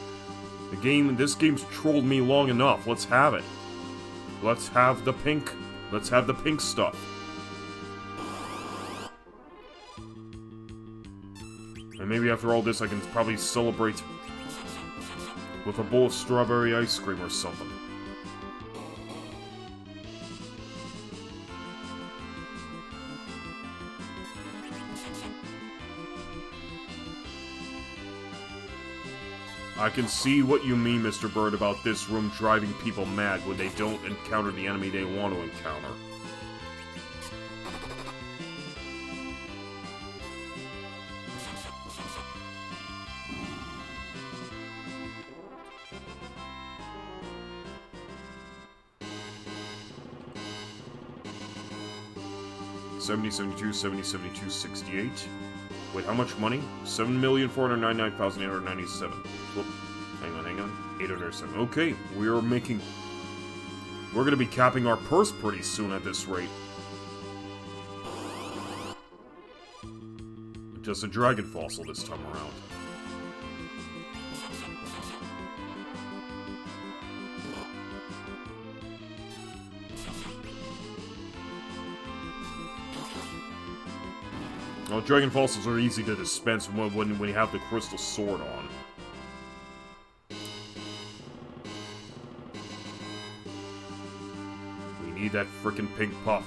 game's trolled me long enough. Let's have it. Let's have the pink stuff. And maybe after all this, I can probably celebrate with a bowl of strawberry ice cream or something. I can see what you mean, Mr. Bird, about this room driving people mad when they don't encounter the enemy they want to encounter. 70, 72, 70, 72, 68. Wait, how much money? 7,499,897. Whoop. Hang on. 807. Okay, we're gonna be capping our purse pretty soon at this rate. Just a dragon fossil this time around. Well, dragon fossils are easy to dispense when you have the crystal sword on. We need that frickin' pink puff.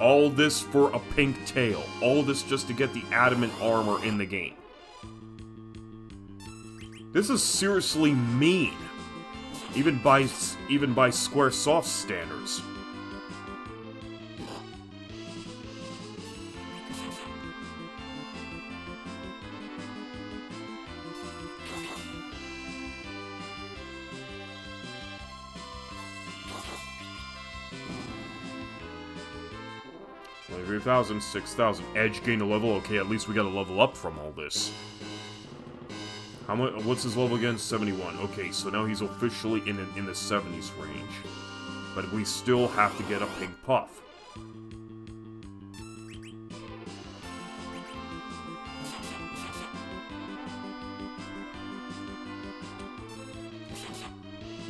All this for a pink tail. All this just to get the adamant armor in the game. This is seriously mean. Even by Squaresoft's standards. $23,000, 6,000. Edge gained a level. Okay, at least we got a level up from all this. How much? What's his level again? 71. Okay, so now he's officially in the 70s range. But we still have to get a pink puff.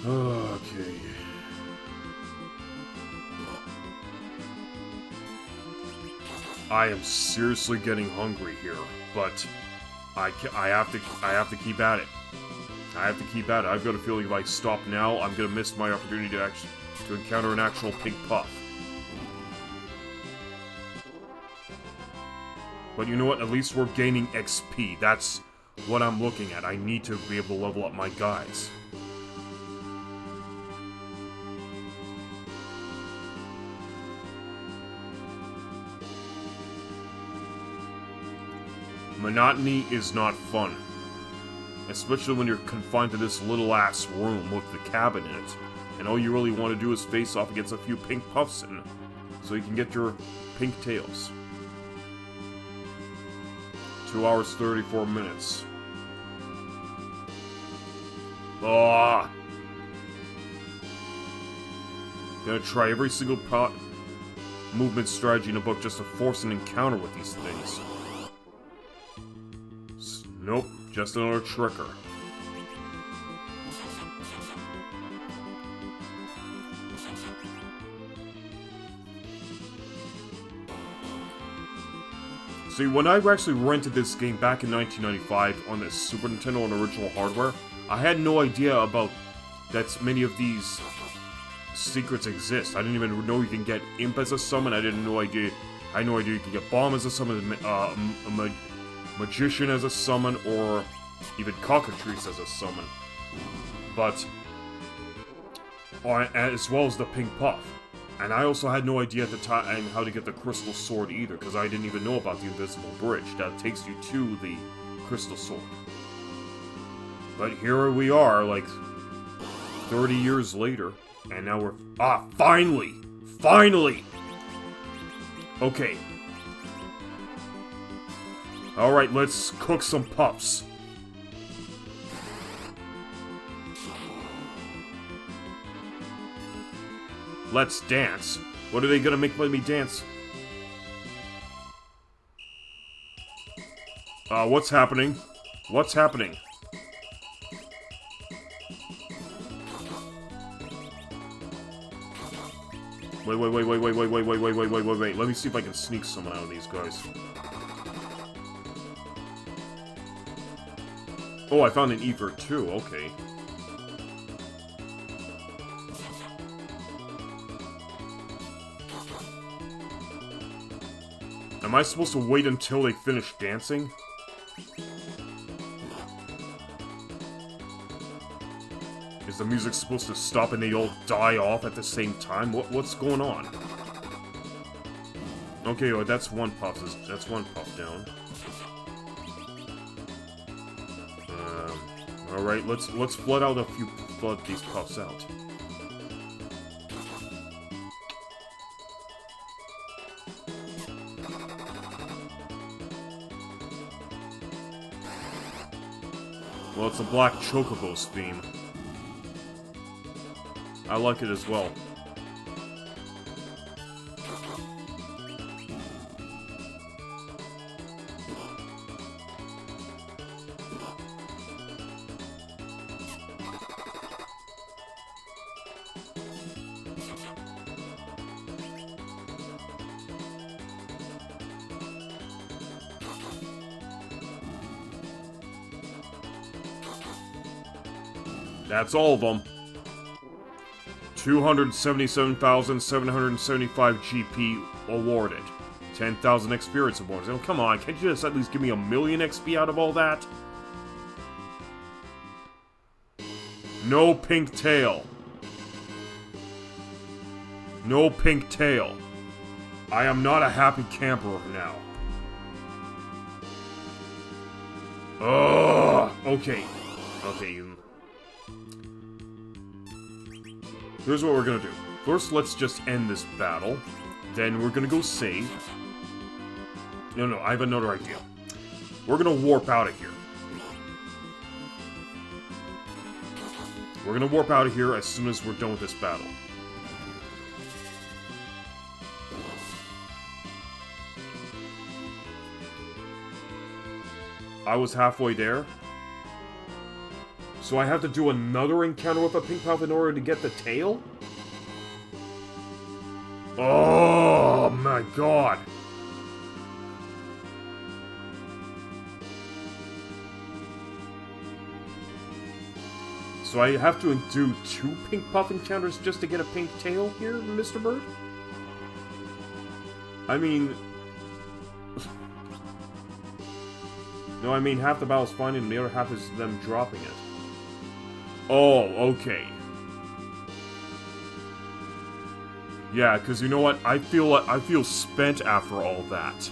Okay. I am seriously getting hungry here, but I have to keep at it. I have to keep at it. I've got a feeling if I stop now, I'm gonna miss my opportunity to encounter an actual pink puff. But you know what? At least we're gaining XP. That's what I'm looking at. I need to be able to level up my guys. Monotony is not fun. Especially when you're confined to this little-ass room with the cabin in it. And all you really want to do is face off against a few pink puffs in, so you can get your pink tails. 2 hours, 34 minutes. Ah! Gonna try every single movement strategy in a book just to force an encounter with these things. Nope, just another tricker. See, when I actually rented this game back in 1995 on the Super Nintendo on original hardware, I had no idea about that many of these secrets exist. I didn't even know you can get Imp as a summon. I had no idea you can get Bomb as a summon, Magician as a summon, or even Cockatrice as a summon. But, as well as the Pink Puff. And I also had no idea at the time how to get the Crystal Sword either, because I didn't even know about the Invisible Bridge that takes you to the Crystal Sword. But here we are, like, 30 years later, and now we're... Ah, finally! Finally! Okay. Alright, let's cook some puffs. Let's dance. What are they gonna make me dance? What's happening? What's happening? Wait. Let me see if I can sneak someone out of these guys. Oh, I found an ether too, okay. Am I supposed to wait until they finish dancing? Is the music supposed to stop and they all die off at the same time? What's going on? Okay, well, that's one puff. That's one puff down. All right, let's flood these puffs out. Well, it's a Black Chocobo's theme. I like it as well. That's all of them. 277,775 GP awarded. 10,000 experience awards. Oh, come on, can't you just at least give me a million XP out of all that? No pink tail. No pink tail. I am not a happy camper now. Ugh. Okay. Okay. Here's what we're gonna do. First, let's just end this battle. Then we're gonna go save. No, I have another idea. We're gonna warp out of here. We're gonna warp out of here as soon as we're done with this battle. I was halfway there. So I have to do another encounter with a pink puff in order to get the tail? Oh my god. So I have to do 2 pink puff encounters just to get a pink tail here, Mr. Bird? I mean... No, I mean half the battle's finding and the other half is them dropping it. Oh, okay. Yeah, because you know what? I feel spent after all that.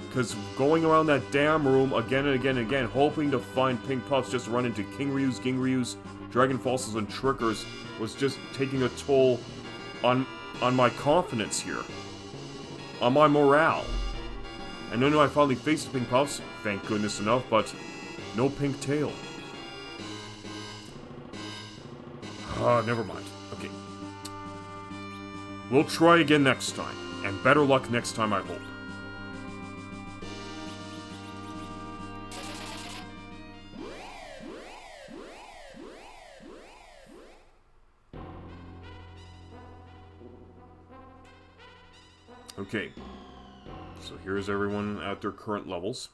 Because going around that damn room again and again and again, hoping to find pink puffs just to run into King Ryu's, Ging Ryu's, Dragon Fossils, and Trickers was just taking a toll on my confidence here. On my morale. And then I finally faced the pink puffs, thank goodness enough, but no pink tail. Never mind. Okay. We'll try again next time, and better luck next time, I hope. Okay. So here's everyone at their current levels.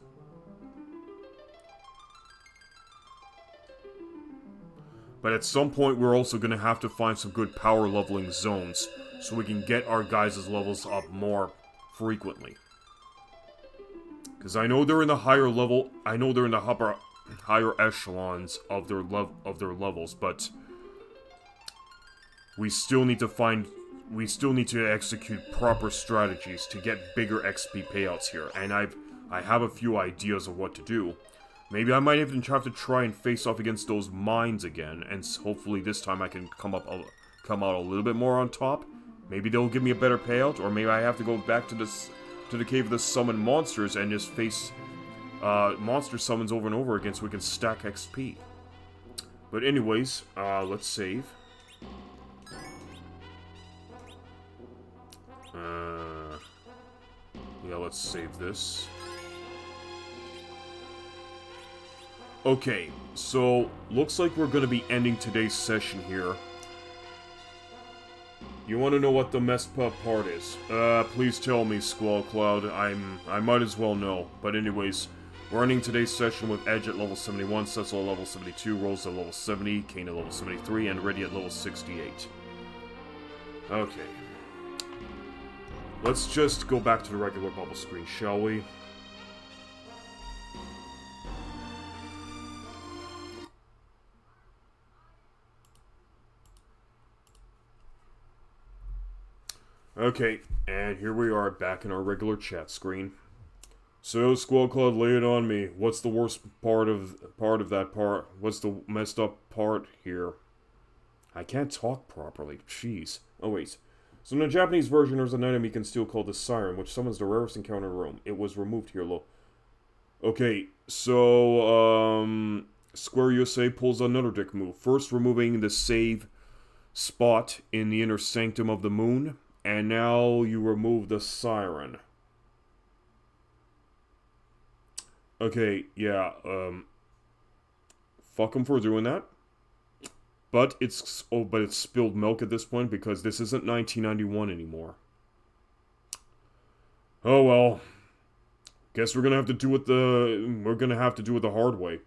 But at some point, we're also going to have to find some good power leveling zones, so we can get our guys' levels up more frequently. Because I know they're in the higher level, I know they're in the higher echelons of their levels, but we still need to execute proper strategies to get bigger XP payouts here, and I have a few ideas of what to do. Maybe I might even have to try and face off against those mines again, and hopefully this time I can come out a little bit more on top. Maybe they'll give me a better payout, or maybe I have to go back to the cave of the summoned monsters and just face monster summons over and over again so we can stack XP. But anyways, let's save. Yeah, let's save this. Okay, so looks like we're going to be ending today's session here. You want to know what the messed up part is? Please tell me, Squall Cloud. I might as well know. But anyways, we're ending today's session with Edge at level 71, CECIL at level 72, Rosa at level 70, KAIN at level 73, and RYDIA at level 68. Okay. Let's just go back to the regular bubble screen, shall we? Okay, and here we are back in our regular chat screen. So, Squall Cloud, lay it on me. What's the worst part of that part? What's the messed up part here? I can't talk properly. Jeez. Oh, wait. So in the Japanese version, there's an enemy you can steal called the Siren, which summons the rarest encounter in the room. It was removed here, Okay, so, Square USA pulls another dick move. First removing the save spot in the inner sanctum of the moon, and now you remove the siren. Okay, yeah, fuck them for doing that. But it's spilled milk at this point because this isn't 1991 anymore. Oh well. Guess we're gonna have to do it the hard way.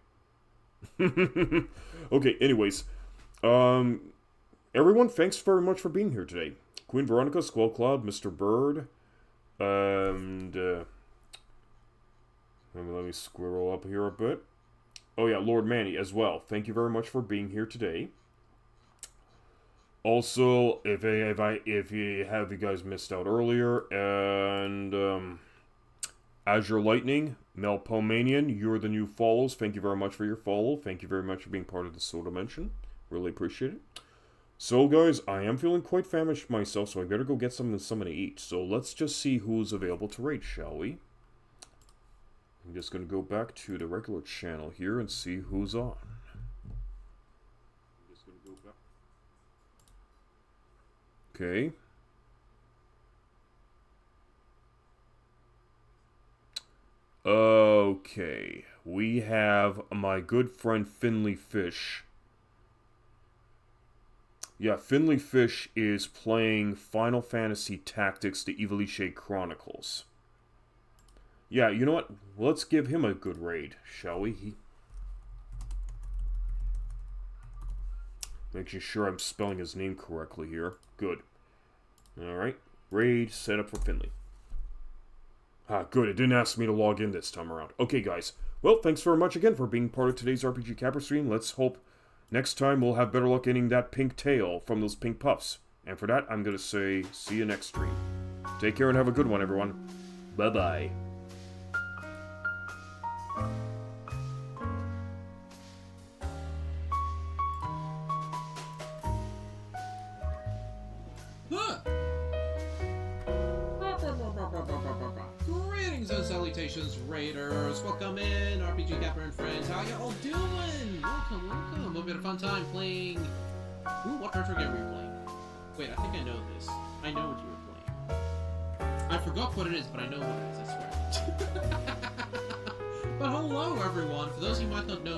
Okay, anyways. Everyone, thanks very much for being here today. Queen Veronica, Squall Cloud, Mr. Bird, and let me squirrel up here a bit. Oh yeah, Lord Manny as well. Thank you very much for being here today. Also, if you guys missed out earlier, and Azure Lightning, Melpomanian, you're the new follows. Thank you very much for your follow. Thank you very much for being part of the Soul Dimension. Really appreciate it. So, guys, I am feeling quite famished myself, so I better go get something to eat. So let's just see who's available to raid, shall we? I'm just going to go back to the regular channel here and see who's on. Okay. Okay. We have my good friend Finley Fish. Yeah, Finley Fish is playing Final Fantasy Tactics: The Ivalice Chronicles. Yeah, you know what? Let's give him a good raid, shall we? Making sure I'm spelling his name correctly here. Good. Alright. Raid set up for Finley. Ah, good. It didn't ask me to log in this time around. Okay, guys. Well, thanks very much again for being part of today's RPG Capper stream. Let's hope next time we'll have better luck getting that pink tail from those pink puffs. And for that, I'm going to say, see you next stream. Take care and have a good one, everyone. Bye-bye. Greetings and salutations, Raiders! Welcome in, RPG Capper and friends. How y'all doing? Welcome, welcome. Hope you had a fun time playing. Ooh, what retro game were you playing? Wait, I think I know this. I know what you were playing. I forgot what it is, but I know what it is, I swear. But hello, everyone. For those of you who might not know